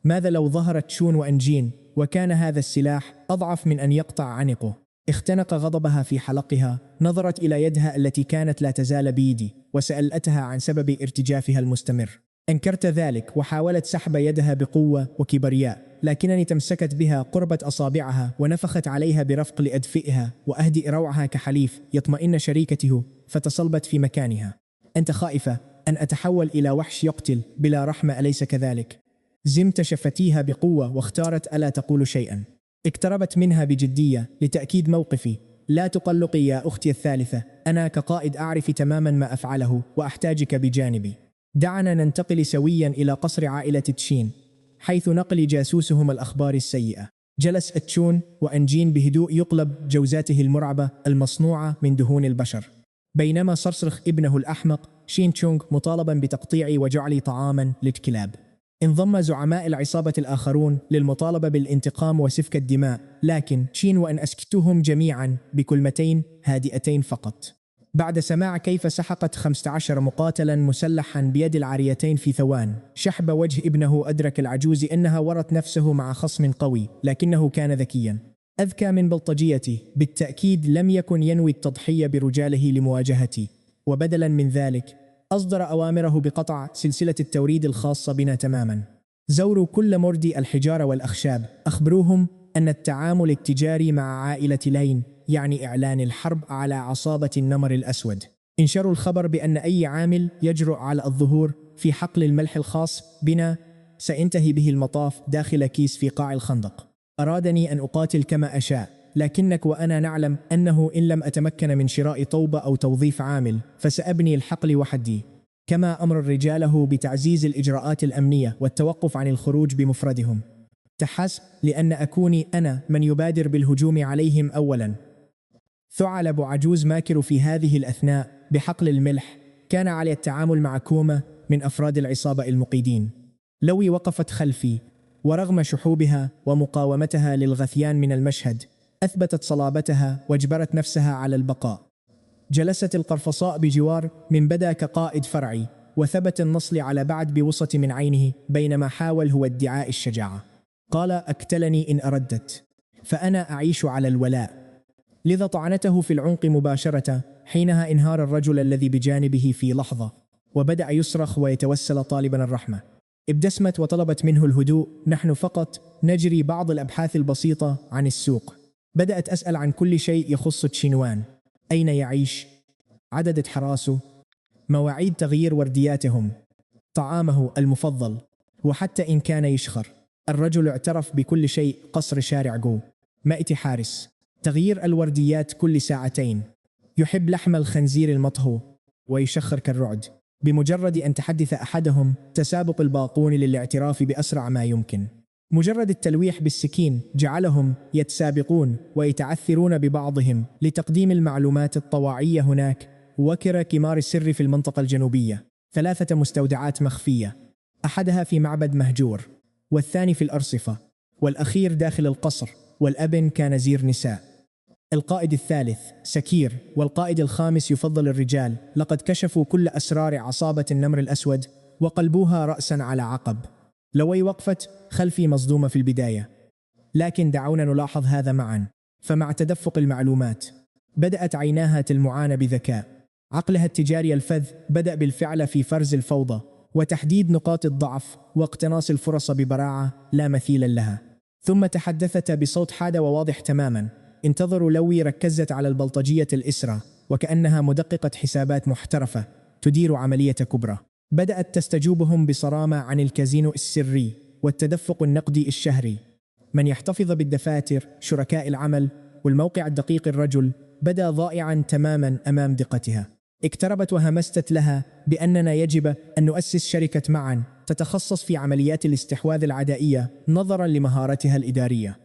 ماذا لو ظهرت شون وأنجين وكان هذا السلاح أضعف من أن يقطع عنقه؟ اختنق غضبها في حلقها. نظرت إلى يدها التي كانت لا تزال بيدي وسألتها عن سبب ارتجافها المستمر. أنكرت ذلك وحاولت سحب يدها بقوة وكبرياء، لكنني تمسكت بها قربت أصابعها ونفخت عليها برفق لأدفئها وأهدئ روعها كحليف يطمئن شريكته، فتصلبت في مكانها. أنت خائفة أن أتحول إلى وحش يقتل بلا رحمة، أليس كذلك؟ زمت شفتيها بقوة واختارت ألا تقول شيئا. اقتربت منها بجدية لتأكيد موقفي. لا تقلقي يا أختي الثالثة، أنا كقائد أعرف تماما ما أفعله وأحتاجك بجانبي. دعنا ننتقل سويا إلى قصر عائلة تشين، حيث نقل جاسوسهم الأخبار السيئة. جلس تشون وأنجين بهدوء يقلب جوزاته المرعبة المصنوعة من دهون البشر، بينما صرصرخ ابنه الأحمق شين تشونغ مطالبا بتقطيعي وجعلي طعاما للكلاب. انضم زعماء العصابة الآخرون للمطالبة بالانتقام وسفك الدماء، لكن شين وأن أسكتهم جميعا بكلمتين هادئتين فقط. بعد سماع كيف سحقت 15 مقاتلا مسلحا بيد العاريتين في ثوان شحب وجه ابنه، أدرك العجوز أنها ورت نفسه مع خصم قوي، لكنه كان ذكيا أذكى من بلطجيته. بالتأكيد لم يكن ينوي التضحية برجاله لمواجهتي، وبدلا من ذلك أصدر أوامره بقطع سلسلة التوريد الخاصة بنا تماما. زوروا كل مردي الحجارة والأخشاب، أخبروهم أن التعامل التجاري مع عائلة لين يعني إعلان الحرب على عصابة النمر الأسود. انشروا الخبر بأن أي عامل يجرؤ على الظهور في حقل الملح الخاص بنا سينتهي به المطاف داخل كيس في قاع الخندق. أرادني أن أقاتل كما أشاء، لكنك وأنا نعلم أنه إن لم أتمكن من شراء طوبة أو توظيف عامل فسأبني الحقل وحدي. كما أمر رجاله بتعزيز الإجراءات الأمنية والتوقف عن الخروج بمفردهم، تحسب لأن أكوني أنا من يبادر بالهجوم عليهم أولا. ثعلب عجوز ماكر في هذه الأثناء بحقل الملح كان علي التعامل مع كومة من أفراد العصابة المقيدين. لوي وقفت خلفي، ورغم شحوبها ومقاومتها للغثيان من المشهد أثبتت صلابتها واجبرت نفسها على البقاء. جلست القرفصاء بجوار من بدا كقائد فرعي، وثبت النصل على بعد بوسط من عينه بينما حاول هو ادعاء الشجاعة. قال: أقتلني إن أردت، فأنا أعيش على الولاء. لذا طعنته في العنق مباشرة. حينها انهار الرجل الذي بجانبه في لحظة، وبدأ يصرخ ويتوسل طالبا الرحمة. ابتسمت وطلبت منه الهدوء. نحن فقط نجري بعض الأبحاث البسيطة عن السوق. بدأت أسأل عن كل شيء يخص تشينوان: أين يعيش؟ عدد حراسه؟ مواعيد تغيير وردياتهم؟ طعامه المفضل؟ وحتى إن كان يشخر. الرجل اعترف بكل شيء: قصر شارع جو، مائة حارس، تغيير الورديات كل ساعتين، يحب لحم الخنزير المطهو ويشخر كالرعد. بمجرد أن تحدث أحدهم تسابق الباقون للاعتراف بأسرع ما يمكن. مجرد التلويح بالسكين جعلهم يتسابقون ويتعثرون ببعضهم لتقديم المعلومات الطواعية. هناك وكر كمار السر في المنطقة الجنوبية 3 مستودعات مخفية، أحدها في معبد مهجور، والثاني في الأرصفة، والأخير داخل القصر، والأبن كان زير نساء. القائد الثالث سكير، والقائد الخامس يفضل الرجال. لقد كشفوا كل أسرار عصابة النمر الأسود وقلبوها رأسا على عقب. لوي وقفت خلفي مصدومة في البداية، لكن دعونا نلاحظ هذا معا. فمع تدفق المعلومات بدأت عيناها تلمعان بذكاء. عقلها التجاري الفذ بدأ بالفعل في فرز الفوضى وتحديد نقاط الضعف واقتناص الفرص ببراعة لا مثيل لها. ثم تحدثت بصوت حاد وواضح تماما: انتظروا. لوي ركزت على البلطجية الإسرة وكأنها مدققة حسابات محترفة تدير عملية كبرى. بدأت تستجوبهم بصرامة عن الكازينو السري والتدفق النقدي الشهري، من يحتفظ بالدفاتر، شركاء العمل، والموقع الدقيق. الرجل بدا ضائعا تماما أمام دقتها. اقتربت وهمست لها بأننا يجب أن نؤسس شركة معا تتخصص في عمليات الاستحواذ العدائية نظرا لمهارتها الإدارية.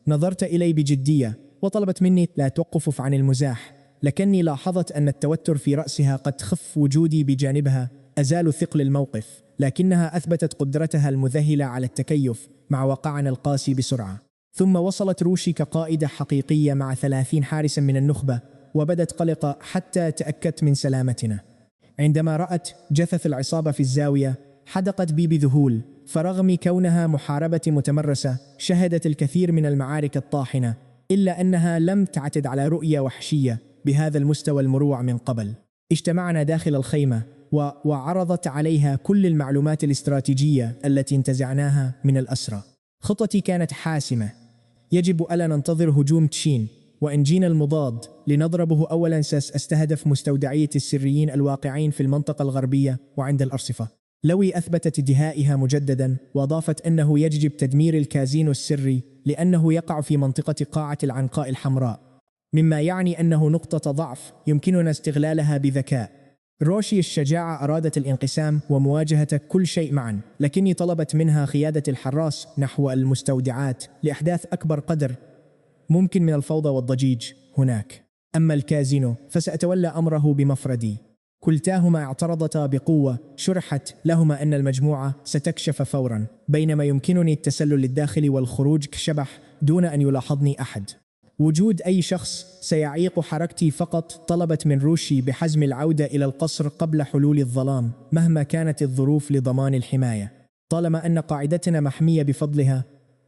نظرت إلي بجدية وطلبت مني لا توقف عن المزاح، لكني لاحظت أن التوتر في رأسها قد خف. وجودي بجانبها أزال ثقل الموقف، لكنها أثبتت قدرتها المذهلة على التكيف مع واقعنا القاسي بسرعة. ثم وصلت روشي كقائدة حقيقية مع 30 حارسا من النخبة، وبدت قلقة حتى تأكدت من سلامتنا. عندما رأت جثث العصابة في الزاوية حدقت بي بذهول، فرغم كونها محاربة متمرسة شهدت الكثير من المعارك الطاحنة، إلا أنها لم تعتد على رؤية وحشية بهذا المستوى المروع من قبل. اجتمعنا داخل الخيمة وعرضت عليها كل المعلومات الاستراتيجية التي انتزعناها من الأسرى. خطتي كانت حاسمة: يجب ألا ننتظر هجوم تشين، وإن جينا المضاد لنضربه أولا. سأستهدف مستودعية السريين الواقعين في المنطقة الغربية وعند الأرصفة. لوي أثبتت دهائها مجددا، وأضافت أنه يجب تدمير الكازينو السري لأنه يقع في منطقة قاعة العنقاء الحمراء، مما يعني أنه نقطة ضعف يمكننا استغلالها بذكاء. روشي الشجاعة أرادت الانقسام ومواجهة كل شيء معا، لكني طلبت منها قيادة الحراس نحو المستودعات لإحداث أكبر قدر ممكن من الفوضى والضجيج هناك. أما الكازينو فسأتولى أمره بمفردي. كلتاهما اعترضتا بقوة. شرحت لهما أن المجموعة ستكشف فورا، بينما يمكنني التسلل للداخل والخروج كشبح دون أن يلاحظني أحد. وجود أي شخص سيعيق حركتي فقط. طلبت من روشي بحزم العودة إلى القصر قبل حلول الظلام مهما كانت الظروف لضمان الحماية. طالما أن قاعدتنا محمية بفضلها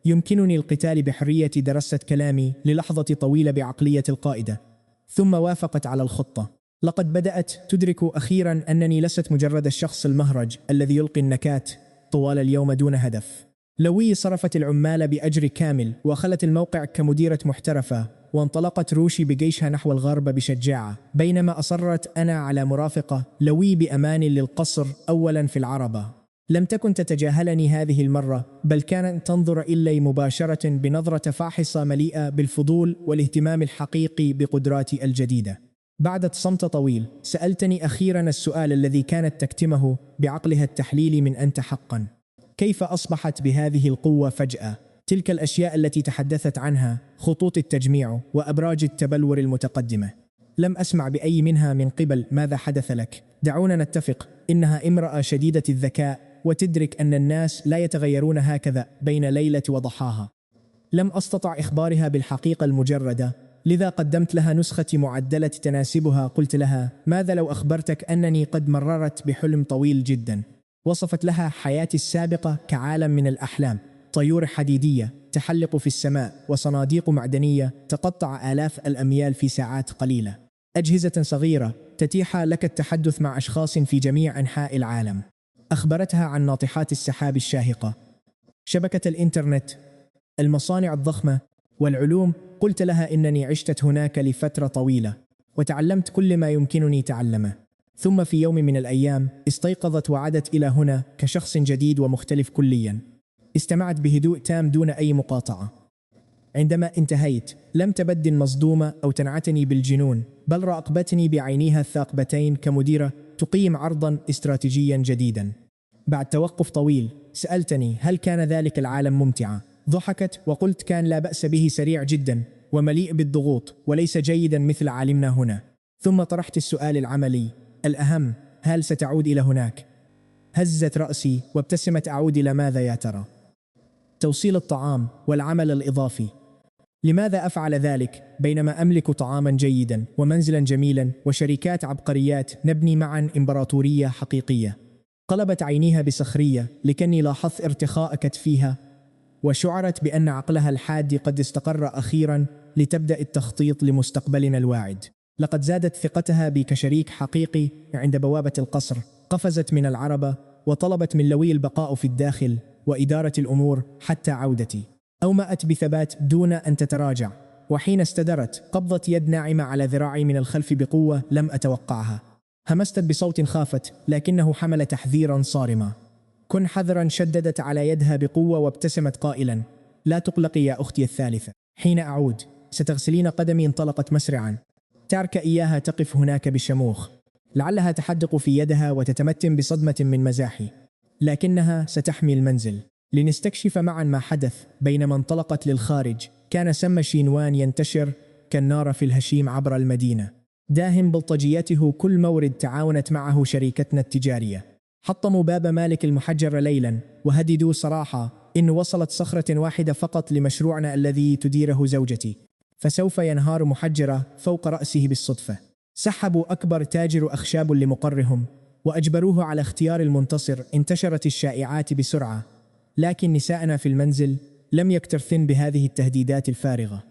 يمكنني القتال بحرية. درست كلامي للحظة طويلة بعقلية القائدة ثم وافقت على الخطة. لقد بدأت تدرك أخيرا أنني لست مجرد الشخص المهرج الذي يلقي النكات طوال اليوم دون هدف. لوي صرفت العمال بأجر كامل وخلت الموقع كمديرة محترفة، وانطلقت روشي بجيشها نحو الغرب بشجاعة، بينما أصرت أنا على مرافقة لوي بأمان للقصر أولا في العربة. لم تكن تتجاهلني هذه المرة، بل كانت تنظر إلي مباشرة بنظرة فاحصة مليئة بالفضول والاهتمام الحقيقي بقدراتي الجديدة. بعد صمت طويل سألتني أخيرا السؤال الذي كانت تكتمه بعقلها التحليلي: من أنت حقا؟ كيف أصبحت بهذه القوة فجأة؟ تلك الأشياء التي تحدثت عنها، خطوط التجميع وأبراج التبلور المتقدمة، لم أسمع بأي منها من قبل. ماذا حدث لك؟ دعونا نتفق إنها امرأة شديدة الذكاء وتدرك أن الناس لا يتغيرون هكذا بين ليلة وضحاها. لم أستطع إخبارها بالحقيقة المجردة، لذا قدمت لها نسخة معدلة تناسبها. قلت لها: ماذا لو أخبرتك أنني قد مررت بحلم طويل جدا؟ وصفت لها حياتي السابقة كعالم من الأحلام، طيور حديدية تحلق في السماء وصناديق معدنية تقطع آلاف الأميال في ساعات قليلة، أجهزة صغيرة تتيح لك التحدث مع أشخاص في جميع أنحاء العالم. أخبرتها عن ناطحات السحاب الشاهقة، شبكة الإنترنت، المصانع الضخمة والعلوم. قلت لها إنني عشت هناك لفترة طويلة وتعلمت كل ما يمكنني تعلمه، ثم في يوم من الأيام استيقظت وعادت إلى هنا كشخص جديد ومختلف كليا. استمعت بهدوء تام دون أي مقاطعة. عندما انتهيت لم تبدن مصدومة أو تنعتني بالجنون، بل راقبتني بعينيها الثاقبتين كمديرة تقيم عرضا استراتيجيا جديدا. بعد توقف طويل سألتني: هل كان ذلك العالم ممتعا؟ ضحكت وقلت: كان لا بأس به، سريع جدا ومليء بالضغوط وليس جيدا مثل عالمنا هنا. ثم طرحت السؤال العملي الأهم: هل ستعود إلى هناك؟ هزت رأسي وابتسمت. أعود إلى ماذا يا ترى؟ توصيل الطعام والعمل الإضافي. لماذا أفعل ذلك بينما أملك طعاما جيدا ومنزلا جميلا وشركات عبقريات نبني معا إمبراطورية حقيقية؟ قلبت عينيها بسخرية لكني لاحظت ارتخاء كتفيها، وشعرت بأن عقلها الحاد قد استقر أخيرا لتبدأ التخطيط لمستقبلنا الواعد. لقد زادت ثقتها بي كشريك حقيقي. عند بوابة القصر قفزت من العربة وطلبت من لوي البقاء في الداخل وإدارة الأمور حتى عودتي. أومأت بثبات دون أن تتراجع، وحين استدرت قبضت يد ناعمة على ذراعي من الخلف بقوة لم أتوقعها. همست بصوت خافت لكنه حمل تحذيرا صارما: كن حذرا. شددت على يدها بقوة وابتسمت قائلا: لا تقلقي يا أختي الثالثة، حين أعود ستغسلين قدمي. انطلقت مسرعا، ترك إياها تقف هناك بشموخ، لعلها تحدق في يدها وتتمتم بصدمة من مزاحي، لكنها ستحمي المنزل. لنستكشف معا ما حدث. بينما انطلقت للخارج كان سم شينوان ينتشر كالنار في الهشيم عبر المدينة، داهم بلطجيته. كل مورد تعاونت معه شركتنا التجارية. حطموا باب مالك المحجر ليلا وهددوا صراحة: إن وصلت صخرة واحدة فقط لمشروعنا الذي تديره زوجتي فسوف ينهار محجرة فوق رأسه بالصدفة. سحبوا أكبر تاجر أخشاب لمقرهم وأجبروه على اختيار المنتصر. انتشرت الشائعات بسرعة، لكن نساءنا في المنزل لم يكترثن بهذه التهديدات الفارغة.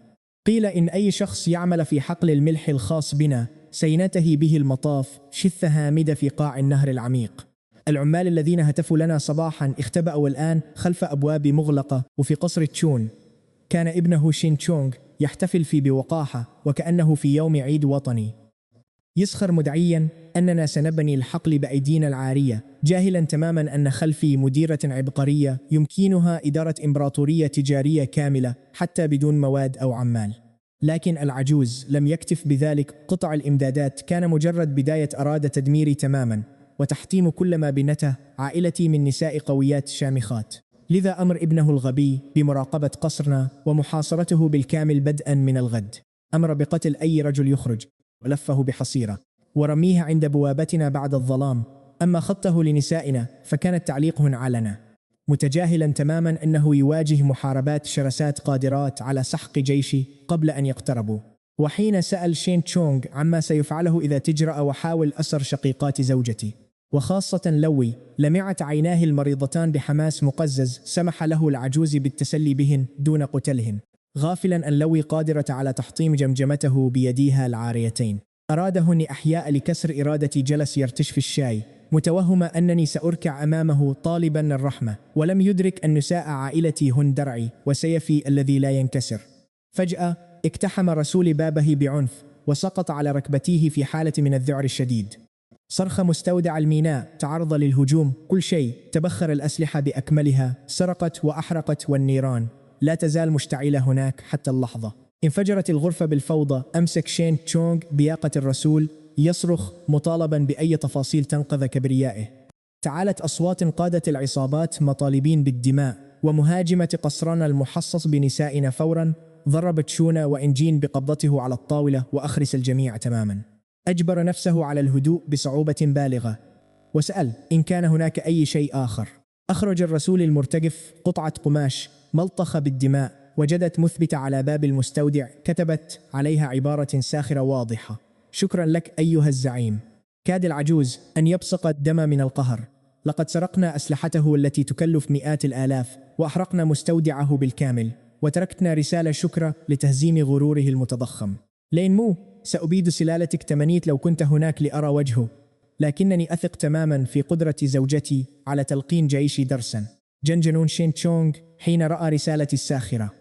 قيل إن أي شخص يعمل في حقل الملح الخاص بنا سينتهي به المطاف شثة هامدة في قاع النهر العميق. العمال الذين هتفوا لنا صباحا اختبأوا الآن خلف أبواب مغلقة. وفي قصر تشون كان ابنه شين تشونغ يحتفل بوقاحة وكأنه في يوم عيد وطني، يسخر مدعيا أننا سنبني الحقل بأيدينا العارية، جاهلا تماما أن خلفي مديرة عبقرية يمكنها إدارة إمبراطورية تجارية كاملة حتى بدون مواد أو عمال. لكن العجوز لم يكتف بذلك. قطع الإمدادات كان مجرد بداية. أراد تدميري تماما وتحطيم كل ما بنته عائلتي من نساء قويات شامخات. لذا أمر ابنه الغبي بمراقبة قصرنا ومحاصرته بالكامل بدءا من الغد. أمر بقتل أي رجل يخرج ولفه بحصيرة ورميه عند بوابتنا بعد الظلام. أما خطه لنسائنا فكان التعليق علنا. متجاهلا تماما أنه يواجه محاربات شرسات قادرات على سحق جيشي قبل أن يقتربوا. وحين سأل شين تشونغ عما سيفعله إذا تجرأ وحاول أسر شقيقات زوجتي، وخاصة لوي، لمعت عيناه المريضتان بحماس مقزز سمح له العجوز بالتسلي بهن دون قتلهن، غافلا أن لوي قادرة على تحطيم جمجمته بيديها العاريتين. أرادهن إحياء لكسر إرادتي. جلس يرتش في الشاي متوهم أنني سأركع أمامه طالبا الرحمة، ولم يدرك أن نساء عائلتي هن درعي وسيفي الذي لا ينكسر. فجأة اقتحم رسول بابه بعنف وسقط على ركبتيه في حالة من الذعر الشديد. صرخ مستودع الميناء، تعرض للهجوم، كل شيء، تبخر الأسلحة بأكملها، سرقت وأحرقت، والنيران لا تزال مشتعلة هناك حتى اللحظة. انفجرت الغرفة بالفوضى. أمسك شين تشونغ بياقة الرسول يصرخ مطالبا بأي تفاصيل تنقذ كبريائه. تعالت أصوات قادت العصابات مطالبين بالدماء ومهاجمة قصرنا المحصص بنسائنا فورا. ضربت شونا وإنجين بقبضته على الطاولة وأخرس الجميع تماما. أجبر نفسه على الهدوء بصعوبة بالغة وسأل إن كان هناك أي شيء آخر. أخرج الرسول المرتجف قطعة قماش ملطخة بالدماء، وجدت مثبتة على باب المستودع كتبت عليها عبارة ساخرة واضحة: شكرا لك أيها الزعيم. كاد العجوز أن يبصق الدم من القهر. لقد سرقنا أسلحته التي تكلف مئات الآلاف، وأحرقنا مستودعه بالكامل، وتركتنا رسالة شكر لتهزيم غروره المتضخم. لين مو، سأبيد سلالتك تمنيت لو كنت هناك لأرى وجهه، لكنني أثق تماما في قدرة زوجتي على تلقين جيشي درسا. جنجنون شين تشونغ حين رأى رسالتي الساخرة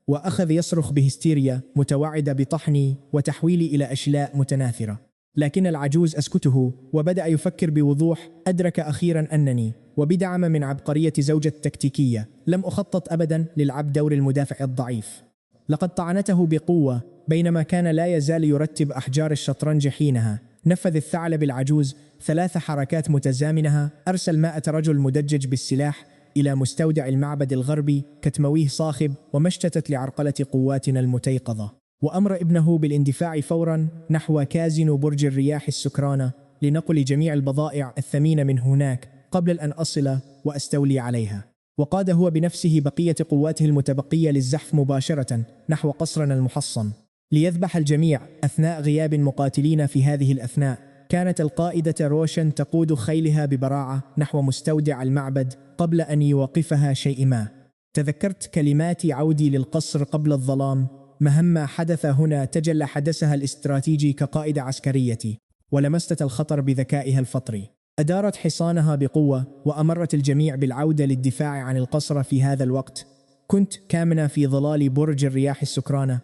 وأخذ يصرخ بهستيريا متوعد بطحني وتحويلي إلى أشلاء متناثرة، لكن العجوز أسكته وبدأ يفكر بوضوح. أدرك أخيرا أنني، وبدعم من عبقرية زوجة تكتيكية، لم أخطط أبدا للعب دور المدافع الضعيف. لقد طعنته بقوة بينما كان لا يزال يرتب أحجار الشطرنج. حينها نفذ الثعلب العجوز 3 حركات متزامنة. أرسل 100 رجل مدجج بالسلاح إلى مستودع المعبد الغربي كتمويه صاخب ومشتتت لعرقلة قواتنا المتيقظة، وأمر ابنه بالاندفاع فورا نحو كازينو برج الرياح السكرانة لنقل جميع البضائع الثمينة من هناك قبل أن أصل وأستولي عليها. وقاد هو بنفسه بقية قواته المتبقية للزحف مباشرة نحو قصرنا المحصن ليذبح الجميع أثناء غياب مقاتلين. في هذه الأثناء كانت القائدة روشن تقود خيلها ببراعة نحو مستودع المعبد قبل أن يوقفها شيء ما. تذكرت كلمات عودي للقصر قبل الظلام. مهما حدث هنا تجلى حدثها الاستراتيجي كقائدة عسكريتي، ولمست الخطر بذكائها الفطري. أدارت حصانها بقوة وأمرت الجميع بالعودة للدفاع عن القصر. في هذا الوقت كنت كامنة في ظلال برج الرياح السكرانة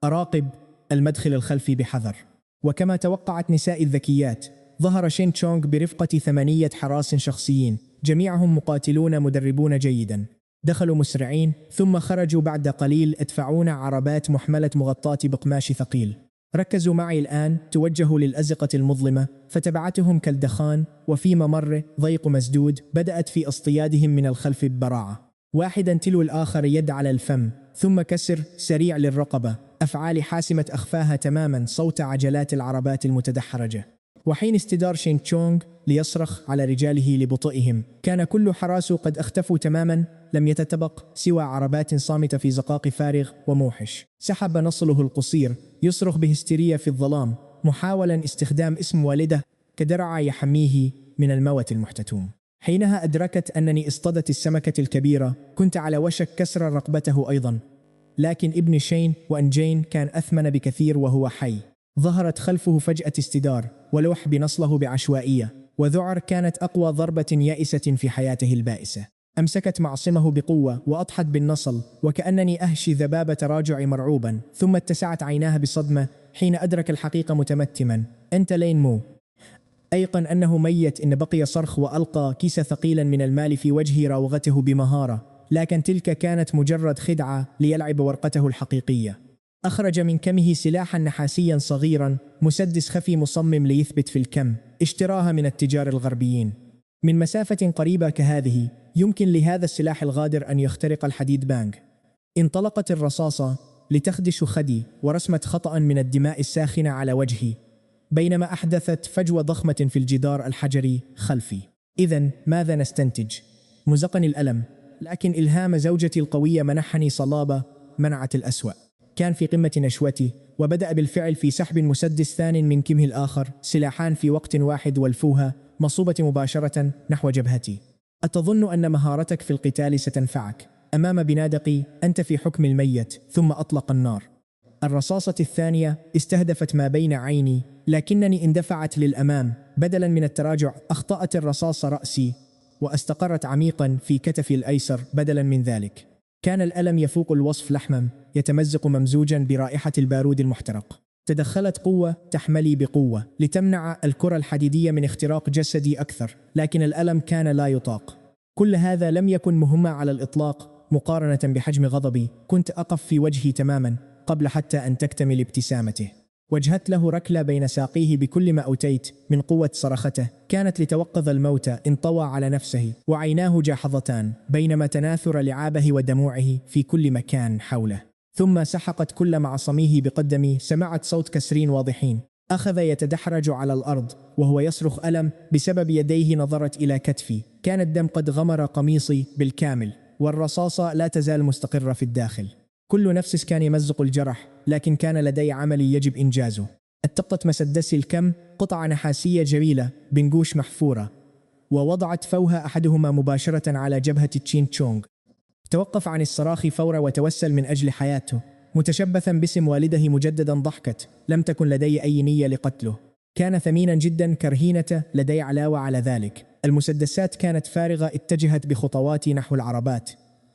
أراقب المدخل الخلفي بحذر. وكما توقعت نسائي الذكيات، ظهر شين تشونغ برفقة 8 حراس شخصيين، جميعهم مقاتلون مدربون جيدا. دخلوا مسرعين ثم خرجوا بعد قليل ادفعون عربات محملة مغطاة بقماش ثقيل. ركزوا معي الآن، توجهوا للأزقة المظلمة، فتبعتهم كالدخان، وفي ممر ضيق مسدود بدأت في اصطيادهم من الخلف ببراعة، واحدا تلو الآخر، يد على الفم ثم كسر سريع للرقبة. أفعال حاسمة أخفاها تماما صوت عجلات العربات المتدحرجة. وحين استدار شين تشونغ ليصرخ على رجاله لبطئهم، كان كل حراسه قد اختفوا تماما. لم يتتبق سوى عربات صامتة في زقاق فارغ وموحش. سحب نصله القصير يصرخ بهستيريا في الظلام، محاولا استخدام اسم والده كدرع يحميه من الموت المحتتوم. حينها أدركت أنني اصطدت السمكة الكبيرة. كنت على وشك كسر رقبته أيضا، لكن ابن شين وأنجين كان أثمن بكثير وهو حي. ظهرت خلفه فجأة استدار ولوح بنصله بعشوائية، وذعر كانت أقوى ضربة يائسة في حياته البائسة. أمسكت معصمه بقوة وأضحت بالنصل وكأنني أهشي ذباب تراجع مرعوبا، ثم اتسعت عيناها بصدمة حين أدرك الحقيقة متمتما. أنت لين مو. أيقن أنه ميت. إن بقي صرخ وألقى كيس ثقيلا من المال في وجه راوغته بمهارة، لكن تلك كانت مجرد خدعة ليلعب ورقته الحقيقية. أخرج من كمه سلاحا نحاسيا صغيرا، مسدس خفي مصمم ليثبت في الكم، اشتراها من التجار الغربيين. من مسافة قريبة كهذه يمكن لهذا السلاح الغادر أن يخترق الحديد بانج. انطلقت الرصاصة لتخدش خدي ورسمت خطأ من الدماء الساخنة على وجهي، بينما أحدثت فجوة ضخمة في الجدار الحجري خلفي. إذن ماذا نستنتج؟ مزقني الألم، لكن إلهام زوجتي القوية منحني صلابة منعت الأسوأ. كان في قمة نشوتي، وبدأ بالفعل في سحب مسدس ثان من كمه الآخر، سلاحان في وقت واحد والفوها مصوبة مباشرة نحو جبهتي. أتظن أن مهارتك في القتال ستنفعك؟ أمام بنادقي أنت في حكم الميت. ثم أطلق النار. الرصاصة الثانية استهدفت ما بين عيني، لكنني اندفعت للأمام بدلا من التراجع. أخطأت الرصاصة رأسي واستقرت عميقا في كتفي الأيسر بدلا من ذلك. كان الألم يفوق الوصف، لحما يتمزق ممزوجا برائحة البارود المحترق. تدخلت قوة تحملي بقوة لتمنع الكرة الحديدية من اختراق جسدي أكثر، لكن الألم كان لا يطاق. كل هذا لم يكن مهما على الإطلاق مقارنة بحجم غضبي. كنت أقف في وجهي تماما قبل حتى أن تكتمل ابتسامته. وجهت له ركلة بين ساقيه بكل ما أوتيت من قوة صرخته. كانت لتوقظ الموت. انطوى على نفسه وعيناه جاحظتان بينما تناثر لعابه ودموعه في كل مكان حوله. ثم سحقت كل معصميه بقدمي. سمعت صوت كسرين واضحين. أخذ يتدحرج على الأرض وهو يصرخ ألم بسبب يديه. نظرت إلى كتفي، كان الدم قد غمر قميصي بالكامل، والرصاصة لا تزال مستقرة في الداخل. كل نفس كان يمزق الجرح، لكن كان لدي عمل يجب إنجازه. التقطت مسدسي الكم، قطعة نحاسية جميلة بنقوش محفورة، ووضعت فوها أحدهما مباشرة على جبهة تشين تشونغ. توقف عن الصراخ فورا وتوسل من أجل حياته، متشبثا باسم والده مجددا. ضحكت. لم تكن لدي أي نية لقتله، كان ثمينا جدا كرهينته. لدي علاوة على ذلك، المسدسات كانت فارغة. اتجهت بخطواتي نحو العربات.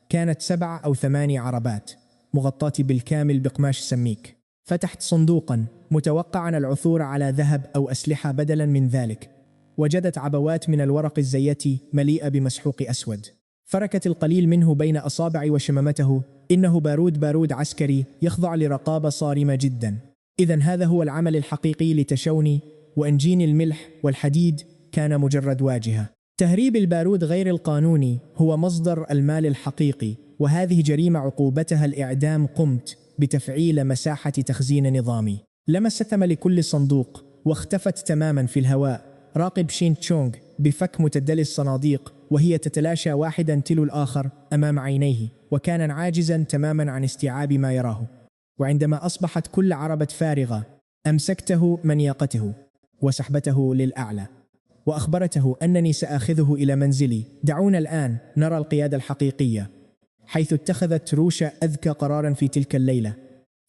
كانت 7 أو 8 عربات مغطاة بالكامل بقماش سميك. فتحت صندوقا متوقعا العثور على ذهب أو أسلحة. بدلا من ذلك وجدت عبوات من الورق الزيتي مليئة بمسحوق أسود. فركت القليل منه بين أصابعي وشممته. إنه بارود عسكري يخضع لرقابة صارمة جدا. إذن هذا هو العمل الحقيقي لتشوني وإنجين الملح والحديد كان مجرد واجهة. تهريب البارود غير القانوني هو مصدر المال الحقيقي، وهذه جريمة عقوبتها الإعدام. قمت بتفعيل مساحة تخزين نظامي. لمست ثمل كل صندوق واختفت تماما في الهواء. راقب شين تشونغ بفك متدلي الصناديق وهي تتلاشى واحدا تلو الآخر أمام عينيه، وكان عاجزا تماما عن استيعاب ما يراه. وعندما أصبحت كل عربة فارغة أمسكته منيقته وسحبته للأعلى وأخبرته أنني سآخذه إلى منزلي. دعونا الآن نرى القيادة الحقيقية. حيث اتخذت روشا أذكى قرارا في تلك الليلة.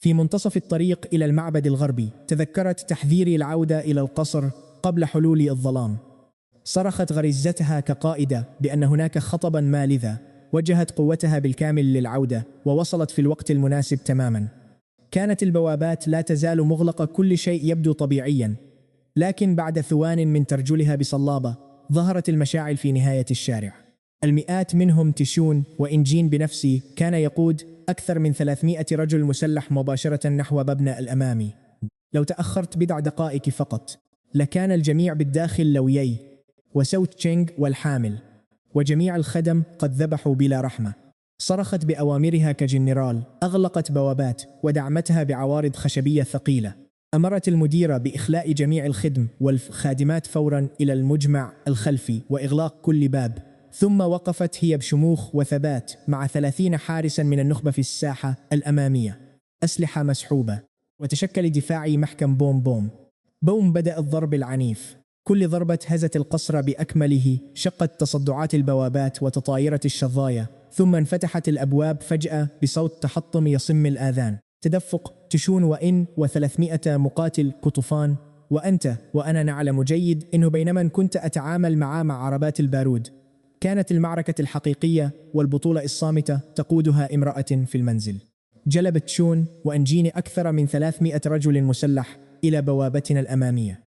في منتصف الطريق إلى المعبد الغربي تذكرت تحذيري العودة إلى القصر قبل حلول الظلام. صرخت غريزتها كقائدة بأن هناك خطبا ما، لذا وجهت قوتها بالكامل للعودة ووصلت في الوقت المناسب تماما. كانت البوابات لا تزال مغلقة. كل شيء يبدو طبيعيا، لكن بعد ثوان من ترجلها بصلابة ظهرت المشاعل في نهاية الشارع. المئات منهم تشون وإنجين بنفسي كان يقود أكثر من 300 رجل مسلح مباشرة نحو مبنى الأمامي. لو تأخرت بضع دقائق فقط لكان الجميع بالداخل. لويي وسو تشينغ والحامل وجميع الخدم قد ذبحوا بلا رحمة. صرخت بأوامرها كجنرال. أغلقت بوابات ودعمتها بعوارض خشبية ثقيلة. أمرت المديرة بإخلاء جميع الخدم والخادمات فورا إلى المجمع الخلفي وإغلاق كل باب. ثم وقفت هي بشموخ وثبات مع 30 حارسا من النخبة في الساحة الأمامية، أسلحة مسحوبة. وتشكل دفاعي محكم. بوم بدأ الضرب العنيف. كل ضربة هزت القصر بأكمله. شقت تصدعات البوابات وتطايرت الشظايا، ثم انفتحت الأبواب فجأة بصوت تحطم يصم الآذان. تدفق تشون وإن و300 مقاتل قطفان. وأنت وأنا نعلم جيد أنه بينما كنت أتعامل مع عربات البارود، كانت المعركة الحقيقية والبطولة الصامتة تقودها امرأة في المنزل. جلبت تشون وأنجين أكثر من 300 رجل مسلح إلى بوابتنا الأمامية.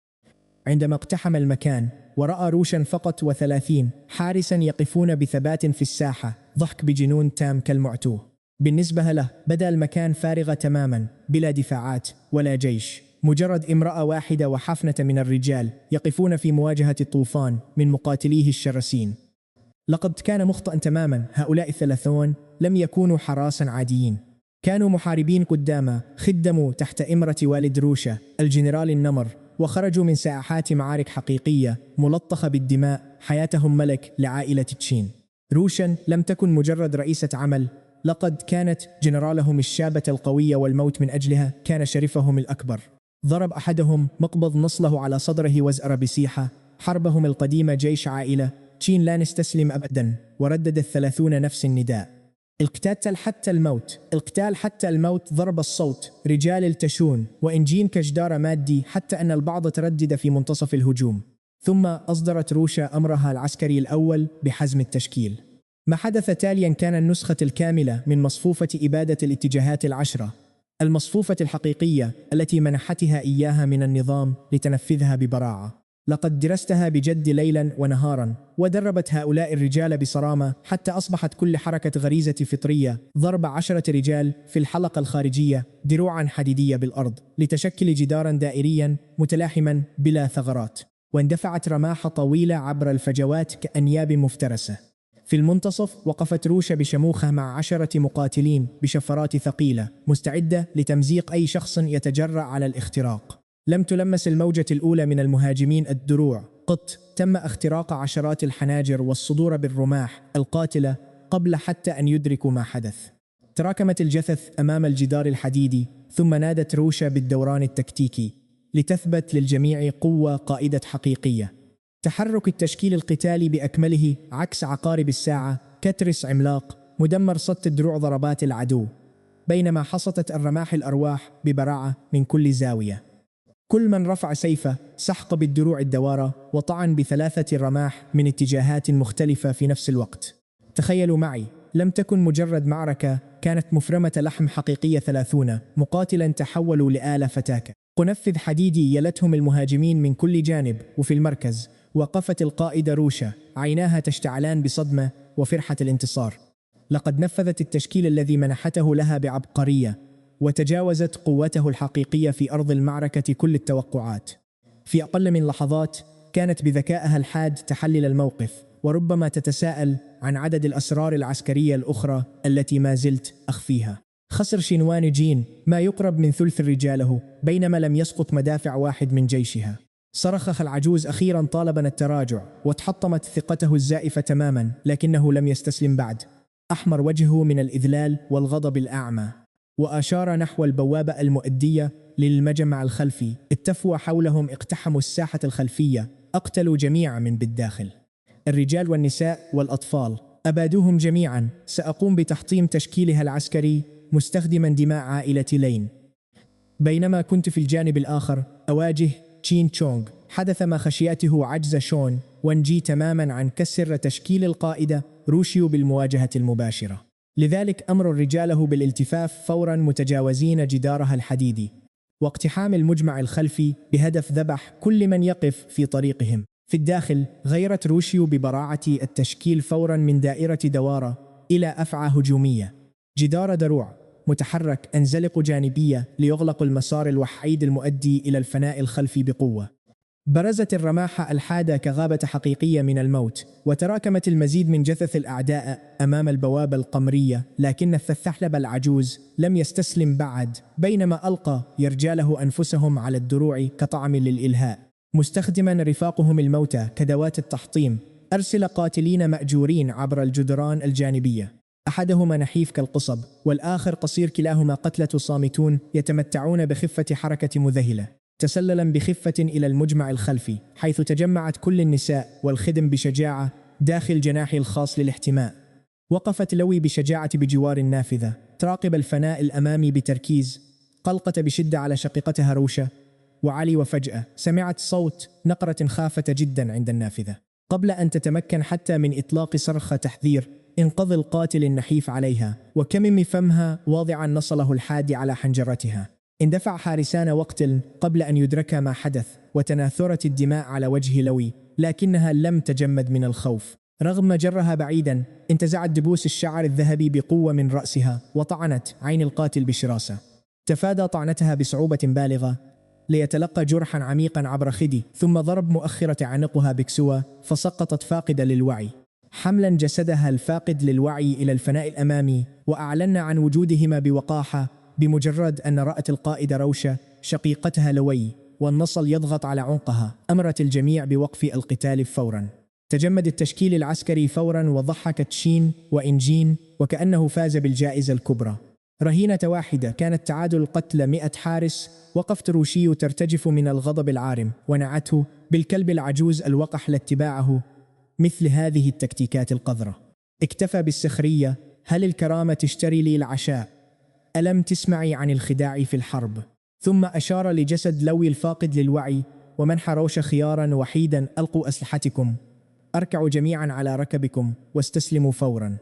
عندما اقتحم المكان ورأى روشا فقط و30 حارسا يقفون بثبات في الساحة، ضحك بجنون تام كالمعتوه. بالنسبة له بدا المكان فارغ تماما، بلا دفاعات ولا جيش، مجرد امرأة واحدة وحفنة من الرجال يقفون في مواجهة الطوفان من مقاتليه الشرسين. لقد كان مخطئا تماما. هؤلاء ال30 لم يكونوا حراسا عاديين، كانوا محاربين قدامى، خدموا تحت إمرة والد روشا الجنرال النمر، وخرجوا من ساحات معارك حقيقية ملطخة بالدماء. حياتهم ملك لعائلة تشين. روشا لم تكن مجرد رئيسة عمل، لقد كانت جنرالهم الشابة القوية، والموت من أجلها كان شرفهم الأكبر. ضرب أحدهم مقبض نصله على صدره وزأر بسيحة. حربهم القديمة جيش عائلة تشين لا نستسلم أبدا، وردد 30 نفس النداء: القتال حتى الموت، القتال حتى الموت. ضرب الصوت رجال التشون وإنجين كجدار مادي، حتى أن البعض تردد في منتصف الهجوم. ثم أصدرت روشا أمرها العسكري الأول بحزم التشكيل. ما حدث تاليا كان النسخة الكاملة من مصفوفة إبادة الاتجاهات ال10، المصفوفة الحقيقية التي منحتها إياها من النظام لتنفذها ببراعة. لقد درستها بجد ليلا ونهارا، ودربت هؤلاء الرجال بصرامة حتى أصبحت كل حركة غريزة فطرية. ضرب 10 رجال في الحلقة الخارجية دروعا حديدية بالأرض لتشكل جدارا دائريا متلاحما بلا ثغرات، واندفعت رماح طويلة عبر الفجوات كأنياب مفترسة. في المنتصف وقفت روشا بشموخة مع 10 مقاتلين بشفرات ثقيلة، مستعدة لتمزيق أي شخص يتجرأ على الاختراق. لم تلمس الموجة الأولى من المهاجمين الدروع قط. تم اختراق عشرات الحناجر والصدور بالرماح القاتلة قبل حتى أن يدركوا ما حدث. تراكمت الجثث أمام الجدار الحديدي، ثم نادت روشا بالدوران التكتيكي لتثبت للجميع قوة قائدة حقيقية. تحرك التشكيل القتالي بأكمله عكس عقارب الساعة، كترس عملاق مدمر صد دروع ضربات العدو، بينما حصتت الرماح الأرواح ببراعة من كل زاوية. كل من رفع سيفه سحق بالدروع الدوارة وطعن ب3 رماح من اتجاهات مختلفة في نفس الوقت. تخيلوا معي، لم تكن مجرد معركة، كانت مفرمة لحم حقيقية. 30 مقاتلا تحولوا لآلة فتاكة. قنفذ حديدي يلتهم المهاجمين من كل جانب. وفي المركز وقفت القائدة روشا، عيناها تشتعلان بصدمة وفرحة الانتصار. لقد نفذت التشكيل الذي منحته لها بعبقرية، وتجاوزت قوته الحقيقية في أرض المعركة كل التوقعات. في أقل من لحظات كانت بذكائها الحاد تحلل الموقف، وربما تتساءل عن عدد الأسرار العسكرية الأخرى التي ما زلت أخفيها. خسر شينوان جين ما يقرب من ثلث رجاله، بينما لم يسقط مدافع واحد من جيشها. صرخ العجوز أخيرا طالبا التراجع، وتحطمت ثقته الزائفة تماما، لكنه لم يستسلم بعد. أحمر وجهه من الإذلال والغضب الأعمى، وأشار نحو البوابة المؤدية للمجمع الخلفي. التفوى حولهم اقتحموا الساحة الخلفية، أقتلوا جميعا من بالداخل، الرجال والنساء والأطفال، أبادوهم جميعا. سأقوم بتحطيم تشكيلها العسكري مستخدما دماء عائلة لين. بينما كنت في الجانب الآخر أواجه تشين تشونغ، حدث ما خشيته عجز شون وانجي تماما عن كسر تشكيل القائدة روشيو بالمواجهة المباشرة. لذلك أمر رجاله بالالتفاف فورا متجاوزين جدارها الحديدي واقتحام المجمع الخلفي بهدف ذبح كل من يقف في طريقهم. في الداخل غيرت روشيو ببراعة التشكيل فورا من دائرة دوارة إلى أفعى هجومية. جدار دروع متحرك أنزلق جانبية ليغلق المسار الوحيد المؤدي إلى الفناء الخلفي بقوة. برزت الرماح الحادة كغابة حقيقية من الموت، وتراكمت المزيد من جثث الأعداء أمام البوابة القمرية. لكن الثعلب العجوز لم يستسلم بعد، بينما ألقى رجاله أنفسهم على الدروع كطعم للإلهاء، مستخدما رفاقهم الموتى كدوات التحطيم. أرسل قاتلين مأجورين عبر الجدران الجانبية، أحدهما نحيف كالقصب والآخر قصير، كلاهما قتلة صامتون يتمتعون بخفة حركة مذهلة. تسللا بخفة إلى المجمع الخلفي، حيث تجمعت كل النساء والخدم بشجاعة داخل جناحي الخاص للاحتماء. وقفت لوي بشجاعة بجوار النافذة، تراقب الفناء الأمامي بتركيز. قلقت بشدة على شقيقتها روشا وعلي، وفجأة سمعت صوت نقرة خافتة جدا عند النافذة. قبل أن تتمكن حتى من إطلاق صرخة تحذير، انقض القاتل النحيف عليها وكمم فمها واضعا نصله الحادي على حنجرتها. اندفع حارسان واقتل قبل أن يدرك ما حدث، وتناثرت الدماء على وجه لوي، لكنها لم تجمد من الخوف. رغم جرها بعيدا، انتزعت دبوس الشعر الذهبي بقوة من رأسها وطعنت عين القاتل بشراسة. تفادى طعنتها بصعوبة بالغة ليتلقى جرحا عميقا عبر خدي، ثم ضرب مؤخرة عنقها بكسوة فسقطت فاقدة للوعي، حملا جسدها الفاقد للوعي إلى الفناء الأمامي، وأعلن عن وجودهما بوقاحة بمجرد أن رأت القائدة روشا شقيقتها لوي والنصل يضغط على عنقها. أمرت الجميع بوقف القتال فورا. تجمد التشكيل العسكري فورا وضحكت شين وإنجين وكأنه فاز بالجائزة الكبرى. رهينة واحدة كانت تعادل القتلى 100 حارس. وقفت روشيو ترتجف من الغضب العارم ونعته بالكلب العجوز الوقح لاتباعه. مثل هذه التكتيكات القذرة. اكتفى بالسخرية. هل الكرامة تشتري لي العشاء؟ ألم تسمعي عن الخداع في الحرب؟ ثم أشار لجسد لوي الفاقد للوعي ومنح روش خيارا وحيدا. ألقوا أسلحتكم، أركعوا جميعا على ركبكم واستسلموا فورا.